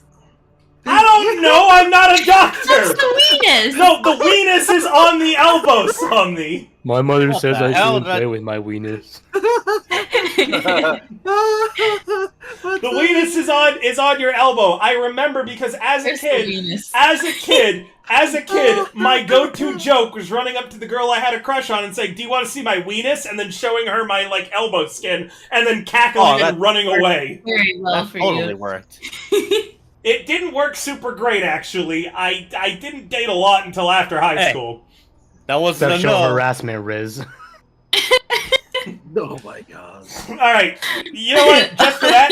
I don't know. I'm not a doctor. the weenus? No, the weenus is on the elbow, Somni. My mother What says the I hell, shouldn't that- play with my weenus. The weenus is on your elbow. I remember because as a Where's the kid, weenus? my go-to joke was running up to the girl I had a crush on and saying, "Do you want to see my weenus?" and then showing her my like elbow skin and then cackling and running away. Very well That for totally you. worked. It didn't work super great actually. I didn't date a lot until after high Hey. school. That wasn't a Sexual no. harassment, Riz. Oh my god. All right, you know what? Just for that,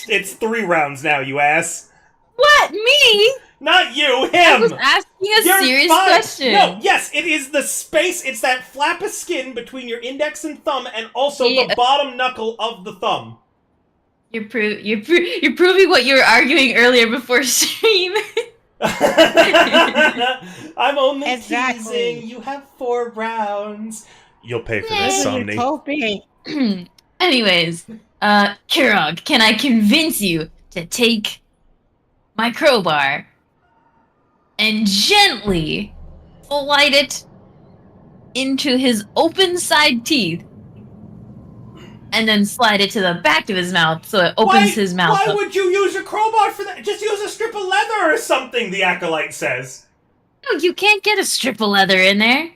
it's 3 rounds now, you ass. What? Me? Not you, I him. was asking a You're serious fine. question. No, yes, it is the space. It's that flap of skin between your index and thumb, and also Yeah. the bottom knuckle of the thumb. You're proving what you were arguing earlier before stream. I'm only Exactly. teasing. You have 4 rounds. You'll pay for this, What are you Somni. hoping? Anyways, Kirog, can I convince you to take my crowbar and gently slide it into his open side teeth and then slide it to the back of his mouth so it opens his mouth Why up? would you use a crowbar for that? Just use a strip of leather or something, the acolyte says. No, you can't get a strip of leather in there.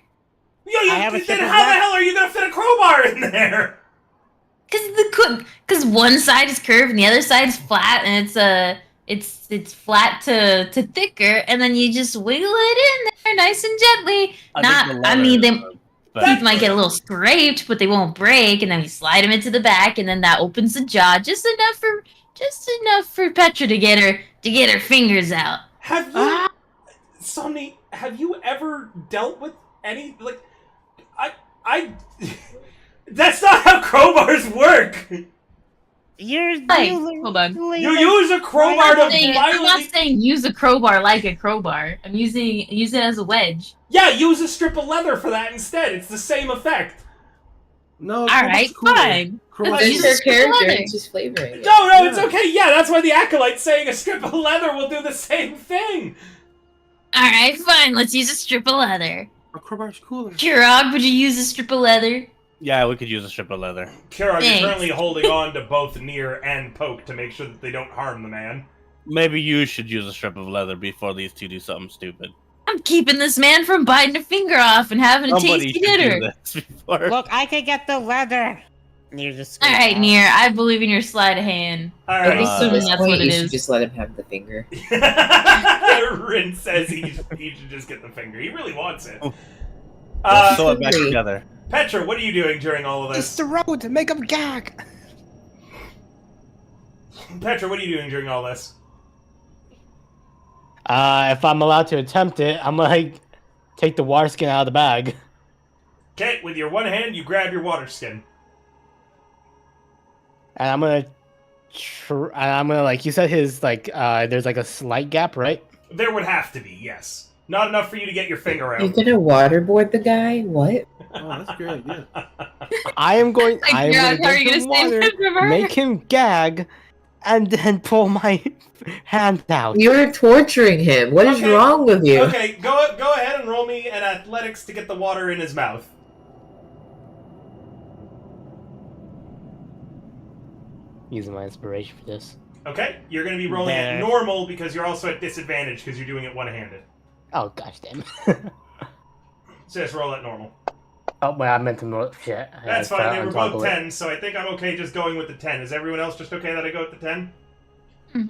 Yeah, I have a then strip of how the leather. hell are you gonna fit a crowbar in there? Cause one side is curved and the other side is flat, and it's flat to thicker, and then you just wiggle it in there nice and gently. I mean, they teeth might get a little scraped, but they won't break, and then we slide them into the back, and then that opens the jaw just enough for Petra to get her fingers out. Have you, Somni? Have you ever dealt with any like? I. That's not how crowbars work. You're Hey, hold on. You use a crowbar to I'm not violently. saying use a crowbar like a crowbar. I'm use it as a wedge. Yeah, use a strip of leather for that instead. It's the same effect. No. All right, fine. That's Use her a strip of character. leather. It's just flavoring it. No, it's okay. Yeah, that's why the acolyte's saying a strip of leather will do the same thing. All right, fine. Let's use a strip of leather. A crowbar's cooler. Kirog, would you use a strip of leather? Yeah, we could use a strip of leather. Kira, you're Thanks. currently holding on to both Near and Poke to make sure that they don't harm the man. Maybe you should use a strip of leather before these two do something stupid. I'm keeping this man from biting a finger off and having a Somebody tasty should dinner. do this before. Look, I can get the leather. Near the All right, Near. I believe in your sleight of hand. All I think right. at this that's point what it you should is. just let him have the finger. Rin says he should just get the finger. He really wants it. Sew it back Hungry. together. Petra, what are you doing during all of this? the road to make him gag. Petra, what are you doing during all this? If I'm allowed to attempt it, I'm gonna like take the water skin out of the bag. Okay, with your one hand, you grab your water skin. And I'm gonna like you said his like there's like a slight gap, right? There would have to be, yes. Not enough for you to get your finger You're out. gonna waterboard the guy? What? Oh, that's a great idea. I am going Like, I am Kirog, gonna how are you get gonna some save water, him from her? make him gag, and then pull my hand out. You're torturing him. What is Okay. wrong with you? Okay, go ahead and roll me an athletics to get the water in his mouth. using my inspiration for this. Okay, you're going to be rolling at There. normal because you're also at disadvantage because you're doing it one-handed. Oh gosh damn. So just roll at normal. Oh, well, I meant to roll. Shit. That's I fine. They were both untoggle it. 10, so I think I'm okay just going with the 10. Is everyone else just okay that I go with the 10?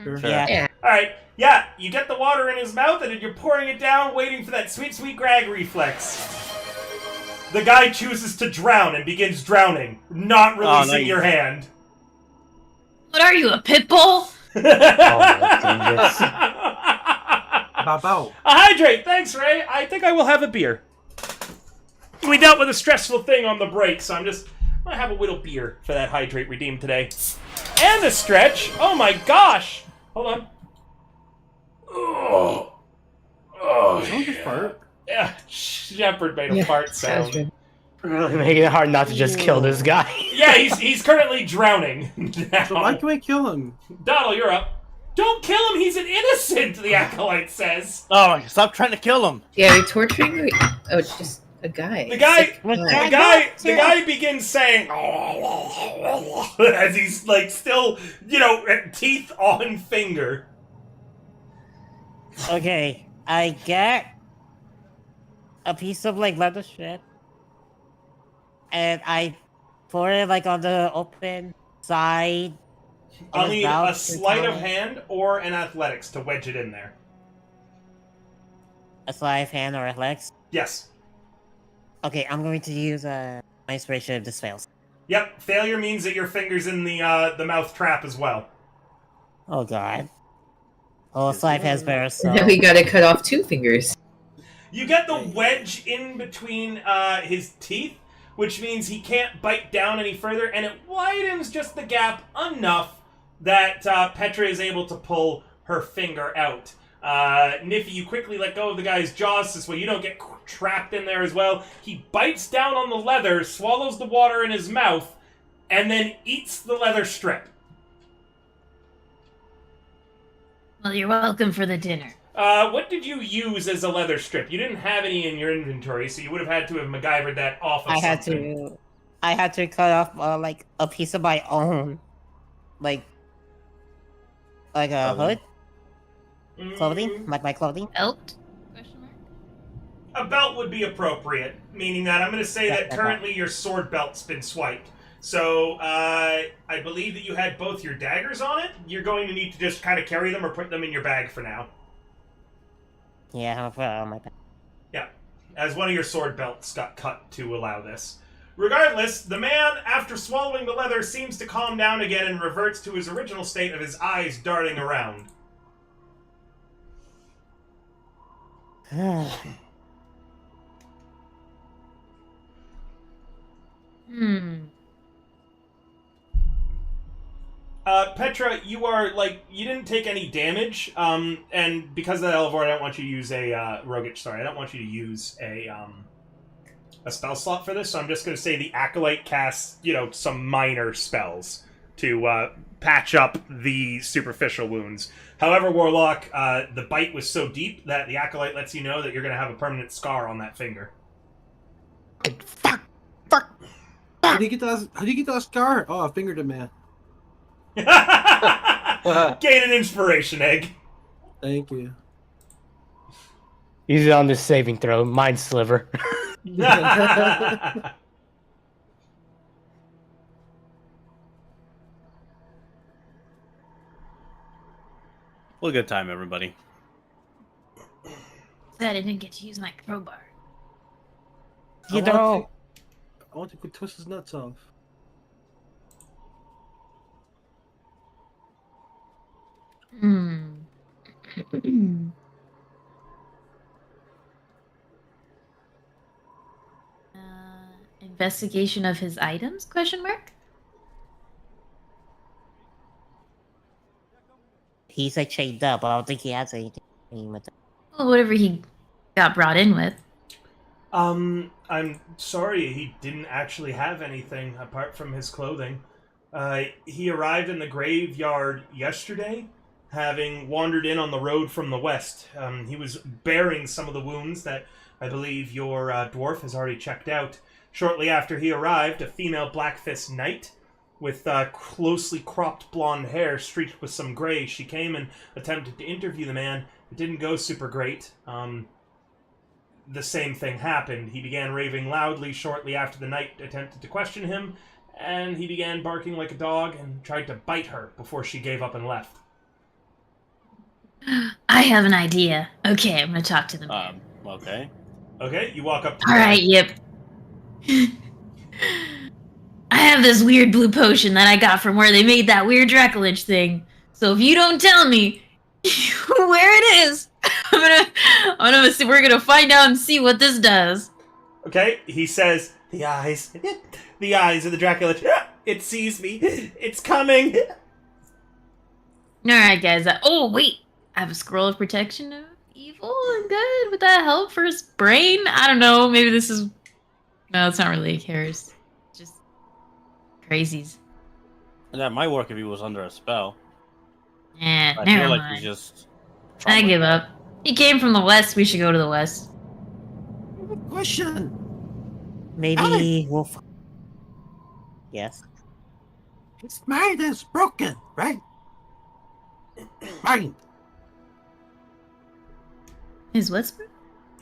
Sure. Yeah. Alright, yeah, you get the water in his mouth and you're pouring it down, waiting for that sweet, sweet Greg reflex. The guy chooses to drown and begins drowning, not releasing nice. your hand. What are you, a pit bull? goodness. Bow. A hydrate, thanks, Ray. I think I will have a beer. We dealt with a stressful thing on the break, so I'm gonna have a little beer for that hydrate redeemed today. And a stretch. Oh my gosh. Hold on. Oh. Oh. Don't just fart. Yeah, Shepard made a fart sound. Really making it hard not to just kill this guy. Yeah, he's currently drowning. Now. So why can we kill him? Donald, you're up. Don't kill him, he's an innocent, the acolyte says. Oh, stop trying to kill him. Yeah, you're torturing. Oh, it's just a guy. The guy Sick the guy begins saying as he's like still, teeth on finger. Okay, I get a piece of like leather strip, and I pour it like on the open side. I'll of his need mouth a to sleight of tell- hand or an athletics to wedge it in there. A sleight of hand or a flex. Yes. Okay, I'm going to use my inspiration if this fails. Yep. Failure means that your finger's in the mouth trap as well. Oh god. Oh, sleight of hand's better. So And then we gotta cut off 2 fingers. You get the wedge in between his teeth, which means he can't bite down any further, and it widens just the gap enough that Petra is able to pull her finger out. Niffy, you quickly let go of the guy's jaws this way you don't get trapped in there as well. He bites down on the leather, swallows the water in his mouth, and then eats the leather strip. Well, you're welcome for the dinner. What did you use as a leather strip? You didn't have any in your inventory, so you would have had to have MacGyvered that off of something. I had to cut off like a piece of my own, like a hood, clothing, like my clothing. Belt? Question mark? A belt would be appropriate, meaning that I'm going to say Yeah, that okay. currently your sword belt's been swiped. So, I believe that you had both your daggers on it. You're going to need to just kind of carry them or put them in your bag for now. Yeah, I'm gonna put it on my back. Yeah, as one of your sword belts got cut to allow this. Regardless, the man, after swallowing the leather, seems to calm down again and reverts to his original state of his eyes darting around. Petra, you are, you didn't take any damage, and because of that Elevore, I don't want you to use a, Rogic, sorry, I don't want you to use a spell slot for this, so I'm just going to say the Acolyte casts, some minor spells to, patch up the superficial wounds. However, Warlock, the bite was so deep that the Acolyte lets you know that you're going to have a permanent scar on that finger. How do you get that scar? Oh, I fingered it, man. Gain an inspiration egg. Thank you. Use it on this saving throw. Mind sliver. Well, good time, everybody. Said I didn't get to use my crowbar. I want to twist his nuts off. Investigation of his items? Question mark. He's like chained up. I don't think he has anything with him. Well, whatever he got brought in with. I'm sorry, he didn't actually have anything apart from his clothing. He arrived in the graveyard yesterday, having wandered in on the road from the west. He was bearing some of the wounds that I believe your dwarf has already checked out. Shortly after he arrived, a female Blackfist knight with closely cropped blonde hair streaked with some gray. She came and attempted to interview the man. It didn't go super great. The same thing happened. He began raving loudly shortly after the knight attempted to question him, and he began barking like a dog and tried to bite her before she gave up and left. I have an idea. Okay, I'm gonna talk to the man. Okay. Okay, you walk up to the All man. right, yep. I have this weird blue potion that I got from where they made that weird Dracolich thing. So if you don't tell me where it is, we're gonna find out and see what this does. Okay, he says, the eyes of the Draculich. It sees me. It's coming. Alright, guys. Oh, wait. I have a scroll of protection of evil and good. Would that help for his brain? I don't know. Maybe this is... No, it's not really cares. Just crazies. That might work if he was under a spell. Yeah, I never feel like mind. he's just. I give up. He came from the west. We should go to the west. Question. Maybe we'll. Yes. His mind is broken, right? Mind. His what's...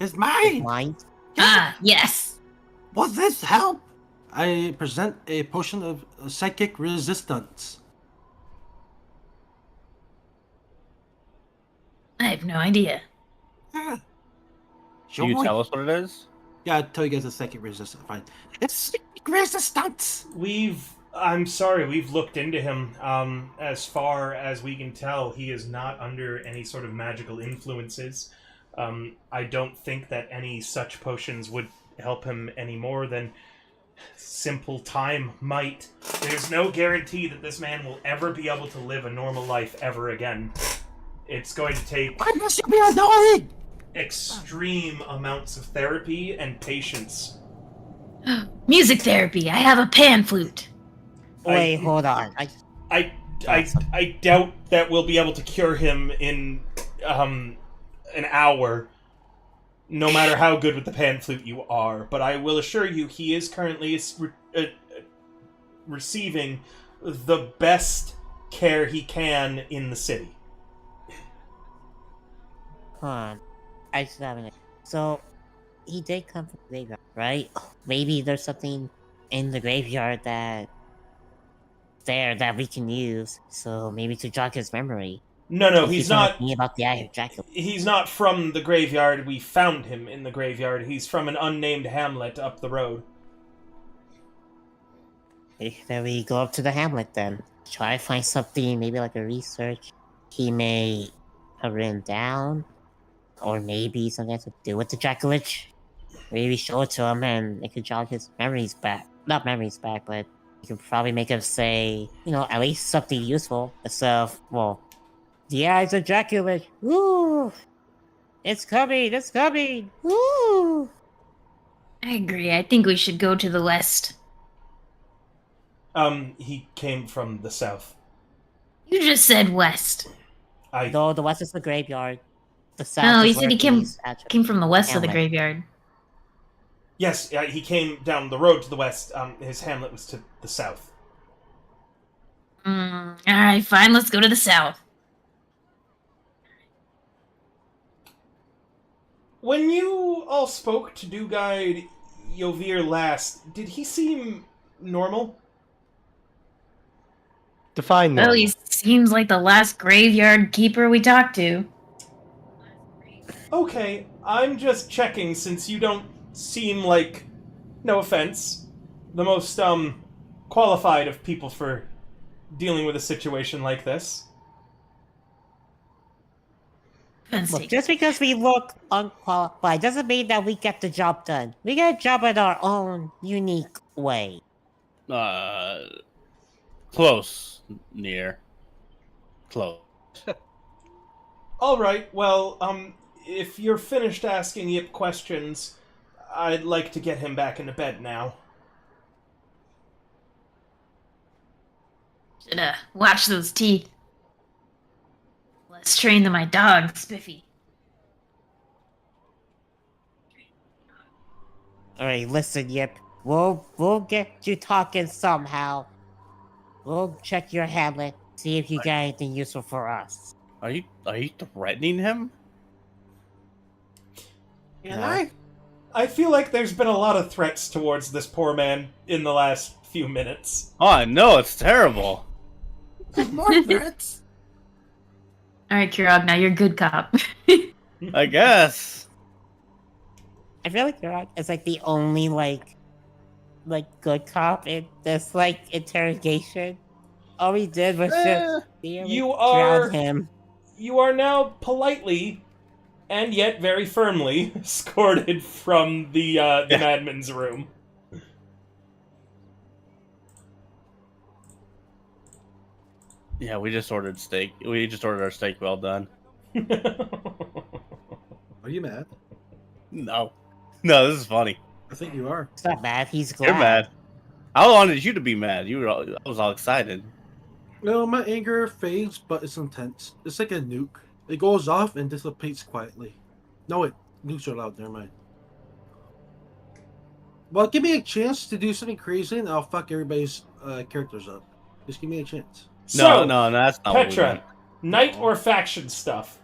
His mind. Mind. Ah, yes. Will this help? I present a potion of psychic resistance. I have no idea. Ah. Can you tell us what it is? Yeah, I'll tell you guys a psychic resistance. Fine. It's psychic resistance. I'm sorry, we've looked into him. As far as we can tell, he is not under any sort of magical influences. I don't think that any such potions would help him any more than simple time might. There's no guarantee that this man will ever be able to live a normal life ever again. It's going to take Why must you be annoying? extreme amounts of therapy and patience. Music therapy. I have a pan flute. Wait, hold on. I doubt that we'll be able to cure him in an hour, no matter how good with the pan flute you are. But I will assure you, he is currently receiving the best care he can in the city. Hold on. I just have an. So, he did come from the graveyard, right? Maybe there's something in the graveyard that we can use. So maybe to jog his memory. No, he's not. About the Eye of Dracula. He's not from the graveyard. We found him in the graveyard. He's from an unnamed hamlet up the road. Then we go up to the hamlet then. Try to find something, maybe like a research he may have written down. Or maybe something has to do with the Draculich. Maybe show it to him and it could jog his memories back. Not memories back, but you can probably make him say, at least something useful. Instead of, the eyes of Draculich. Woo! It's coming! Woo! I agree. I think we should go to the west. He came from the south. You just said west. No, the west is the graveyard. The south No, is he said where he came he's actually- from the west of the Hamlet. graveyard. Yes, he came down the road to the west. His hamlet was to the south. Alright, fine. Let's go to the south. When you all spoke to Do-Guide Yovir last, did he seem normal? Define Well, normal. he seems like the last graveyard keeper we talked to. Okay, I'm just checking since you don't seem like, no offense, the most, qualified of people for dealing with a situation like this. Look, just because we look unqualified doesn't mean that we get the job done. We get a job in our own unique way. Close. Near. Close. Alright, well, if you're finished asking Yip questions, I'd like to get him back into bed now. Should watch those teeth. Let's train to my dog, Spiffy. Alright, listen, Yip. We'll get you talking somehow. We'll check your hamlet, see if you got anything useful for us. Are you threatening him? No. I feel like there's been a lot of threats towards this poor man in the last few minutes. Oh, I know, it's terrible. More threats. All right, Kirog, now you're good cop. I guess. I feel like you're it's like the only like good cop in this like interrogation. All we did was just You drown him. You are now politely, and yet very firmly, escorted from the madman's room. Yeah, we just ordered steak. We just ordered our steak well done. Are you mad? No, this is funny. I think you are. It's not bad. He's glad. You're mad. I wanted you to be mad. I was all excited. No, my anger fades, but it's intense. It's like a nuke. It goes off and dissipates quietly. No, wait. Nukes are loud. Never mind. Well, give me a chance to do something crazy, and I'll fuck everybody's characters up. Just give me a chance. So, no, that's not what we Petra, meant. knight or faction stuff?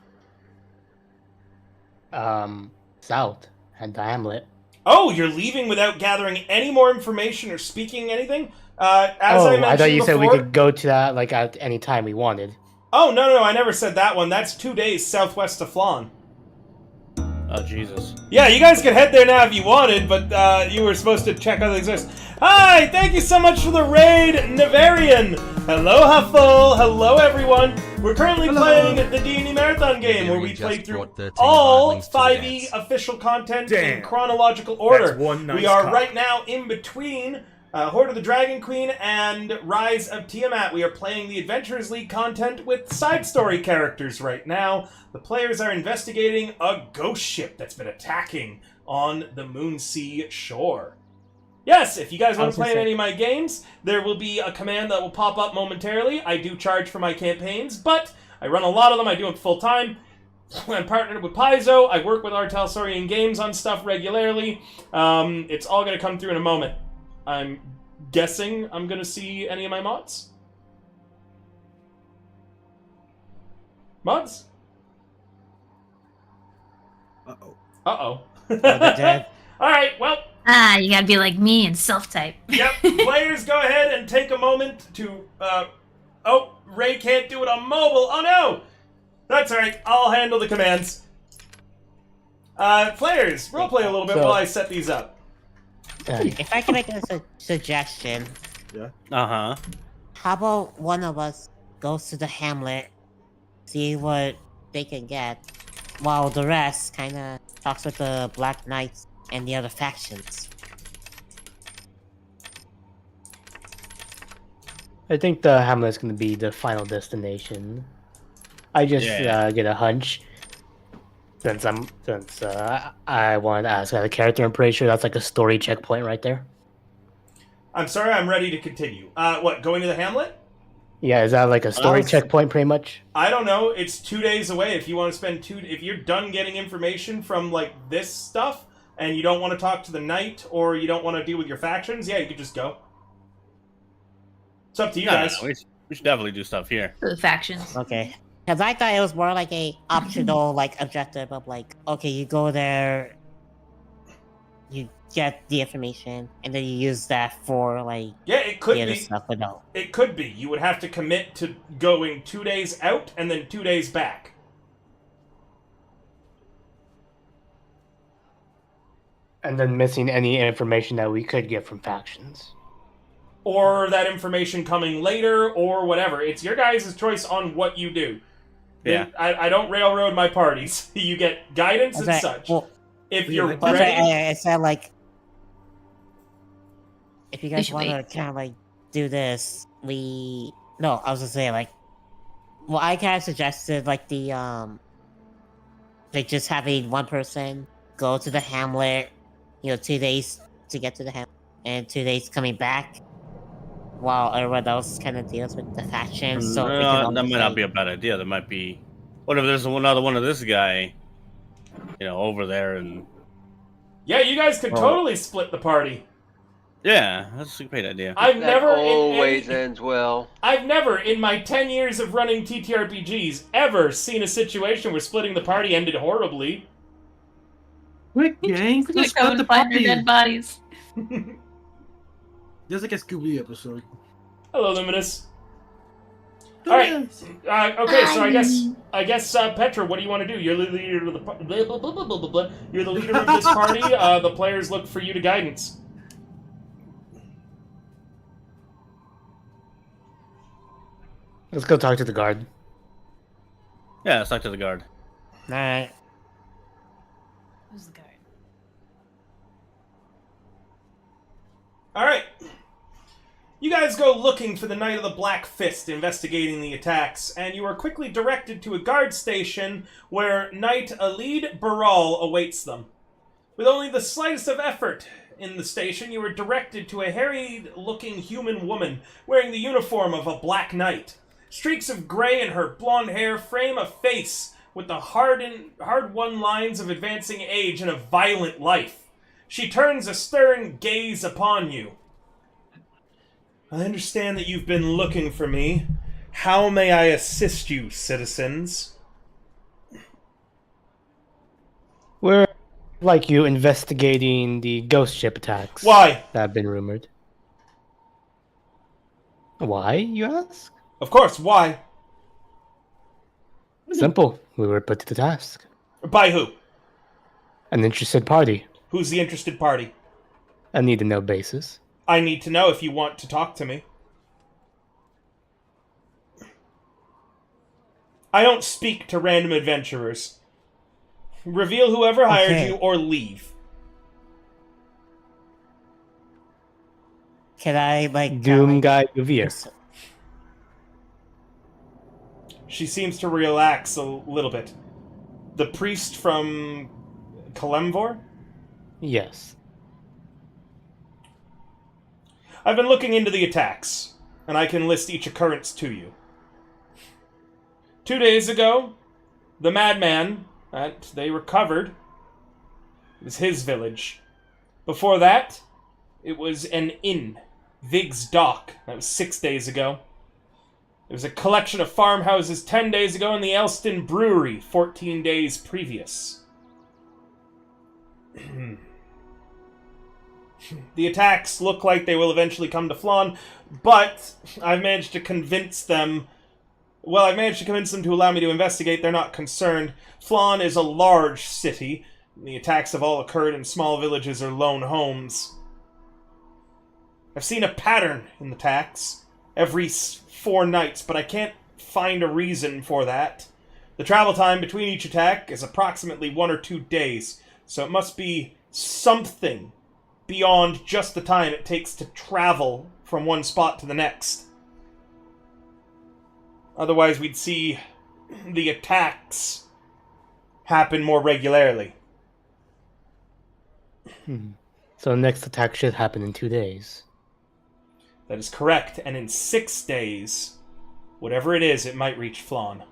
South and the Hamlet. Oh, you're leaving without gathering any more information or speaking anything? As I mentioned I thought you said we before- could go to that like at any time we wanted. Oh, no, I never said that one. That's 2 days southwest of Flan. Oh, Jesus. Yeah, you guys can head there now if you wanted, but you were supposed to check other things first. Hi, thank you so much for the raid, Navarian. Hello, Huffle. Hello, everyone. We're currently playing the D&D Marathon game, where we play through all 5e official content in chronological order. That's one nice we are cop. right now in between Horde of the Dragon Queen and Rise of Tiamat. We are playing the Adventurers League content with side story characters right now. The players are investigating a ghost ship that's been attacking on the Moonsea shore. Yes, if you guys want to play in any of my games, there will be a command that will pop up momentarily. I do charge for my campaigns, but I run a lot of them. I do it full time. I'm partnered with Paizo. I work with Artel Saurian Games on stuff regularly. It's all going to come through in a moment. I'm guessing I'm going to see any of my mods. Mods? Uh-oh. Uh-oh. dead. Alright, well, You gotta be like me and self-type. yep, players go ahead and take a moment to, oh, Ray can't do it on mobile. Oh no! That's alright, I'll handle the commands. Players, roleplay a little bit while I set these up. If I can make a suggestion, Uh-huh. how about one of us goes to the hamlet, see what they can get, while the rest kind of talks with the Black Knights and the other factions. I think the Hamlet's going to be the final destination. I just get a hunch. Since I wanted to ask the character, I'm pretty sure that's like a story checkpoint right there. I'm sorry, I'm ready to continue. What, going to the Hamlet? Yeah, is that like a story checkpoint pretty much? I don't know, it's 2 days away. If you want to spend if you're done getting information from, like, this stuff, and you don't want to talk to the knight, or you don't want to deal with your factions, yeah, you could just go. It's up to you guys. No, we should definitely do stuff here. For the factions. Okay. Because I thought it was more like a optional like objective of like, okay, you go there, you get the information, and then you use that for like Yeah, it could the other be. stuff. But no. It could be. You would have to commit to going 2 days out and then 2 days back. And then missing any information that we could get from factions. Or that information coming later, or whatever. It's your guys' choice on what you do. Yeah. I don't railroad my parties. You get guidance and Okay, such. well, If you're Okay, ready... I said like, if you guys should want to wait. kind of like do this, I was gonna say like, well, I kind of suggested like like just having one person go to the hamlet, 2 days to get to the hamlet, and 2 days coming back, while everyone else kind of deals with the factions. So we can that almost, might not like- be a bad idea. There might be... What if there's another one of this guy, over there, and... Yeah, you guys could totally split the party. Yeah, that's a great idea. I've That never always ends well. I've never, in my 10 years of running TTRPGs, ever seen a situation where splitting the party ended horribly. Quick, gang, We're gonna let's come split the and find their party. dead bodies. Just like a Scooby episode. Hello, Luminous. All right. Okay, so I guess Petra, what do you want to do? You're the leader of the You're the leader of this party. The players look for you to guidance. Let's go talk to the guard. Yeah, let's talk to the guard. Alright. Who's the guard? All right. You guys go looking for the Knight of the Black Fist, investigating the attacks, and you are quickly directed to a guard station where Knight Alid Baral awaits them. With only the slightest of effort in the station, you are directed to a harried-looking human woman wearing the uniform of a Black Knight. Streaks of gray in her blonde hair frame a face with the hard-won lines of advancing age and a violent life. She turns a stern gaze upon you. I understand that you've been looking for me. How may I assist you, citizens? We're like you investigating the ghost ship attacks. Why? That have been rumored. Why, you ask? Of course, why? Simple. We were put to the task. By who? An interested party. Who's the interested party? A need-to-know basis. I need to know if you want to talk to me. I don't speak to random adventurers. Reveal whoever hired you or leave. Can I, like... Doom Guy Guvir. She seems to relax a little bit. The priest from Kalemvor? Yes. I've been looking into the attacks, and I can list each occurrence to you. 2 days ago, the madman that they recovered was his village. Before that, it was an inn, Vig's Dock. That was 6 days ago. There was a collection of farmhouses 10 days ago, and the Elston Brewery 14 days previous. The attacks look like they will eventually come to Flan, but I've managed to convince them... Well, I've managed to convince them to allow me to investigate. They're not concerned. Flan is a large city. The attacks have all occurred in small villages or lone homes. I've seen a pattern in the attacks every 4 nights, but I can't find a reason for that. The travel time between each attack is approximately 1 or 2 days, so it must be something beyond just the time it takes to travel from one spot to the next. Otherwise, we'd see the attacks happen more regularly. So the next attack should happen in 2 days. That is correct, and in 6 days, whatever it is, it might reach Flan.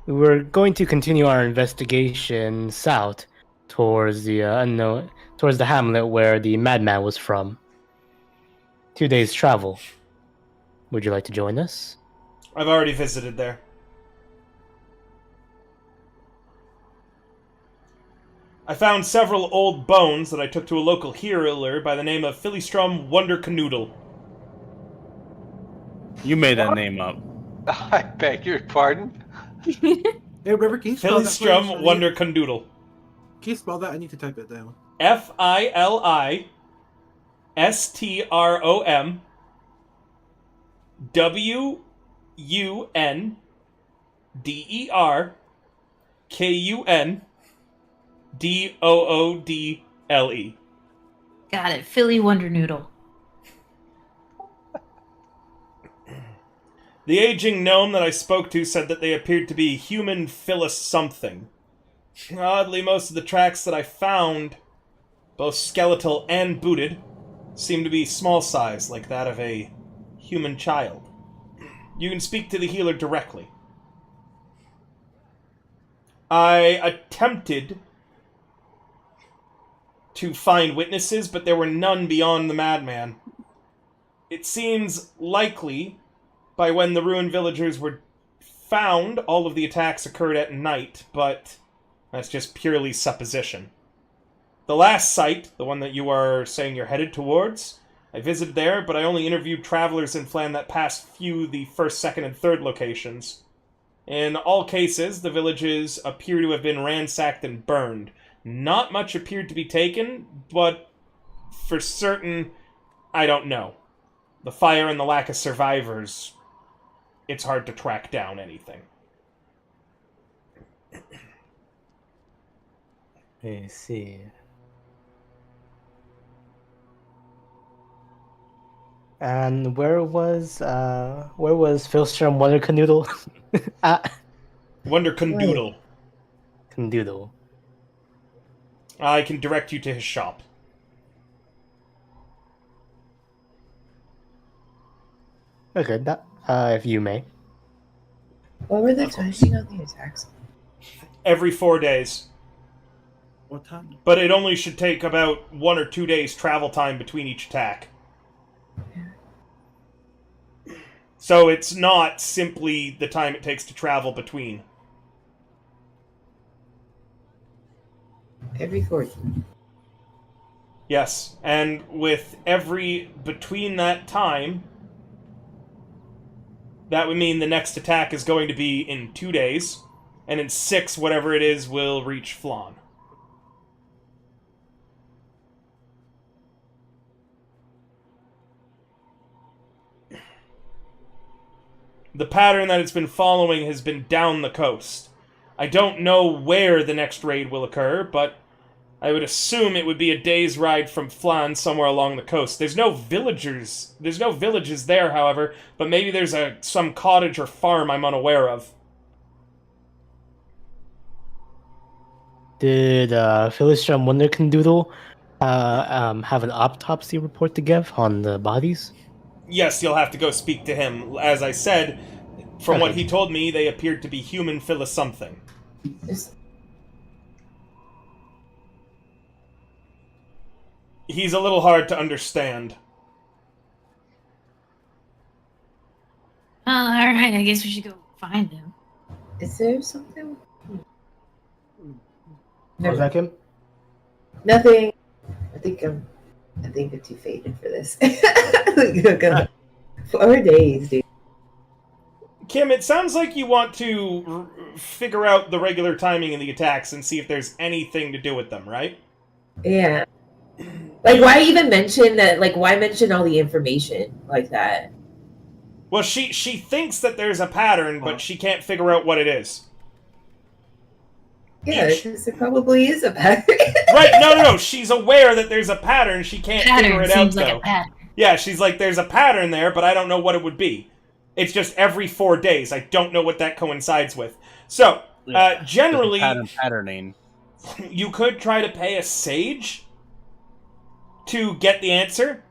We're going to continue our investigation south towards the towards the hamlet where the madman was from. 2 days travel. Would you like to join us? I've already visited there. I found several old bones that I took to a local healer by the name of Philistrom Wondercanoodle. You made that name up. I beg your pardon? Hey, River, can you spell that? Philistrom please? Wondercanoodle. Can you spell that? I need to type that down. FILISTROMWUNDERCANDOODLE. Got it. Philly Wonder Noodle. The aging gnome that I spoke to said that they appeared to be human Phyllis something. Oddly, most of the tracks that I found, both skeletal and booted, seem to be small size, like that of a human child. You can speak to the healer directly. I attempted to find witnesses, but there were none beyond the madman. It seems likely, by when the ruined villagers were found, all of the attacks occurred at night, but that's just purely supposition. The last site, the one that you are saying you're headed towards, I visited there, but I only interviewed travelers in Flan that passed through the first, second, and third locations. In all cases, the villages appear to have been ransacked and burned. Not much appeared to be taken, but for certain, I don't know. The fire and the lack of survivors, it's hard to track down anything. I see. And where was Philstrom Wonder Canoodle? Wonder Condoodle. Canoodle. I can direct you to his shop. Okay, that if you may. What were the timing of the attacks? Every 4 days. What time? But it only should take about 1 or 2 days travel time between each attack. So it's not simply the time it takes to travel between. Every 4th. Yes, and with every between that time, that would mean the next attack is going to be in 2 days, and in 6, whatever it is, will reach Flan. The pattern that it's been following has been down the coast. I don't know where the next raid will occur, but I would assume it would be a day's ride from Flan somewhere along the coast. There's no villages there, however, but maybe there's some cottage or farm I'm unaware of. Did Philstrom Wonder Canoodle have an autopsy report to give on the bodies? Yes, you'll have to go speak to him. As I said, from what he told me, they appeared to be human something. He's a little hard to understand. Alright, I guess we should go find them. Is there something? Was that him? Nothing. I think I'm too faded for this. 4 days, dude. Kim, it sounds like you want to figure out the regular timing of the attacks and see if there's anything to do with them, right? Yeah. Like, why even mention that? Like, why mention all the information like that? Well, she thinks that there's a pattern, but she can't figure out what it is. Yeah, because there probably is a pattern. Right, no. She's aware that there's a pattern. She can't figure it out, seems like though. a pattern. Yeah, she's like, there's a pattern there, but I don't know what it would be. It's just every 4 days. I don't know what that coincides with. So, generally, patterning. You could try to pay a sage to get the answer.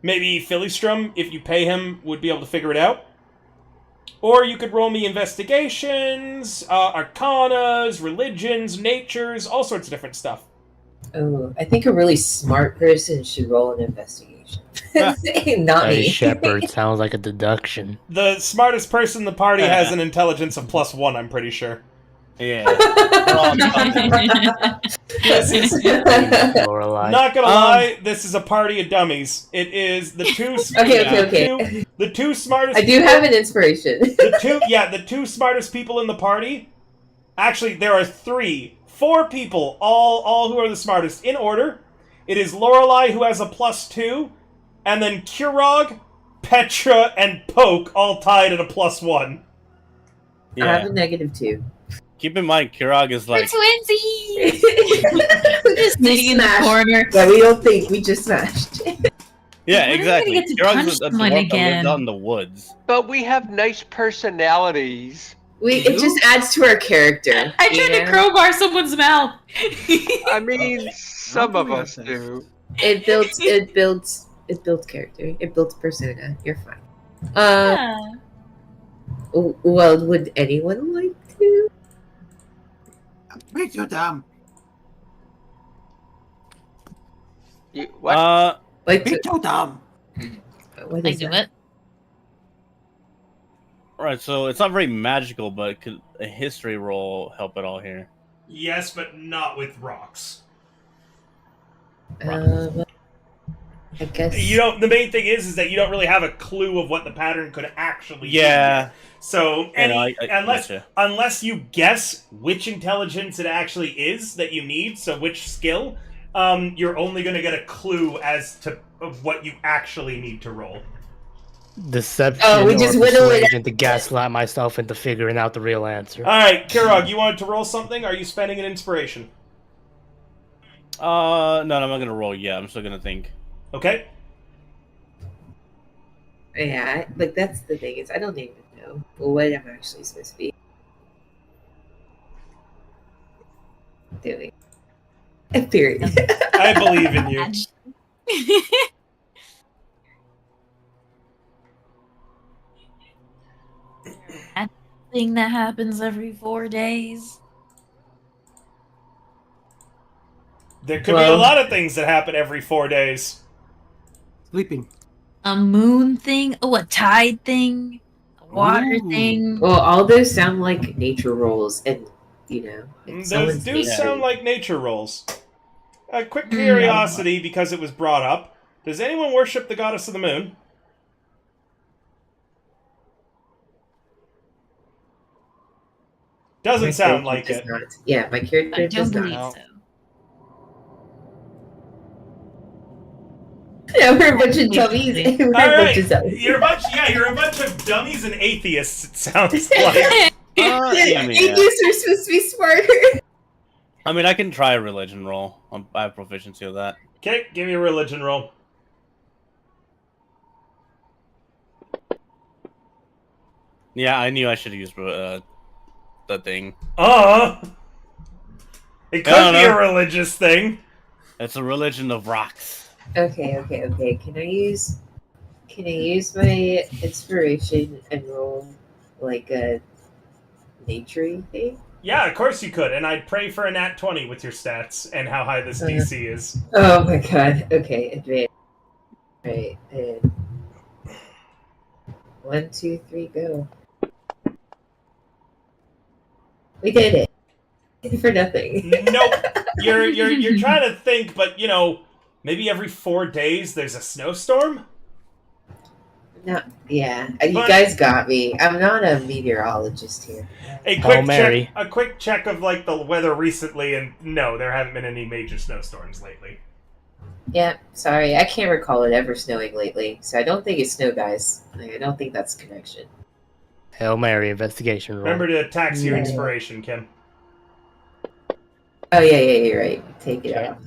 Maybe Philistrum, if you pay him, would be able to figure it out. Or you could roll me investigations, arcanas, religions, natures, all sorts of different stuff. Oh, I think a really smart person should roll an investigation. Not Hey, me. Shepherd sounds like a deduction. The smartest person in the party has an intelligence of +1, I'm pretty sure. Yeah. We're all Lorelei. Not gonna lie, this is a party of dummies. It is the two... Okay. The two smartest... I do have an inspiration. The two smartest people in the party... Actually, there are 4 people, all who are the smartest. In order, it is Lorelei, who has a +2, and then Kurog, Petra, and Poke all tied at a +1. I have a -2. Keep in mind, Kurog is We're like... twinsies! Just sitting in the smashed. corner. But we don't think we just smashed. Yeah, When are we exactly. gonna get to Kurog's punch a someone dwarf that again? lives out in the woods. But we have nice personalities. It just adds to our character. I tried to crowbar someone's mouth. I mean, some of us do. It builds character. It builds persona. You're fine. Yeah. Well, would anyone like to? Wait, you dumb. What? Like, Be too dumb. what I is do that? it. Alright, so it's not very magical, but could a history roll help at all here? Yes, but not with rocks. I guess. You don't. The main thing is that you don't really have a clue of what the pattern could actually be. Yeah. So Yeah, no, unless you guess which intelligence it actually is that you need, so which skill, you're only going to get a clue as to of what you actually need to roll. Deception Oh, we or just whittle it persuasion to gaslight myself into figuring out the real answer. All right, Kirog, you wanted to roll something? Are you spending an inspiration? No, I'm not gonna roll yet. I'm still gonna think. Okay. Yeah, like that's the thing is I don't even know what I'm actually supposed to be doing. Period. I believe in you. That thing that happens every 4 days. There could be a lot of things that happen every 4 days. Sleeping. A moon thing? Oh, a tide thing? A water Ooh. thing? Well, all those sound like nature rolls, and you know, if Those someone's do nature- sound like nature rolls. A quick curiosity, because it was brought up. Does anyone worship the goddess of the moon? Doesn't My sound character like does it. not. Yeah, my character I does don't not. believe not. so. Yeah, we're a bunch of dummies. We're a All bunch right, of dummies. you're a bunch of dummies and atheists. It sounds like. Yeah, I mean, yeah. Atheists are supposed to be smarter. I mean, I can try a religion roll. I have proficiency with that. Okay, give me a religion roll. Yeah, I knew I should have used the thing. It I could don't be a know. religious thing. It's a religion of rocks. Okay. Can I use my inspiration and roll like a nature thing? Yeah, of course you could, and I'd pray for a nat 20 with your stats and how high this DC is. Oh my god. Okay, advance. Right, and 1, 2, 3, go. We did it. For nothing. Nope. You're trying to think, but you know, maybe every 4 days there's a snowstorm? No, yeah, you But- guys got me. I'm not a meteorologist here. A Hail Mary. quick check of like the weather recently, and no, there haven't been any major snowstorms lately. Yeah, sorry, I can't recall it ever snowing lately, so I don't think it's snow, guys. Like, I don't think that's a connection. Hail Mary investigation roll. Remember to tax your Yeah. inspiration, Kim. Oh yeah, you're right. Take it Okay. off.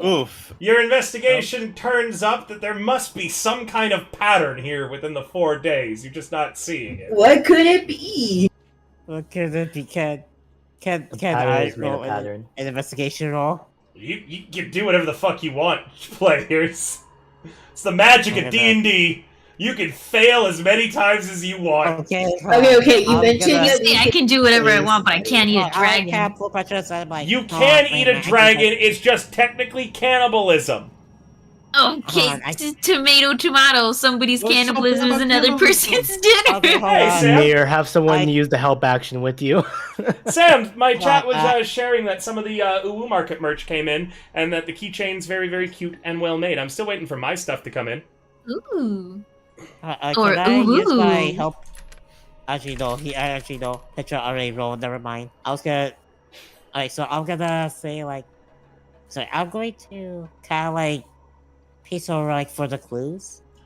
Oof. Your investigation turns up that there must be some kind of pattern here within the 4 days. You're just not seeing it. What could it be? What could it be? Can The can pattern I is made of roll pattern. an investigation roll? You can do whatever the fuck you want, players. It's the magic of D&D. You can fail as many times as you want. Okay. Okay. You mentioned See, I can do whatever I want, but I can't eat a I dragon. can't put my trust on my. You can eat a dragon, it's just technically cannibalism. Okay, on, I- tomato. Somebody's What's cannibalism up is with another cannibalism? person's dinner. Okay, hold Hey, on. Sam. Mir, have someone I- use the help action with you. Sam, my chat was Uh, sharing that some of the Uwu Market merch came in, and that the keychain's very, very cute and well made. I'm still waiting for my stuff to come in. Ooh. Can I use my ooh. help? Actually, no. Petra already rolled. Never mind. I was gonna. Alright, so I'm gonna say like. So I'm going to kind of like piece over like for the clues, and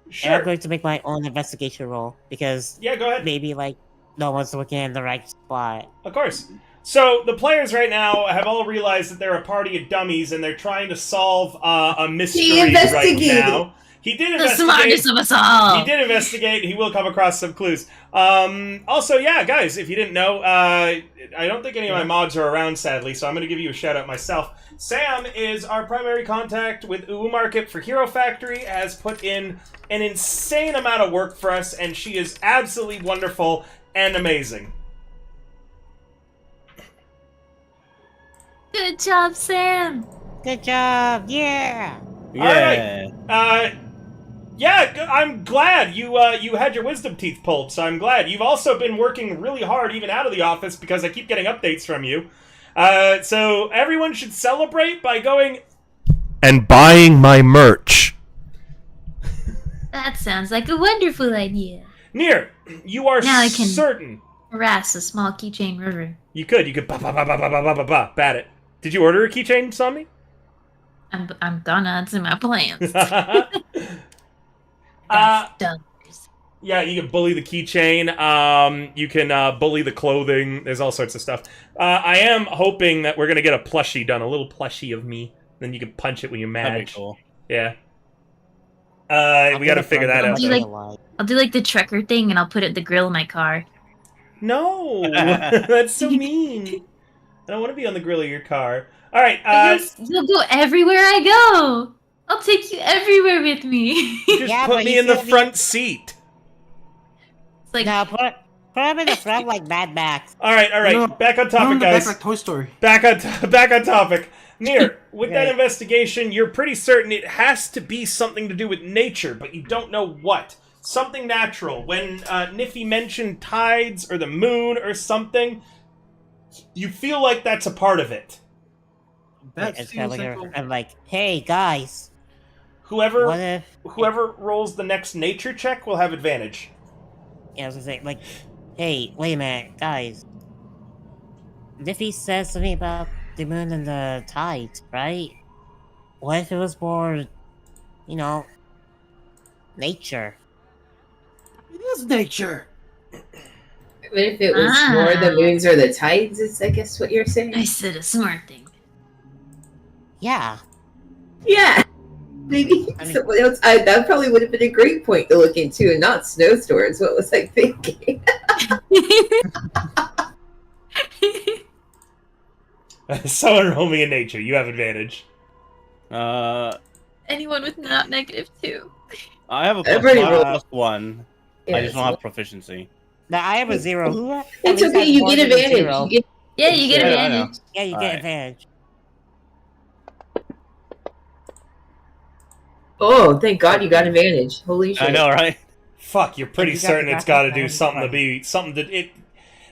I'm Sure. going to make my own investigation roll because Yeah, go ahead. maybe like no one's looking in the right spot. Of course. So the players right now have all realized that they're a party of dummies, and they're trying to solve a mystery right investigated. now. He did The investigate. smartest of us all. He did investigate. He will come across some clues. Also, yeah, guys, if you didn't know, I don't think any of my mods are around, sadly, so I'm going to give you a shout out myself. Sam is our primary contact with Uwu Market for Hero Factory, has put in an insane amount of work for us, and she is absolutely wonderful and amazing. Good job, Sam. Good job. Yeah. Yeah. Yeah, I'm glad you had your wisdom teeth pulled. So I'm glad you've also been working really hard, even out of the office, because I keep getting updates from you. So everyone should celebrate by going and buying my merch. That sounds like a wonderful idea. Nier, you are Now I can- certain Harass a small keychain river. you could bat it. Did you order a keychain, Somni? I'm gonna. It's in my plans. Done. Yeah, you can bully the keychain. You can bully the clothing. There's all sorts of stuff. I am hoping that we're gonna get a plushie done, a little plushie of me. Then you can punch it when you're mad. That'd be cool. Yeah. We gotta figure that out. Do you like- I'll do like the Trekker thing, and I'll put it at the grill of my car. No, that's so mean. I don't want to be on the grill of your car. All right. You'll go everywhere I go. I'll take you everywhere with me. Just Yeah, put but me he's in the gonna be- front seat. It's like No, put him in the front like Mad Max. All right. No, Back on Put 'em topic, in the back guys. like Toy Story. Back on topic. Nier, with that Right. investigation, you're pretty certain it has to be something to do with nature, but you don't know what. Something natural. When Niffy mentioned tides or the moon or something, you feel like that's a part of it. That It's seems kind of like like I'm like, hey guys, Whoever what if? whoever rolls the next nature check will have advantage. Yeah, I was gonna say like, hey, wait a minute, guys. Niffy says something about the moon and the tides, right? What if it was more, nature? it is nature. But if it was more the moons or the tides, is I guess what you're saying. I said a smart thing. Yeah. Yeah. Maybe I mean- someone else. That probably would have been a great point to look into, and not snowstorms. What was I thinking? Someone roll me in nature. You have advantage. Anyone with not -2. I have a Everybody roll. +1. I just don't have proficiency. Now I have a 0. Who? at It's least okay. has You more get than a advantage. 0? You get Yeah, you get Yeah, I know. advantage. Yeah, you get Alright. advantage. Oh, thank God you got advantage. Holy shit. I know, right? Fuck, you're pretty You got certain the it's got to graphic do novel something to right. be something that it.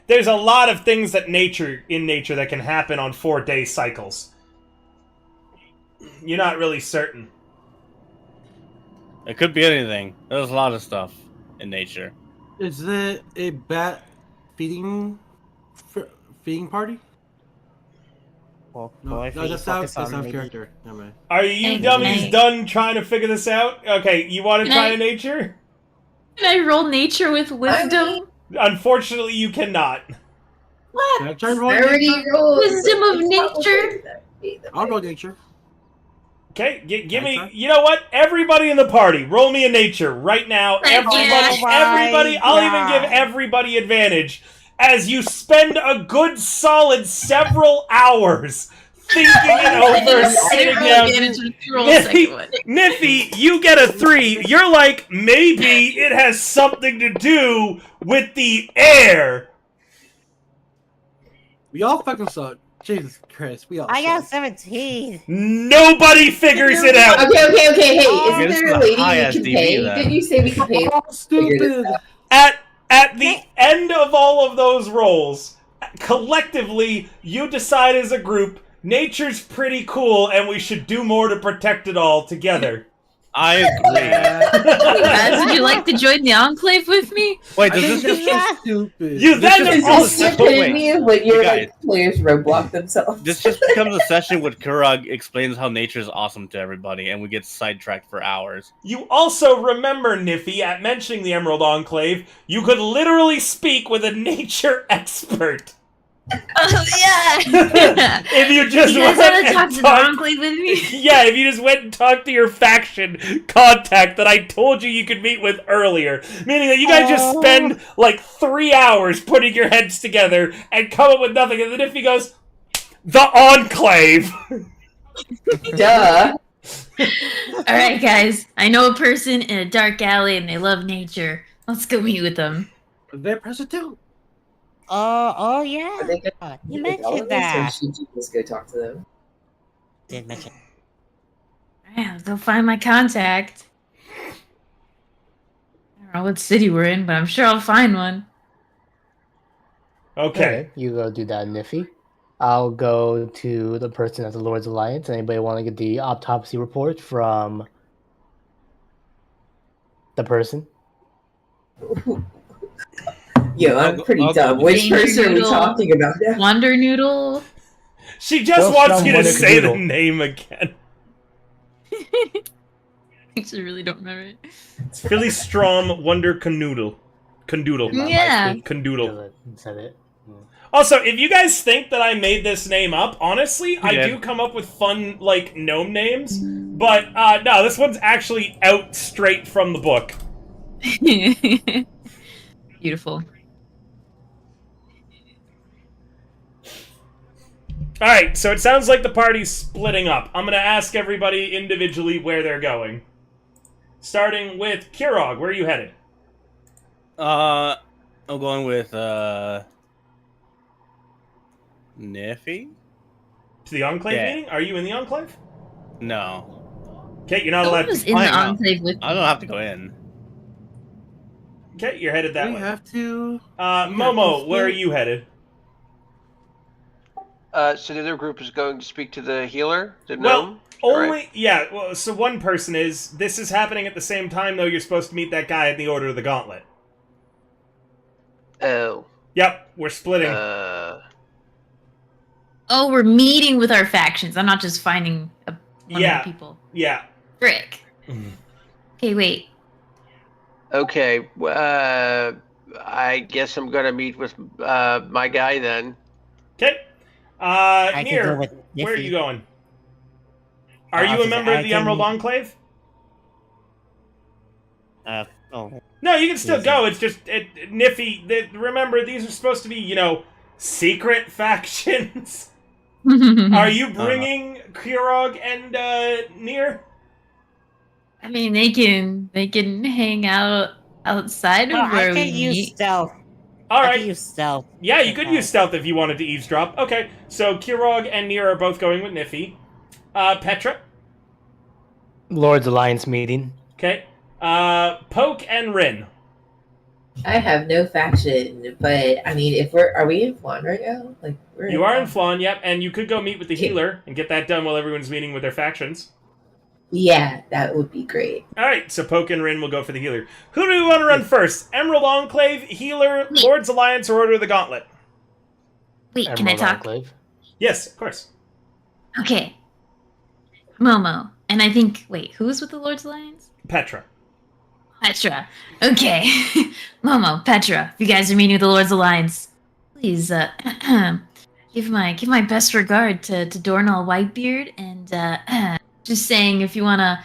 There's a lot of things that in nature that can happen on 4-day cycles. You're not really certain. It could be anything. There's a lot of stuff in nature. Is it a bat feeding party? Well, No, if no, we that's focus out on of maybe- character. Never mind. Are you Hey, dummies hey. done trying to figure this out? Okay, you want to Can try I- in nature? Can I roll nature with wisdom? Unfortunately, you cannot. Can I try and roll I already nature? rolled. Wisdom of It's probably nature? that. I'll roll nature. Okay, give me. Okay. You know what? Everybody in the party, roll me a nature right now. Thank you. Everybody, Oh my everybody. I'll even give God. everybody advantage as you spend a good solid several hours thinking it over, sitting down. Niffy, you get a 3. You're like, maybe it has something to do with the air. We all fucking suck. Jesus Christ, we all I got suck. 17. Nobody figures it out. Okay. Hey, Oh, isn't this there is a a lady high you can SDV pay? then. Didn't you say we could pay? Oh, stupid. At the end of all of those rolls, collectively, you decide as a group, nature's pretty cool and we should do more to protect it all together. I agree. Guys, would you like to join the enclave with me? Wait, I does think this that's just stupid. You then This is Is all this the the wait, epitome of when your guys. players roadblock themselves? this just becomes a session where Kurag explains how nature is awesome to everybody, and we get sidetracked for hours. You also remember, Niffy, at mentioning the Emerald Enclave, you could literally speak with a nature expert. Oh, yeah! If you just You guys went want to and talk to the talked- enclave with me? Yeah, if you just went and talked to your faction contact that I told you you could meet with earlier. Meaning that you guys just spend like 3 hours putting your heads together and come up with nothing. And then if he goes, the Enclave. Duh. Alright, guys. I know a person in a dark alley and they love nature. Let's go meet with them. They're present too. Oh yeah. Are they gonna You meet with all mentioned of us, or that. should you just go talk to them? Did mention. Yeah, go find my contact. I don't know what city we're in, but I'm sure I'll find one. Okay. Okay, you go do that, Niffy. I'll go to the person at the Lord's Alliance. Anybody want to get the autopsy report from the person? Yo, I'm pretty I'll go dumb. with Which Danger person are we Noodle. talking about now? Wonder Noodle. She just Well, wants some you to Wonder say the Canoodle. name again. I actually really don't remember it. It's Philly Strom Wonder Canoodle. Condoodle. Yeah. Condoodle. Does it said it? Also, if you guys think that I made this name up, honestly, I Yeah. do come up with fun, like, gnome names. But, no, this one's actually out straight from the book. Beautiful. Alright, so it sounds like the party's splitting up. I'm gonna ask everybody individually where they're going. Starting with Kirog, where are you headed? I'm going with Niffy. To the Enclave Yeah. meeting? Are you in the Enclave? No, Okay, you're not Someone allowed was to. in the Fine, no. Enclave with I don't have to go in. Okay, you're headed that We way. have to. Momo, where are you headed? So the other group is going to speak to the healer, the Well, gnome. only yeah. Well, so one person is. This is happening at the same time, though. You're supposed to meet that guy in the Order of the Gauntlet. Oh. Yep, we're splitting. Oh, we're meeting with our factions. I'm not just finding one Yeah. of the people. Yeah. Frick. Okay, wait. Okay. I guess I'm gonna meet with my guy then. Okay. I can Nier, go with where are Niffy. you going? Are you a member of the Emerald Enclave? Oh, No, you can still Yes, go. It's just Niffy. Remember, these are supposed to be, secret factions. Are you bringing Kirog and Nier? I mean, they can hang out outside of I where we can use meet. stealth. All I right. can use stealth. Yeah, you could use stealth if you wanted to eavesdrop. Okay, so Kirog and Nier are both going with Niffy. Petra? Lord's Alliance meeting. Okay. Poke and Rin. I have no faction, but I mean, if are we in Flan right now? Like we're You are in Flan, yep, and you could go meet with the Okay. healer and get that done while everyone's meeting with their factions. Yeah, that would be great. Alright, so Poke and Rin will go for the healer. Who do we want to run first? Emerald Enclave, Healer, Me. Lord's Alliance, or Order of the Gauntlet? Wait, can I Emerald talk? Enclave. Yes, of course. Okay. Momo. And I think, wait, who's with the Lord's Alliance? Petra. Petra. Okay. Momo, Petra, if you guys are meeting with the Lord's Alliance, please give my best regard to Dornall Whitebeard, and just saying if you wanna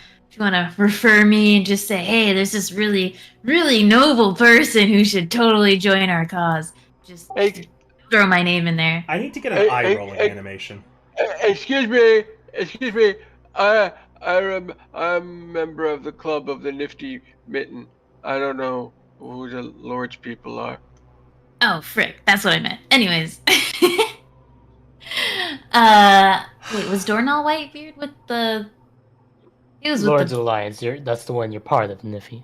refer me and just say, hey, there's this really, really noble person who should totally join our cause. Just Hey, throw my name in there. I need to get an Hey, eye-rolling hey. animation. excuse me. I'm a member of the Club of the Nifty Mitten. I don't know who the Lord's people are. Oh, frick. That's what I meant. Anyways. Wait, was Dornall Whitebeard with the... He was with Lord's the... Alliance. That's the one you're part of, Niffy.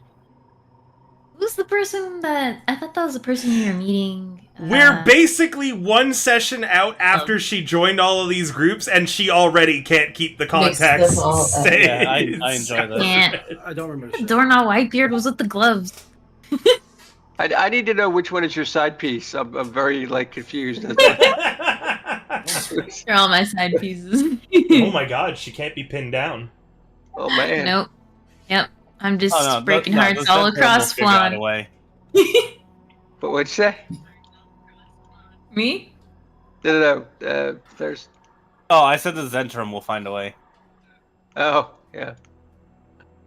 Who's the person that... I thought that was the person you were meeting. We're basically one session out after she joined all of these groups, and she already can't keep the Mix contacts them all up. safe. Yeah, I enjoy that. Yeah. I don't remember. shit. Dornall Whitebeard was with the gloves. I need to know which one is your side piece. I'm very confused. They're all my side pieces. Oh my god, she can't be pinned down. Oh man. Nope. Yep. I'm just Oh, no, breaking no, hearts those all Sentinels across will figure out a Flan. way. But what'd you say? Me? No. There's. Oh, I said the Zentrum will find a way. Oh yeah.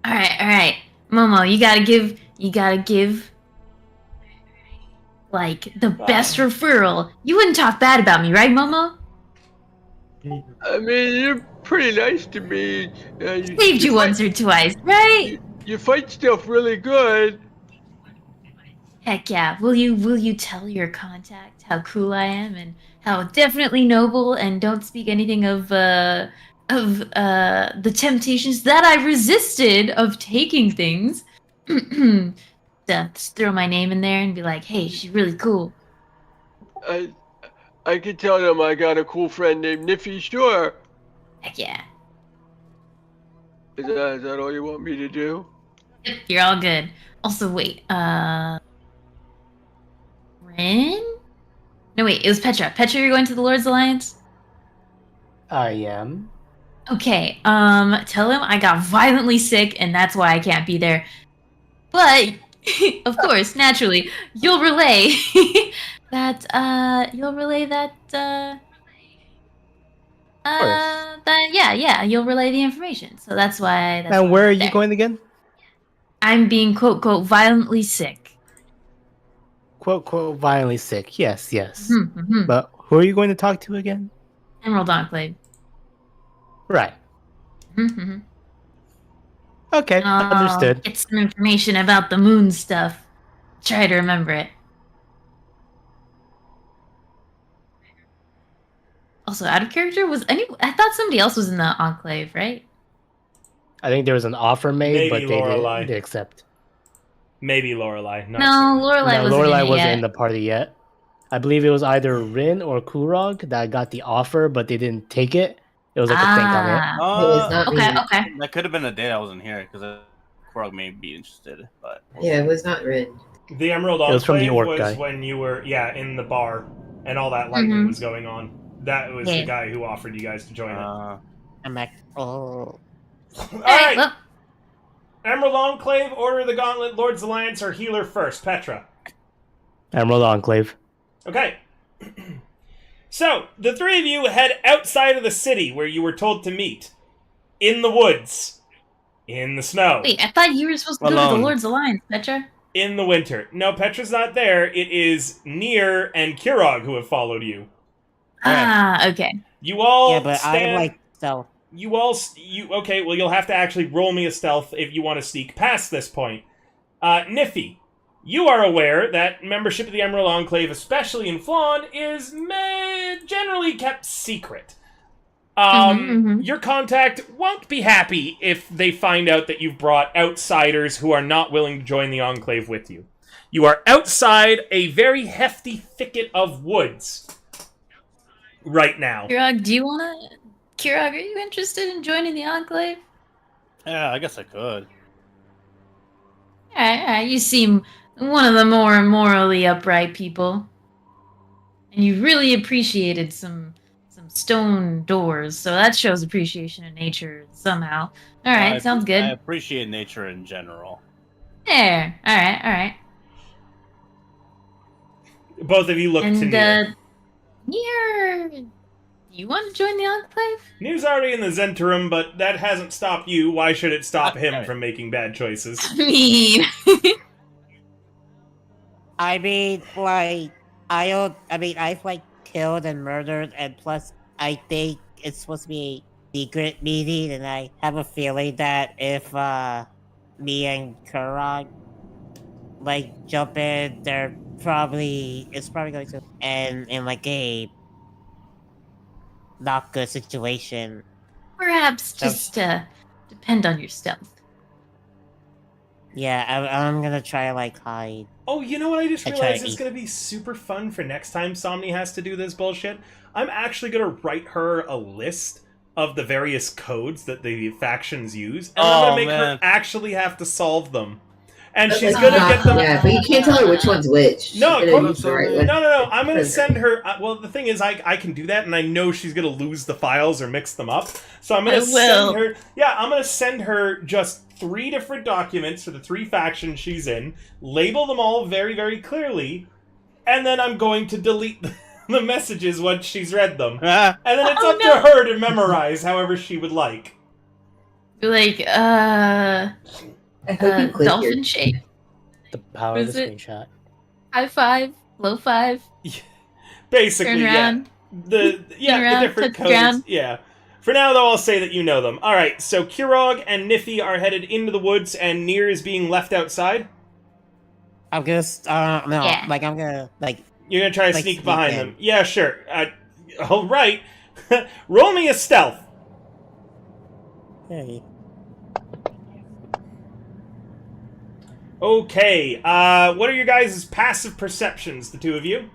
Alright. Momo, you gotta give like the best referral. You wouldn't talk bad about me, right, Momo? I mean, you're pretty nice to me. Saved you once or twice, right? You fight stuff really good. Heck yeah. Will you tell your contact how cool I am and how definitely noble and don't speak anything of of the temptations that I resisted of taking things. Just throw my name in there and be like, "Hey, she's really cool." I I can tell them I got a cool friend named Niffy. Sure. Heck yeah. Is that all you want me to do? Yep, you're all good. Also, wait, Rin? No, wait, it was Petra. Petra, you're going to the Lord's Alliance? I am. Okay, tell him I got violently sick and that's why I can't be there. But, of course, naturally, you'll relay you'll relay you'll relay the information. So that's why, And where are I'm you there. going again? I'm being, quote, quote, violently sick. Quote, quote, violently sick. Yes, yes. Mm-hmm. But who are you going to talk to again? Emerald Enclave. Right. Mm-hmm. Okay, understood. Get some information about the moon stuff. Try to remember it. Also, out of character, I thought somebody else was in the Enclave, right? I think there was an offer made, Maybe but they Lorelei. didn't accept. Maybe Lorelei. Not No, certain. Lorelei No, wasn't Lorelei in it wasn't yet. in the party yet. I believe it was either Rin or Kurog that got the offer, but they didn't take it. It was like a think on it. It was not Okay, me. okay. That could have been a day I wasn't here because Korog may be interested, but Yeah, it was not Rin. The Emerald It was from the Enclave orc was guy. when you were, in the bar, and all that lightning Mhm. was going on. That was the Yeah. guy who offered you guys to join it. I'm like, oh. All right, Well, Emerald Enclave, Order of the Gauntlet, Lord's Alliance, or Healer first? Petra. Emerald Enclave. Okay. So, the three of you head outside of the city where you were told to meet. In the woods. In the snow. wait, I thought you were supposed to go to the Alone. Lord's Alliance, Petra. In the winter. No, Petra's not there. It is Nier and Kurog who have followed you. Okay. You all Yeah, but stand... I'm like, so. Okay, well, you'll have to actually roll me a stealth if you want to sneak past this point. Niffy, you are aware that membership of the Emerald Enclave, especially in Flawn, is generally kept secret. Your contact won't be happy if they find out that you've brought outsiders who are not willing to join the Enclave with you. You are outside a very hefty thicket of woods right now. Kirog, are you interested in joining the Enclave? yeah, I guess I could. Alright, you seem one of the more morally upright people. And you really appreciated some stone doors, so that shows appreciation of nature somehow. Alright, sounds good. I appreciate nature in general. There. Alright. Both of you look to Nier. Nier, you want to join the Enclave? Nier's already in the Zentarum, but that hasn't stopped you. Why should it stop him from making bad choices? I mean, I mean, like, I've like killed and murdered, and plus, I think it's supposed to be a secret meeting, and I have a feeling that if me and Kurog like jump in, it's probably going to end in like a not good situation. perhaps just depend on your stealth. Yeah, I'm gonna try like hide. Oh, you know what I just I try realized to is eat. going to be super fun for next time Somni has to do this bullshit? I'm actually going to write her a list of the various codes that the factions use, and I'm going to make her actually have to solve them. And she's Like, going to get them... Yeah, but you can't tell her which one's which. No, You gotta use the right one. No. I'm going to send her... well, the thing is, I can do that, and I know she's going to lose the files or mix them up. So I'm going to send her... Yeah, I'm going to send her just 3 different documents for the 3 factions she's in, label them all very, very clearly, and then I'm going to delete the messages once she's read them. And then it's up to her to memorize however she would like. Like, I hope you click dolphin your... shape. The power of Is the it? screenshot. High 5, low 5. Basically, Turn around. The around, different touch codes. ground. Yeah. For now, though, I'll say that you know them. Alright, so Kurog and Niffy are headed into the woods, and Nier is being left outside. I'm just I'm gonna like. You're gonna try to Like sneak sneak behind in. them. Yeah, sure. Alright. Roll me a stealth. Hey. Okay, what are your guys' passive perceptions, the two of you?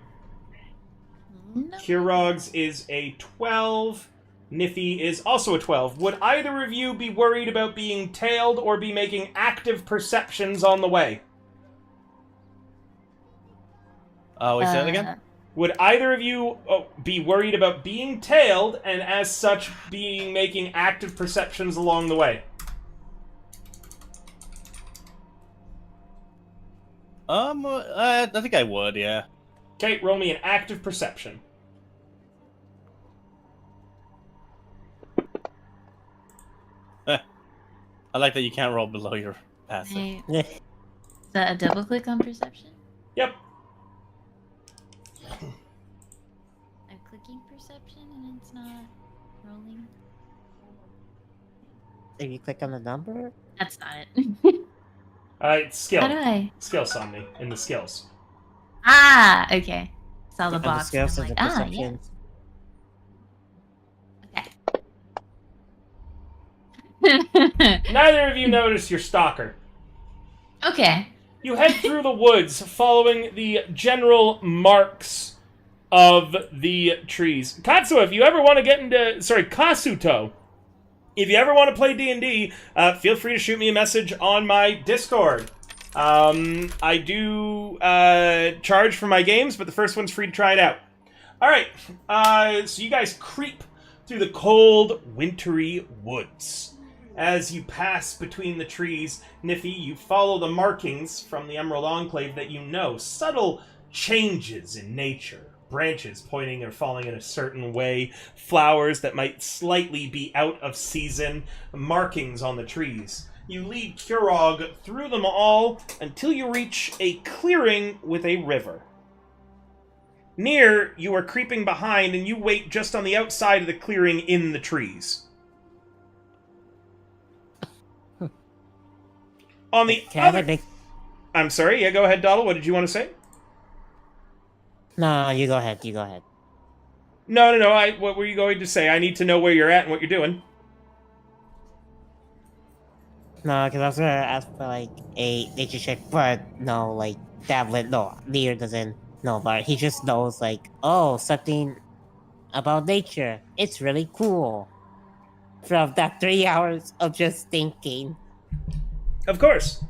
No. Kirog's is a 12. Niffy is also a 12. Would either of you be worried about being tailed or be making active perceptions on the way? Wait, say that again? Would either of you be worried about being tailed and as such being making active perceptions along the way? I think I would, yeah. Okay, roll me an active perception. I like that you can't roll below your passive. Is that a double click on perception? Yep. I'm clicking perception and it's not rolling. If you click on the number, That's not it. It's skill. How do I? Skill Somni in the skills. Ah, okay. Saw the and the box. And skills I'm and like, the ah, perception. yeah. Neither of you notice your stalker. Okay. You head through the woods, following the general marks of the trees. Katsuo, if you ever want to get into... Sorry, Kasuto. If you ever want to play D&D, feel free to shoot me a message on my Discord. I do charge for my games, but the first one's free to try it out. Alright, so you guys creep through the cold, wintry woods. As you pass between the trees, Niffy, you follow the markings from the Emerald Enclave that you know. Subtle changes in nature. Branches pointing or falling in a certain way. Flowers that might slightly be out of season. Markings on the trees. You lead Kirog through them all until you reach a clearing with a river. Near, you are creeping behind and you wait just on the outside of the clearing in the trees. On the other... I'm sorry, yeah, go ahead, Doddle. What did you want to say? No, you go ahead. You go ahead. No. What were you going to say? I need to know where you're at and what you're doing. No, because I was gonna ask for like a nature check, but no, like Davlin, no, Lear doesn't know about it. He just knows like, oh, something about nature. It's really cool. From that 3 hours of just thinking. Of course.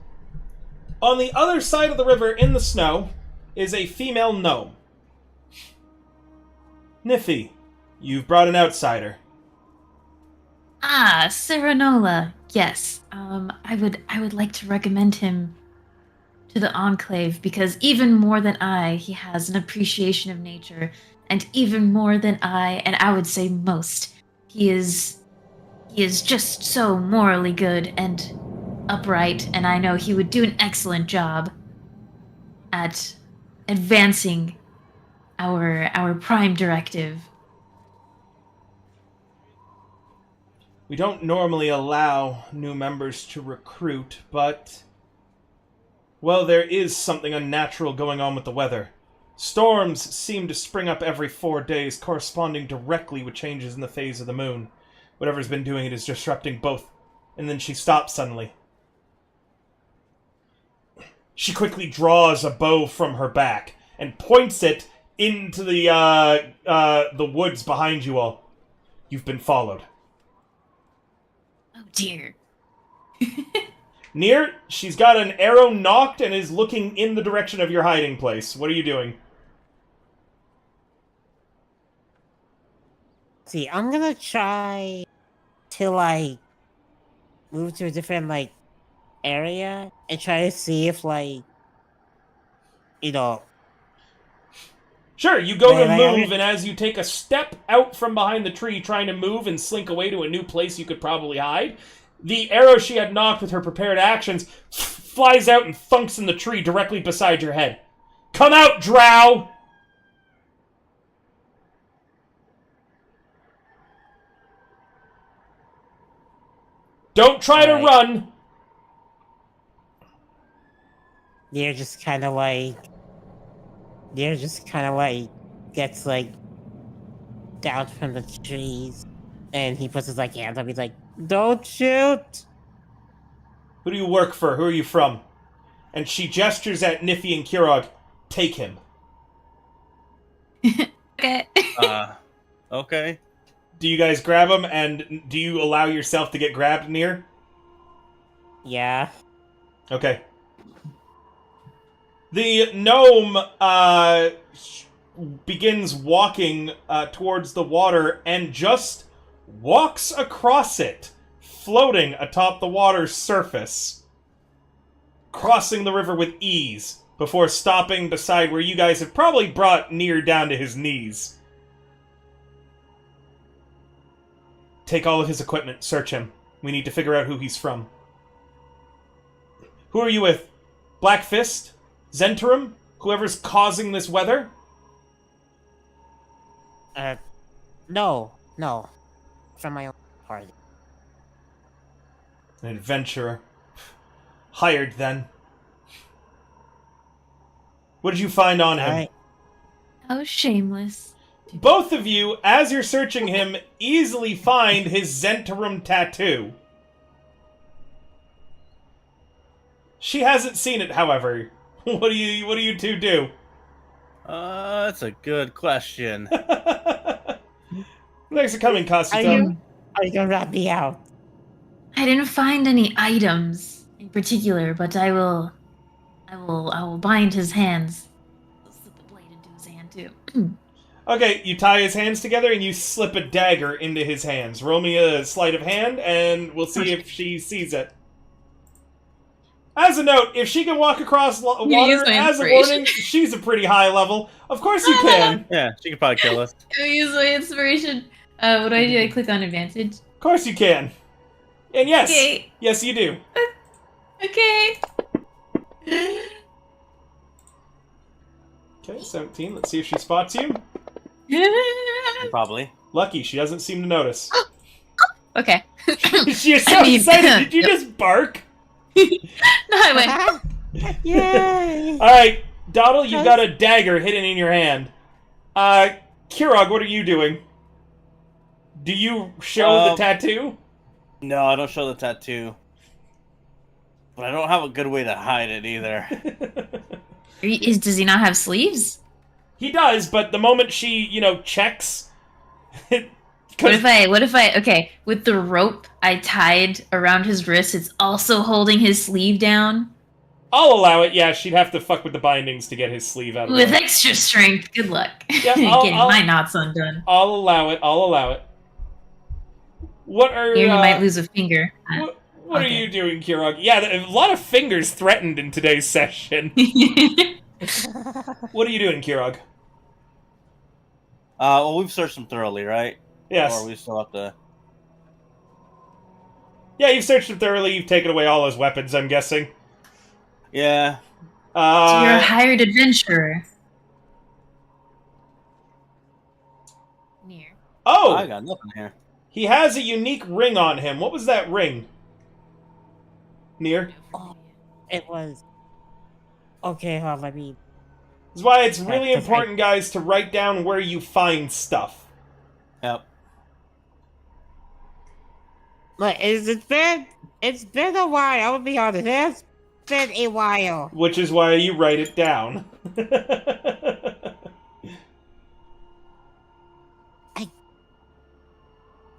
On the other side of the river in the snow is a female gnome. Niffy, you've brought an outsider. Ah, Serenola. Yes. I would like to recommend him to the Enclave because even more than I, he has an appreciation of nature, and even more than I, and I would say most, he is just so morally good and upright, and I know he would do an excellent job at advancing our prime directive. We don't normally allow new members to recruit, but... well, there is something unnatural going on with the weather. Storms seem to spring up every 4 days, corresponding directly with changes in the phase of the moon. Whatever's been doing it is disrupting both. And then she stops suddenly. She quickly draws a bow from her back and points it into the woods behind you all. You've been followed. Oh dear. Near, she's got an arrow knocked and is looking in the direction of your hiding place. What are you doing? See, I'm gonna try to like move to a different like area and try to see if like Sure, you go to Right, move, and as you take a step out from behind the tree, trying to move and slink away to a new place you could probably hide, the arrow she had knocked with her prepared actions flies out and thunks in the tree directly beside your head. Come out, drow! Don't try to run! They're just kind of like gets like down from the trees, and he puts his like hands up. He's like, Don't shoot. Who do you work for? Who are you from? And she gestures at Niffy and Kirog. Take him. Okay. Okay. Do you guys grab him, and do you allow yourself to get grabbed near? Yeah. Okay. The gnome begins walking towards the water and just walks across it, floating atop the water's surface, crossing the river with ease before stopping beside where you guys have probably brought Nier down to his knees. Take all of his equipment, search him. We need to figure out who he's from. Who are you with? Black Fist? Zentarum? Whoever's causing this weather? No. From my own party. An adventurer. Hired, then. What did you find on him? Alright. How shameless. Both of you, as you're searching him, easily find his Zentarum tattoo. She hasn't seen it, however. What do you two do? That's a good question. Thanks for coming, Kazuto. Are you gonna rat me out? I didn't find any items in particular, but I will bind his hands. I'll slip the blade into his hand too. Okay, you tie his hands together and you slip a dagger into his hands. Roll me a sleight of hand, and we'll see if she sees it. As a note, if she can walk across water, use my as a inspiration. warning, she's a pretty high level. Of course you can. Yeah, she could probably kill us. I use my inspiration. What do? I click on advantage. Of course you can. And yes, Okay. yes you do. Okay. Okay, 17. Let's see if she spots you. Probably. Lucky, she doesn't seem to notice. Okay. She's so I mean, excited. Did you yep. just bark? No, I went. Yay! Alright, Doddle, you've got a dagger hidden in your hand. Kirog, what are you doing? Do you show the tattoo? No, I don't show the tattoo. But I don't have a good way to hide it either. Does he not have sleeves? He does, but the moment she, checks... What if I, okay, with the rope I tied around his wrist, it's also holding his sleeve down? I'll allow it, yeah, she'd have to fuck with the bindings to get his sleeve out of With there. extra strength, good luck. Yeah, Getting my knots undone. I'll allow it. What are... Here, you might lose a finger. What are you doing, Kirog? Yeah, a lot of fingers threatened in today's session. What are you doing, Kirog? Well, we've searched them thoroughly, right? Yes. Or we still have to... Yeah, you've searched him thoroughly, you've taken away all his weapons, I'm guessing. Yeah. So you're a hired adventurer. Near. Oh! I got nothing here. He has a unique ring on him. What was that ring? Near? Oh, it was. Okay, hold on, let me. That's why it's really That's right. important, guys, to write down where you find stuff. Yep. Look, it's been a while. I will be honest. It's been a while. Which is why you write it down.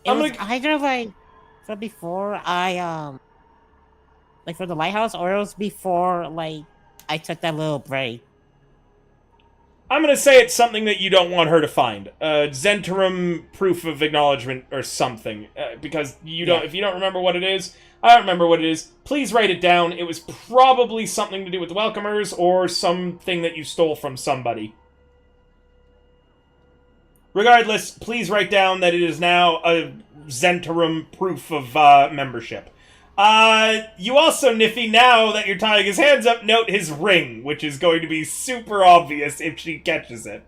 It I'm was gonna- either like from before I like for the lighthouse, or it was before like I took that little break. I'm gonna say it's something that you don't want her to find. Zentarum proof of acknowledgement or something. Because you don't. Yeah. If you don't remember what it is, I don't remember what it is. Please write it down. It was probably something to do with the Welcomers or something that you stole from somebody. Regardless, please write down that it is now a Zentarum proof of membership. You also, Niffy, now that you're tying his hands up, note his ring, which is going to be super obvious if she catches it.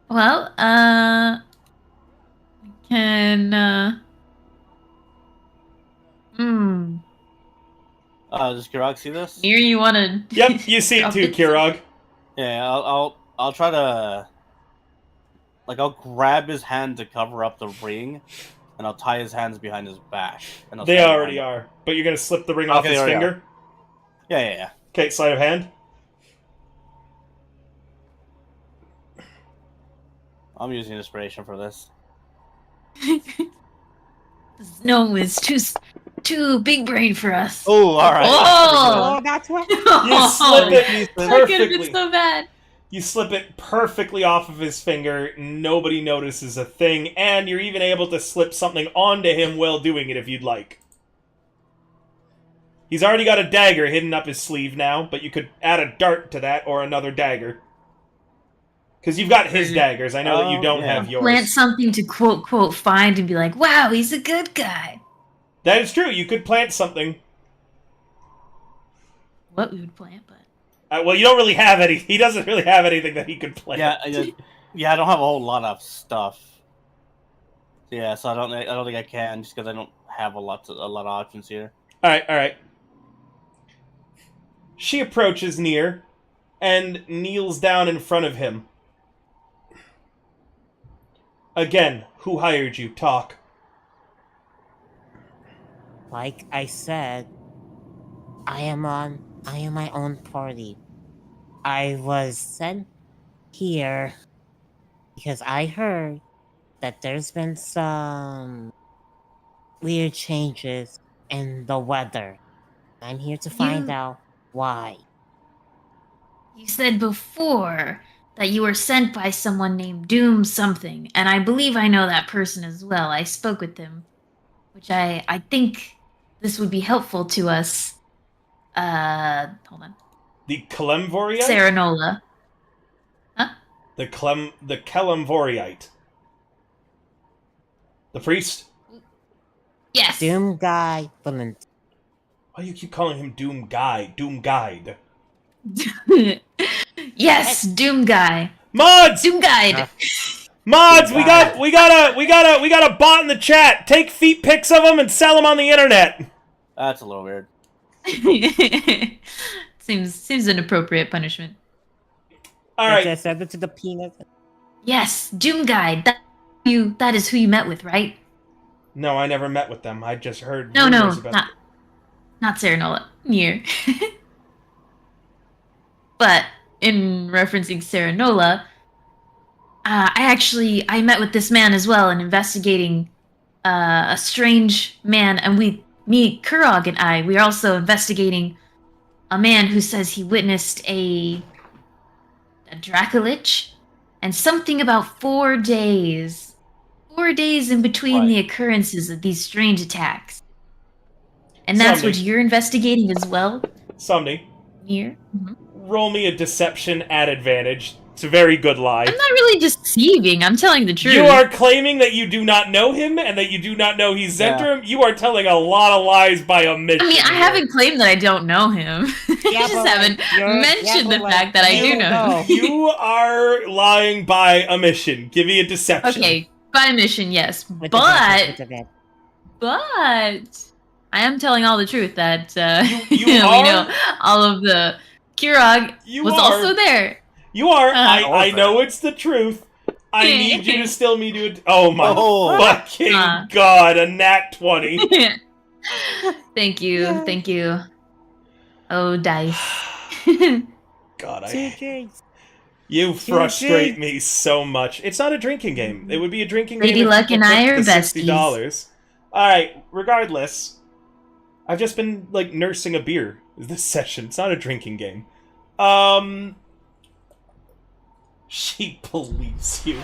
Well, Does Kirog see this? Near, you wanna... Yep, you see it too, Kirog. Yeah, I'll I'll try to, like, I'll grab his hand to cover up the ring, and I'll tie his hands behind his back. And I'll They stand already behind are. But you're gonna slip the ring off Okay, his they already finger? Yeah. Okay, sleight of hand. I'm using inspiration for this. No, it's too big brain for us. Oh, all right. Oh! Oh, that's what. You slip it That could have been perfectly. so bad. You slip it perfectly off of his finger. Nobody notices a thing, and you're even able to slip something onto him while doing it if you'd like. He's already got a dagger hidden up his sleeve now, but you could add a dart to that or another dagger. Because you've got his daggers. I know that you don't yeah. have yours. Plant something to quote find and be like, wow, he's a good guy. That is true. You could plant something. What we would plant, but Well, you don't really have any. He doesn't really have anything that he could plant. Yeah, I don't have a whole lot of stuff. Yeah, so I don't think I can, just because I don't have a lot of options here. All right. She approaches near and kneels down in front of him. Again, who hired you? Talk. Like I said, I am my own party. I was sent here because I heard that there's been some weird changes in the weather. I'm here to find out why. you said before that you were sent by someone named Doom something, and I believe I know that person as well. I spoke with them, which I think this would be helpful to us. Hold on. The Kelemvoriite? Serenola. Huh? The Kelemvoriite. The priest? Yes. Doom guy, Valent. Why do you keep calling him Doom Guy? Doom Guide. Yes, Doom guy. Mods! Doom guide. Mods, we got a bot in the chat. Take feet pics of them and sell them on the internet. That's a little weird. Seems an appropriate punishment. All right. Just send it to the penis. Yes, Doom guide. That is who you met with, right? No, I never met with them. I just heard No, rumors about not Serenola. Near. But in referencing Serenola, I met with this man as well in investigating a strange man, and Kurog and we are also investigating a man who says he witnessed a Dracolich, and something about 4 days. 4 days in between the occurrences of these strange attacks. And that's Somni. what you're investigating as well? Somni. Here? Mm-hmm. Roll me a deception at advantage. It's a very good lie. I'm not really deceiving. I'm telling the truth. You are claiming that you do not know him and that you do not know he's Zentrum. You are telling a lot of lies by omission. I mean, I haven't claimed that I don't know him. I just haven't mentioned the fact that I do know him. You are lying by omission. Give me a deception. Okay, by omission, yes. But I am telling all the truth that you we are? know all of the Kurog was also there. You are. I know it's the truth. I need you to still me to. Oh my fucking god! A nat 20. Thank you. Oh, dice. God, you frustrate me so much. It's not a drinking game. It would be a drinking game. Lady Luck and I are $60. All right. Regardless, I've just been like nursing a beer this session. It's not a drinking game. She believes you.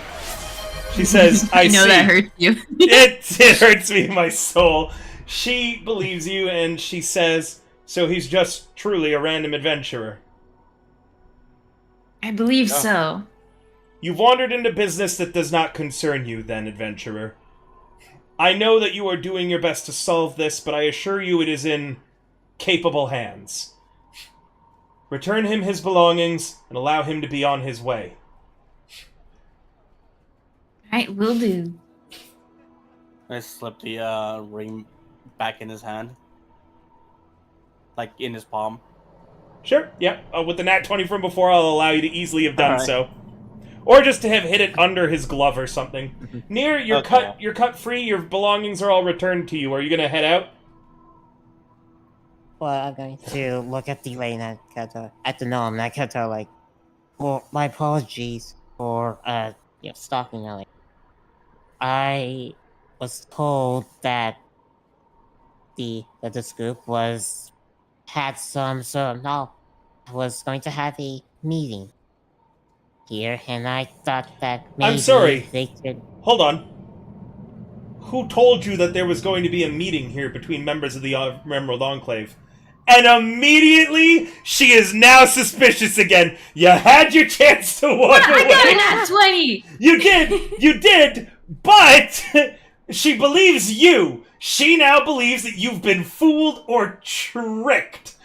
She says, I know see. That hurts you. it hurts me in my soul. She believes you, and she says, so he's just truly a random adventurer. I believe so. You've wandered into business that does not concern you, then, adventurer. I know that you are doing your best to solve this, but I assure you it is in capable hands. Return him his belongings, and allow him to be on his way. Alright, will do. I slip the ring back in his hand. Like, in his palm. Sure, yeah. With the nat 20 from before, I'll allow you to easily have done so. or just to have hit it under his glove or something. Near, you're Okay. You're cut free. Your belongings are all returned to you. Are you gonna head out? Well, I'm going to look at the lane at the gnome. And I like, well, my apologies for stalking Ellie. I was told that this group had some sort of no, was going to have a meeting here, and I thought that maybe I'm sorry. they could. Hold on. Who told you that there was going to be a meeting here between members of the Emerald Enclave? And immediately, she is now suspicious again. You had your chance to walk away. I got an at 20! You did, but she believes you. She now believes that you've been fooled or tricked.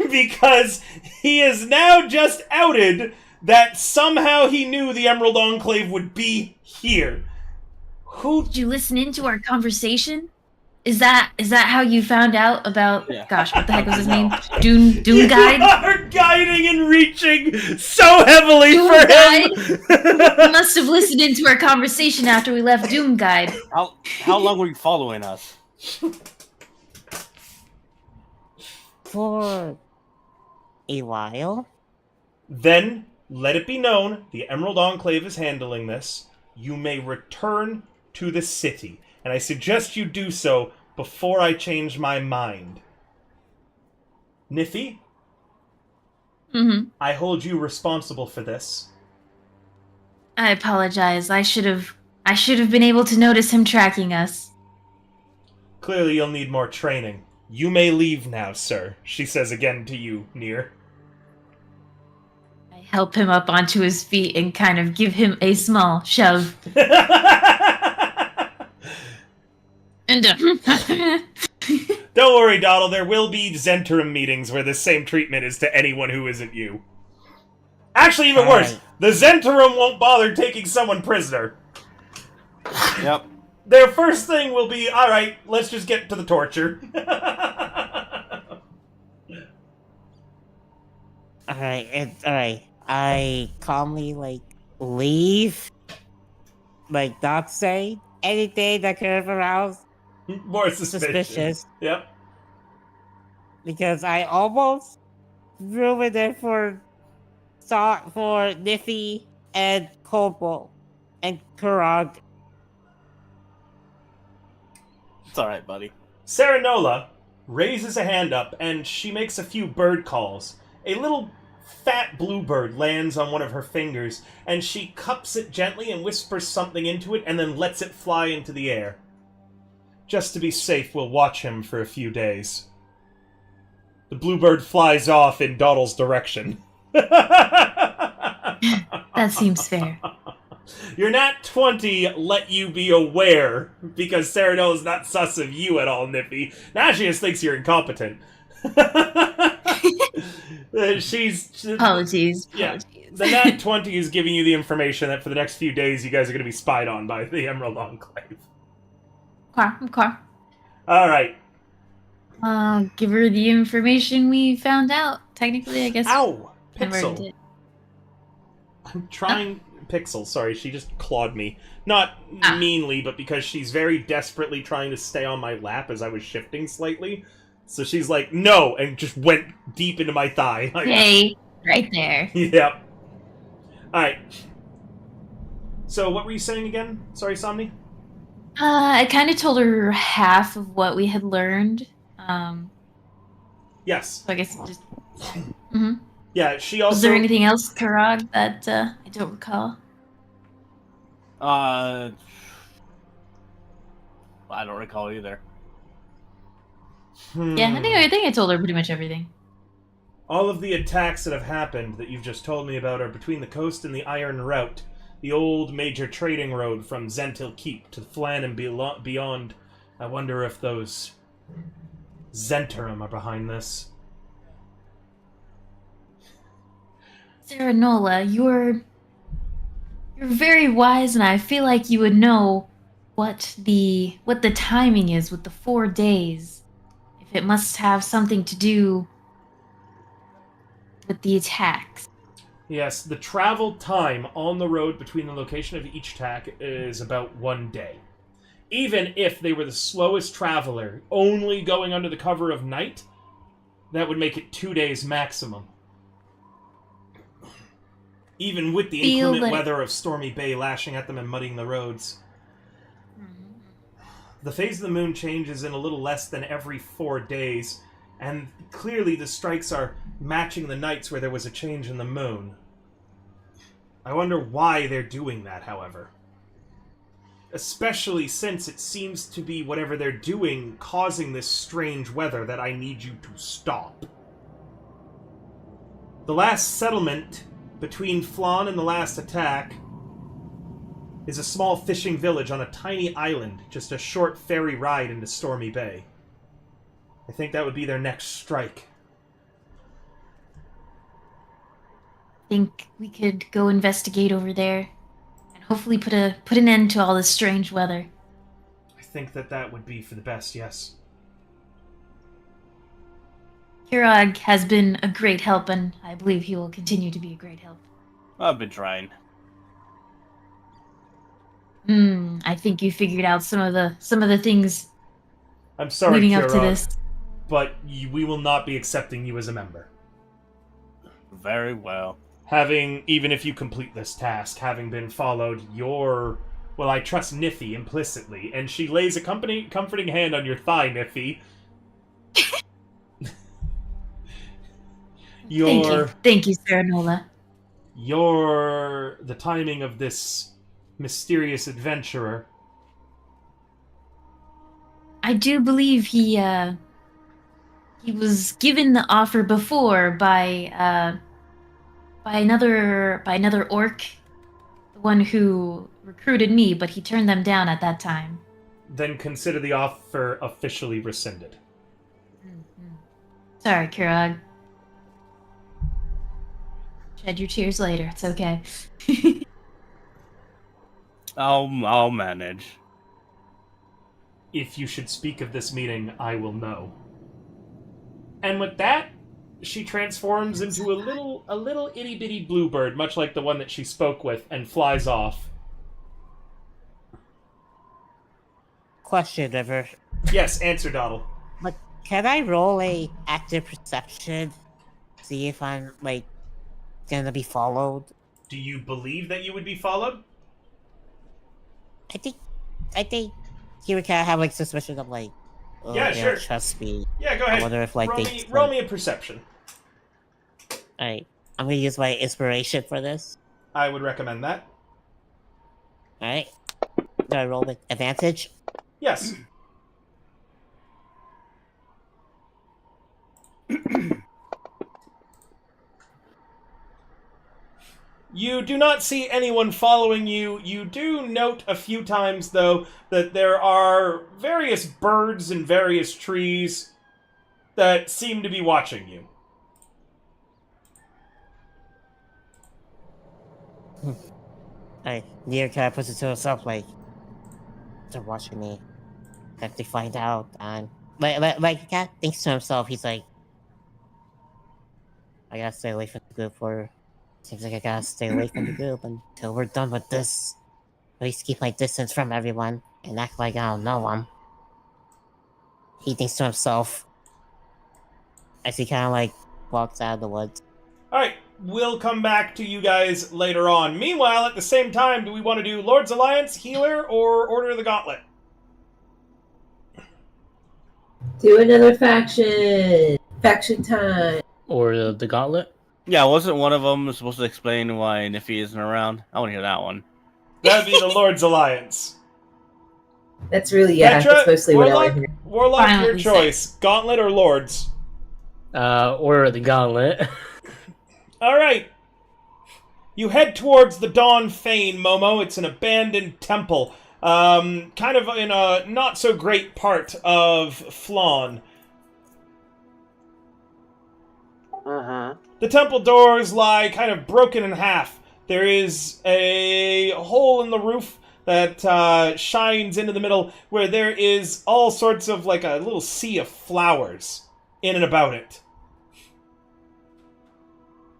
Because he is now just outed that somehow he knew the Emerald Enclave would be here. Did you listen into our conversation? Is that how you found out about? Yeah. Gosh, what the heck was his name? Dune Guide. You are guiding and reaching so heavily Doom for Guide? him. You must have listened into our conversation after we left Doom Guide. How long were you following us? For a while. Then let it be known the Emerald Enclave is handling this. You may return to the city, and I suggest you do so before I change my mind. Niffy, I hold you responsible for this. I apologize. I should have been able to notice him tracking us. Clearly you'll need more training. You may leave now, sir, she says again to you, Nier. I help him up onto his feet and kind of give him a small shove. And Don't worry, Doddle, there will be Zentrum meetings where the same treatment is to anyone who isn't you. Actually, even worse, Alright. the Zentrum won't bother taking someone prisoner. Yep. Their first thing will be, alright, let's just get to the torture. Alright. I calmly leave, not say anything that could have aroused More suspicious. Yep. because I almost ruined it for Niffy and Kobo and Kurag. It's alright, buddy. Serenola raises a hand up and she makes a few bird calls. A little fat bluebird lands on one of her fingers and she cups it gently and whispers something into it and then lets it fly into the air. Just to be safe, we'll watch him for a few days. The bluebird flies off in Doddle's direction. that seems fair. Your nat 20 let you be aware, because Serenola's not sus of you at all, Nippy. Now she just thinks you're incompetent. Apologies. Yeah. The nat 20 is giving you the information that for the next few days you guys are going to be spied on by the Emerald Enclave. Okay. Alright. Give her the information we found out. Technically, I guess. Ow! I already Pixel. did. I'm trying... Pixel, sorry, she just clawed me. Not meanly, but because she's very desperately trying to stay on my lap as I was shifting slightly. So she's like, no, and just went deep into my thigh. Hey, right there. Yep. Alright. So what were you saying again? Sorry, Somni? I kind of told her half of what we had learned. Yes. So I guess just... Yeah, she also... Was there anything else, Karag, that I don't recall? I don't recall either. Yeah, I think I told her pretty much everything. All of the attacks that have happened that you've just told me about are between the coast and the Iron Route, the old major trading road from Zentil Keep to Flan and beyond. I wonder if those Zentrum are behind this. Serenola, you're very wise, and I feel like you would know what the timing is with the 4 days. If it must have something to do with the attacks. Yes, the travel time on the road between the location of each tack is about 1 day. Even if they were the slowest traveler, only going under the cover of night, that would make it 2 days maximum. Even with the inclement weather of Stormy Bay lashing at them and muddying the roads. The phase of the moon changes in a little less than every 4 days, and clearly the strikes are matching the nights where there was a change in the moon. I wonder why they're doing that, however. Especially since it seems to be whatever they're doing causing this strange weather that I need you to stop. The last settlement between Flan and the last attack is a small fishing village on a tiny island, just a short ferry ride into Stormy Bay. I think that would be their next strike. Think we could go investigate over there and hopefully put an end to all this strange weather. I think that would be for the best, yes. Kirog has been a great help, and I believe he will continue to be a great help. I've been trying. I think you figured out some of the things I'm sorry, leading up to Kirog, this. but we will not be accepting you as a member. Very well. Even if you complete this task, having been followed, well, I trust Niffy implicitly, and she lays a comforting hand on your thigh, Niffy. Thank you, Saranola. The timing of this mysterious adventurer. I do believe he was given the offer before by another orc, the one who recruited me, but he turned them down at that time. Then consider the offer officially rescinded. Sorry, Kirog. Shed your tears later. It's okay. I'll manage. If you should speak of this meeting, I will know. And with that, she transforms into a little itty bitty bluebird, much like the one that she spoke with, and flies off. Question, River. Yes, answer, Doddle. But can I roll a active perception? See if I'm gonna be followed? Do you believe that you would be followed? I think he would kind of have suspicion of yeah, they sure. don't trust me. Yeah, go ahead. I wonder if roll me a perception. Alright, I'm gonna use my inspiration for this. I would recommend that. Alright. Do I roll with advantage? Yes. You do not see anyone following you. You do note a few times, though, that there are various birds and various trees that seem to be watching you. Near kind of puts it to himself they're watching me. Have to find out, and he kind of thinks to himself, he's like, I gotta stay away from the group seems like I gotta stay away from the group until we're done with this. At least keep my distance from everyone and act like I don't know them. He thinks to himself as he kind of walks out of the woods. Alright, we'll come back to you guys later on. Meanwhile, at the same time, do we want to do Lord's Alliance, Healer, or Order of the Gauntlet? Do another faction. Faction time. Or the gauntlet? Yeah, wasn't one of them supposed to explain why Niffy isn't around? I want to hear that one. That'd be the Lord's Alliance. That's really, Petra, that's mostly what I want to hear. Warlock, your choice. Gauntlet or Lords? Or the gauntlet. Alright. You head towards the Dawn Fane, Momo. It's an abandoned temple. Kind of in a not-so-great part of Flan. The temple doors lie kind of broken in half. There is a hole in the roof that shines into the middle where there is all sorts of a little sea of flowers in and about it.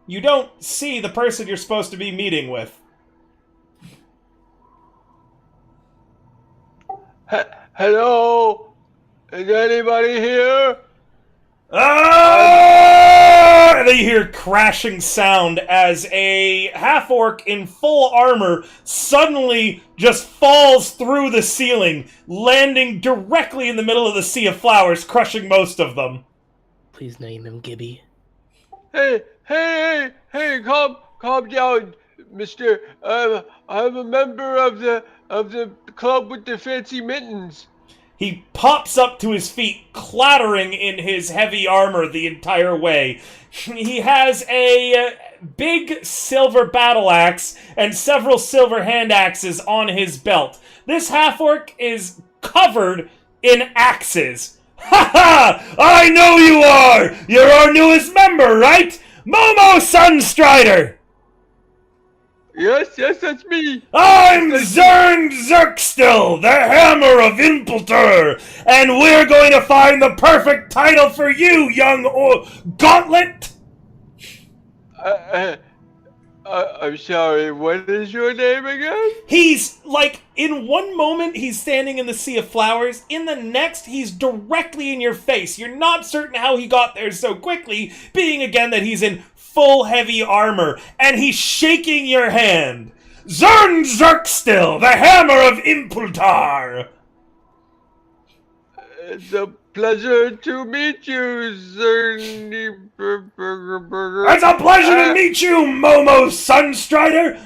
You don't see the person you're supposed to be meeting with. Hello? Is anybody here? Ah! They hear crashing sound as a half-orc in full armor suddenly just falls through the ceiling, landing directly in the middle of the sea of flowers, crushing most of them. Please name him Gibby. Hey, calm down, mister. I'm a member of the club with the fancy mittens. He pops up to his feet, clattering in his heavy armor the entire way. He has a big silver battle axe and several silver hand axes on his belt. This half-orc is covered in axes. Ha ha! I know you are! You're our newest member, right? Momo Sunstrider! Yes, that's me. I'm Zern Zerkstil, the Hammer of Impulter, and we're going to find the perfect title for you, young Gauntlet! I'm sorry, what is your name again? He's, like, in one moment he's standing in the sea of flowers, in the next he's directly in your face. You're not certain how he got there so quickly, being again that he's in full heavy armor, and he's shaking your hand. Zern Zerkstil, the Hammer of Impultar! It's a pleasure to meet you, Zerny Burger. It's a pleasure to meet you, Momo Sunstrider!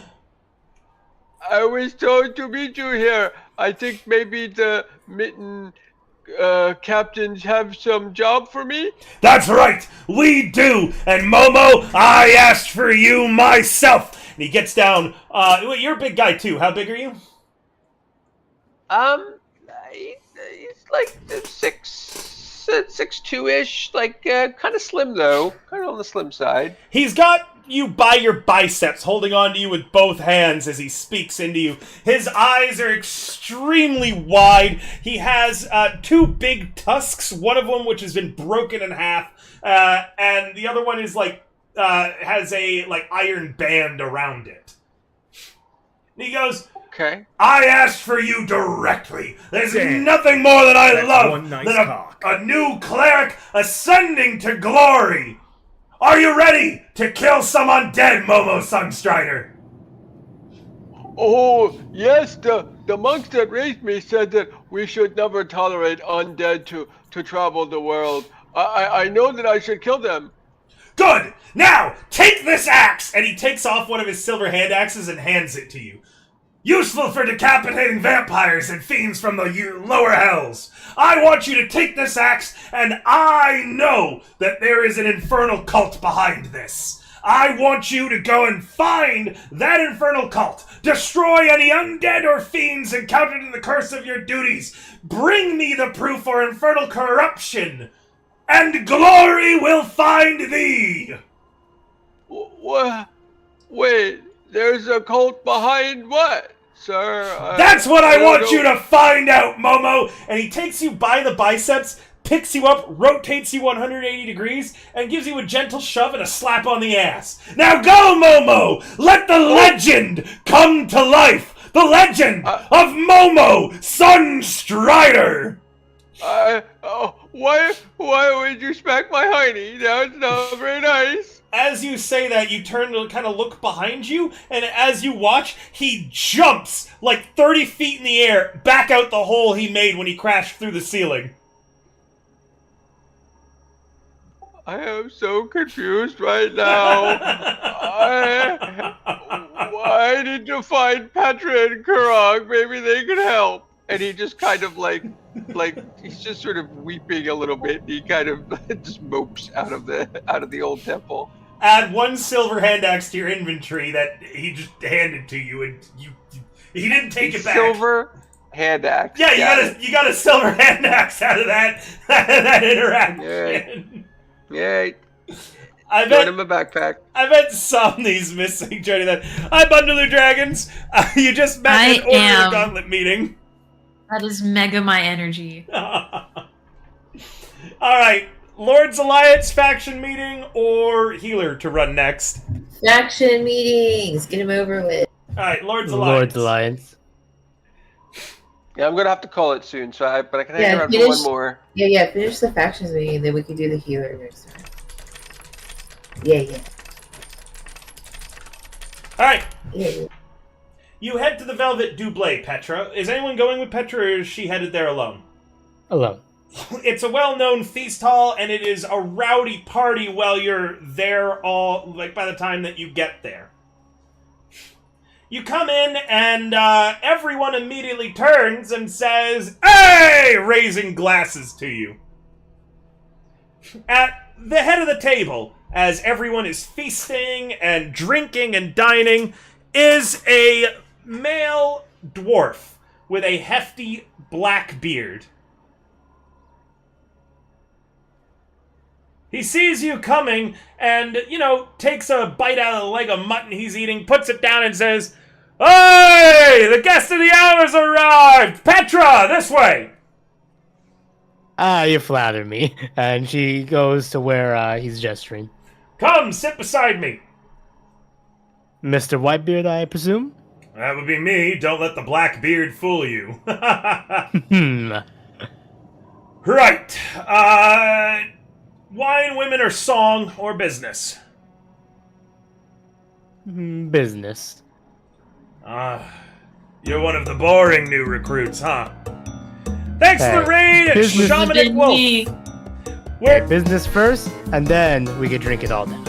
I was told to meet you here. I think maybe the mitten captains have some job for me? That's right, we do! And Momo, I asked for you myself! And he gets down, you're a big guy too, how big are you? He's like 6'2"-ish, like kind of slim though, kind of on the slim side. He's got you by your biceps, holding on to you with both hands as he speaks into you. His eyes are extremely wide. He has two big tusks, one of them which has been broken in half, and the other one is like has a like iron band around it. And he goes, Okay. I asked for you directly. There's nothing more that I love than a new cleric ascending to glory. Are you ready to kill some undead, Momo Sunstrider? Oh, yes, the monks that raised me said that we should never tolerate undead to travel the world. I know that I should kill them. Good! Now, take this axe! And he takes off one of his silver hand axes and hands it to you. Useful for decapitating vampires and fiends from the lower hells. I want you to take this axe, and I know that there is an infernal cult behind this. I want you to go and find that infernal cult. Destroy any undead or fiends encountered in the course of your duties. Bring me the proof for infernal corruption, and glory will find thee. Wait, there's a cult behind what, sir? That's what I want you to find out, Momo! And he takes you by the biceps, picks you up, rotates you 180 degrees, and gives you a gentle shove and a slap on the ass. Now go, Momo! Let the legend come to life! The legend of Momo Sunstrider! Why would you smack my hiney? That's not very nice. As you say that, you turn to kind of look behind you, and as you watch, he jumps like 30 feet in the air back out the hole he made when he crashed through the ceiling. I am so confused right now. I need to find Petra and Kurog. Maybe they can help. And he just kind of like he's just sort of weeping a little bit. And he kind of just mopes out of the old temple. Add one silver hand axe to your inventory that he just handed to you, and he didn't take it back. Silver hand axe. Yeah, you got a silver hand axe out of that interaction. Yay. I Put bet in my backpack. I bet Somni's missing joining that. Hi, Bundaloo Dragons. You just met an Order of the Gauntlet meeting. That is mega my energy. All right, Lord's Alliance faction meeting or healer to run next? Faction meetings. Get them over with. All right, Lord's Alliance. Lord's Alliance. Yeah, I'm gonna have to call it soon. But I can hang Yeah, around for finish- one more. Yeah. Finish the factions meeting, then we can do the healer next time. Yeah. All right. Yeah. You head to the Velvet Doublé, Petra. Is anyone going with Petra, or is she headed there alone? Alone. It's a well-known feast hall, and it is a rowdy party while you're there all, like, by the time that you get there. You come in, and everyone immediately turns and says, "Hey!" raising glasses to you. At the head of the table, as everyone is feasting and drinking and dining, is a male dwarf with a hefty black beard. He sees you coming and, takes a bite out of the leg of mutton he's eating, puts it down and says, "Hey! The guest of the hour's arrived! Petra, this way!" You flatter me. And she goes to where he's gesturing. "Come, sit beside me." Mr. Whitebeard, I presume? That would be me. Don't let the black beard fool you. Right. Wine, women, or song, or business? Business. You're one of the boring new recruits, huh? Thanks to the raid, business Shamanic Wolf. Business first, and then we can drink it all down.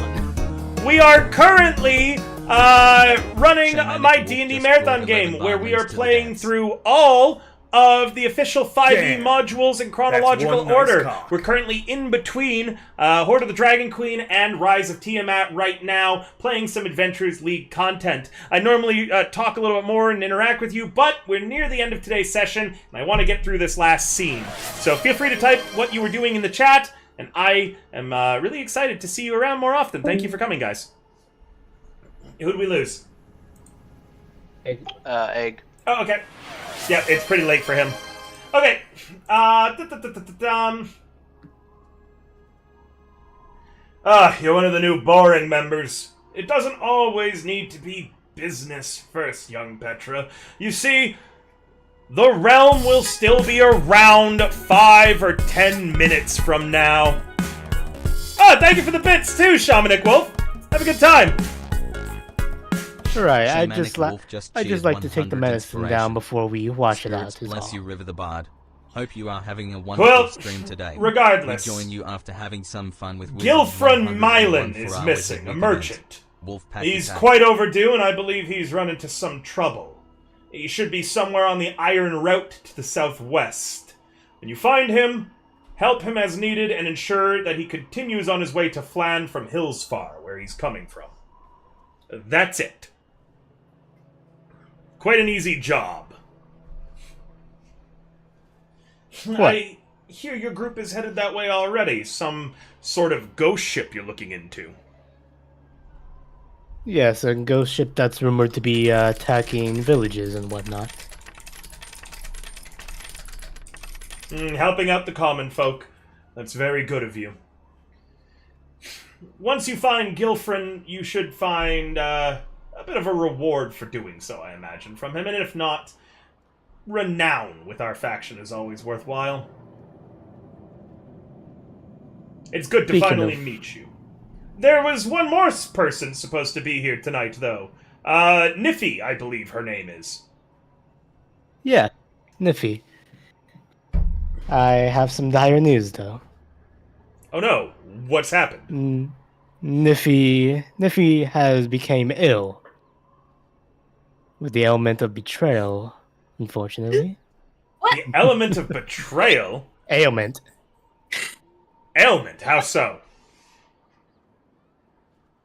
We are currently running my D&D Marathon game, where we are playing through all of the official 5e modules in chronological order. We're currently in between Horde of the Dragon Queen and Rise of Tiamat right now, playing some Adventurers League content. I normally talk a little bit more and interact with you, but we're near the end of today's session, and I want to get through this last scene. So feel free to type what you were doing in the chat, and I am really excited to see you around more often. Thank you for coming, guys. Who did we lose? Egg. Oh, okay. Yeah, it's pretty late for him. Okay. You're one of the new boring members. It doesn't always need to be business first, young Petra. You see, the realm will still be around 5 or 10 minutes from now. Oh, thank you for the bits too, Shamanic Wolf. Have a good time. Right, I just cheered like to take the 100 medicine inspiration. down before we wash it out. Spirits Is bless all. you, River the Bard. Hope you are having a wonderful stream today. Regardless, we join you after having some fun with Gilfrun Mylan is missing, a merchant. He's quite overdue, and I believe he's run into some trouble. He should be somewhere on the Iron Route to the southwest. When you find him, help him as needed and ensure that he continues on his way to Flan from Hillsfar, where he's coming from. That's it. Quite an easy job. What? I hear your group is headed that way already. Some sort of ghost ship you're looking into. Yes, a ghost ship that's rumored to be attacking villages and whatnot. Helping out the common folk. That's very good of you. Once you find Gilfrin, you should find a bit of a reward for doing so, I imagine, from him. And if not, renown with our faction is always worthwhile. It's good to finally meet you. There was one more person supposed to be here tonight, though. Niffy, I believe her name is. Yeah, Niffy. I have some dire news, though. Oh no, what's happened? Niffy has become ill. With the element of betrayal, unfortunately. What? The element of betrayal? Ailment. Ailment? How so?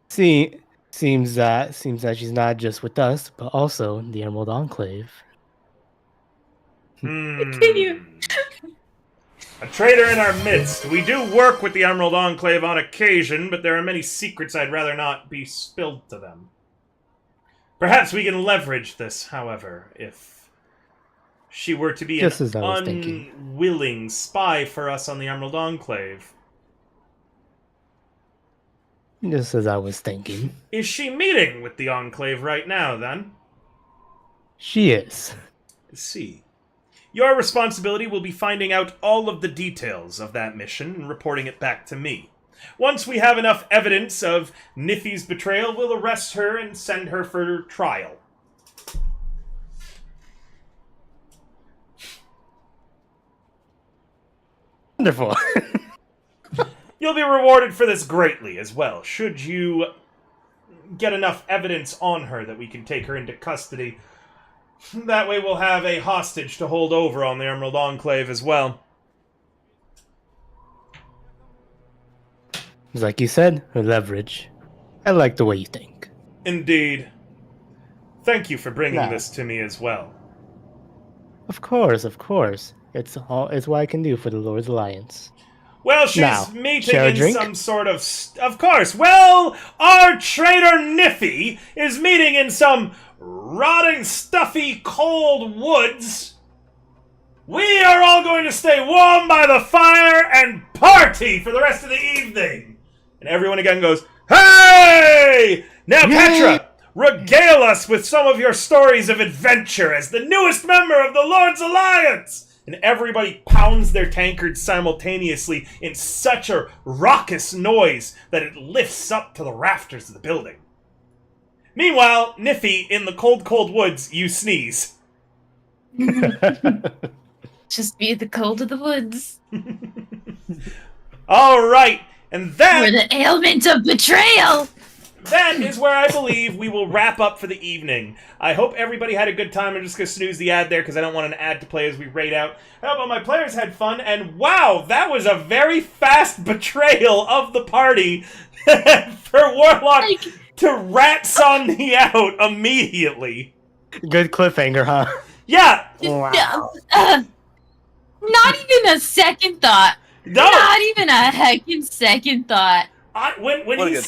Seems that she's not just with us, but also the Emerald Enclave. Continue. A traitor in our midst. We do work with the Emerald Enclave on occasion, but there are many secrets I'd rather not be spilled to them. Perhaps we can leverage this, however, if she were to be Just an as I was thinking. unwilling spy for us on the Emerald Enclave. Just as I was thinking. Is she meeting with the Enclave right now, then? She is. I see. Your responsibility will be finding out all of the details of that mission and reporting it back to me. Once we have enough evidence of Nifty's betrayal, we'll arrest her and send her for trial. Wonderful. You'll be rewarded for this greatly as well, should you get enough evidence on her that we can take her into custody. That way we'll have a hostage to hold over on the Emerald Enclave as well. Like you said, leverage. I like the way you think. Indeed. Thank you for bringing this to me as well. Of course, of course. It's what I can do for the Lord's Alliance. Well, she's Now, meeting share a in drink? some sort of... Of course. Well, our traitor Niffy is meeting in some rotting, stuffy, cold woods. We are all going to stay warm by the fire and party for the rest of the evening. And everyone again goes, hey! Now, Petra, regale us with some of your stories of adventure as the newest member of the Lord's Alliance. And everybody pounds their tankards simultaneously in such a raucous noise that it lifts up to the rafters of the building. Meanwhile, Niffy, in the cold, cold woods, you sneeze. Just be the cold of the woods. All right, and that... For the ailment of betrayal! That is where I believe we will wrap up for the evening. I hope everybody had a good time. I'm just going to snooze the ad there because I don't want an ad to play as we raid out. I hope all my players had fun, and wow, that was a very fast betrayal of the party for Warlock to rat Somni out immediately. Good cliffhanger, huh? Yeah! Wow. Not even a second thought. No! Not even a heckin' second thought. When he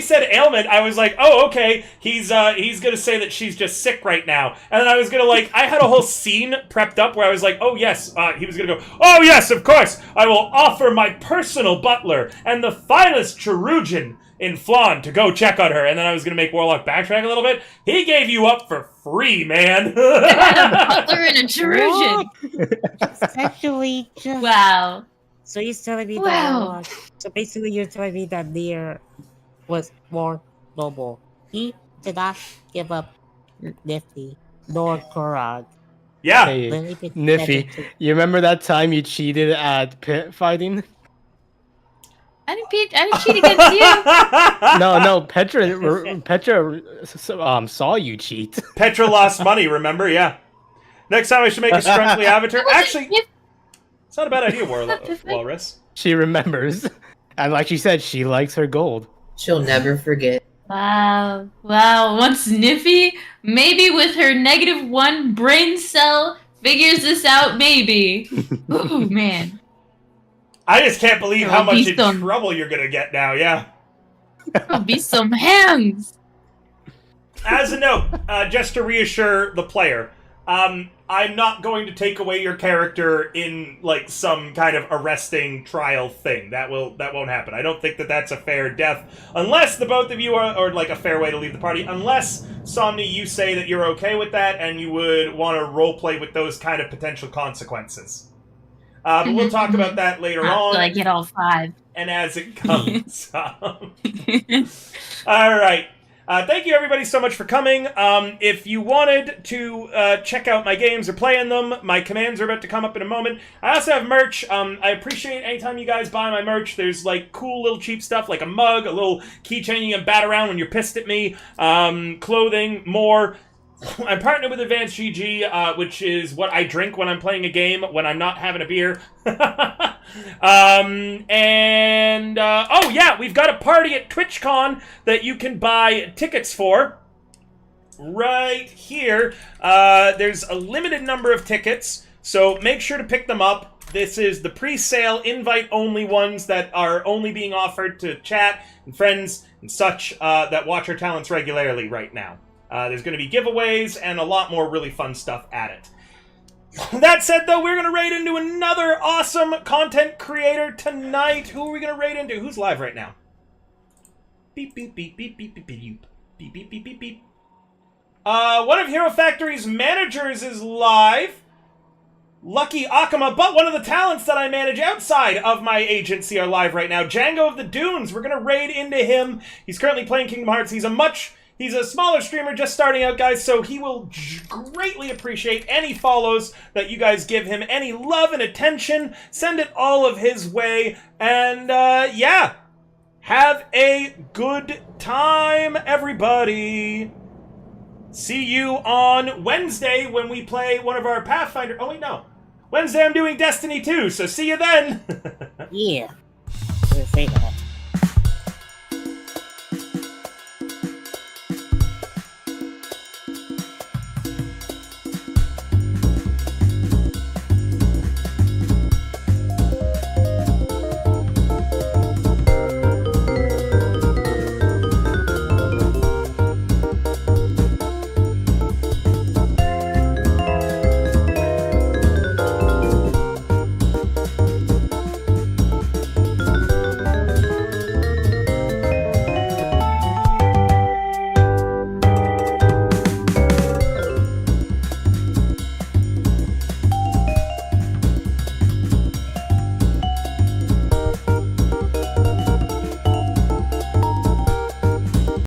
said ailment, I was like, oh, okay, he's gonna say that she's just sick right now, and then I was gonna I had a whole scene prepped up where I was like, oh yes, he was gonna go, oh yes, of course, I will offer my personal butler and the finest Cherugian in Flan to go check on her, and then I was gonna make Warlock backtrack a little bit. He gave you up for free, man. A butler and a Cherugian. It's actually just... Wow. So you're telling me Wow. that... So basically you're telling me that Nier was more noble. He did not give up Nifty nor Korag. Yeah. Hey, Literally been Niffy, to- you remember that time you cheated at pit fighting? I didn't cheat against you. No, Petra saw you cheat. Petra lost money, remember? Yeah. Next time I should make a strengthly avatar. Actually, it's not a bad idea, Walrus. She remembers. And like she said, she likes her gold. She'll never forget. Wow. Once Niffy, maybe with her -1 brain cell, figures this out, maybe. Ooh, man. I just can't believe There how will much be in some- trouble you're gonna get now, yeah. There'll be some hands. As a note, just to reassure the player, I'm not going to take away your character in, some kind of arresting trial thing. That won't happen. I don't think that that's a fair death, unless the both of you are, or a fair way to leave the party, unless, Somni, you say that you're okay with that, and you would want to roleplay with those kind of potential consequences. But we'll talk about that later Not on. till I get all 5. And as it comes. Alright. Thank you everybody so much for coming. If you wanted to check out my games or play in them, my commands are about to come up in a moment. I also have merch. I appreciate anytime you guys buy my merch. There's cool little cheap stuff like a mug, a little keychain you can bat around when you're pissed at me, clothing, more. I'm partnered with Advanced GG, which is what I drink when I'm playing a game, when I'm not having a beer. Oh yeah, we've got a party at TwitchCon that you can buy tickets for. Right here. There's a limited number of tickets, so make sure to pick them up. This is the pre-sale, invite-only ones that are only being offered to chat and friends and such that watch our talents regularly right now. There's going to be giveaways and a lot more really fun stuff at it. That said, though, we're going to raid into another awesome content creator tonight. Who are we going to raid into? Who's live right now? Beep beep beep beep beep beep beep beep beep beep beep beep. One of Hero Factory's managers is live. Lucky Akama, but one of the talents that I manage outside of my agency are live right now. Django of the Dunes. We're gonna raid into him. He's currently playing Kingdom Hearts. He's a smaller streamer just starting out, guys, so he will greatly appreciate any follows that you guys give him, any love and attention. Send it all of his way, and yeah, have a good time, everybody. See you on Wednesday when we play one of our Pathfinder. Oh wait, no. Wednesday I'm doing Destiny 2, so see you then. Yeah. Say that.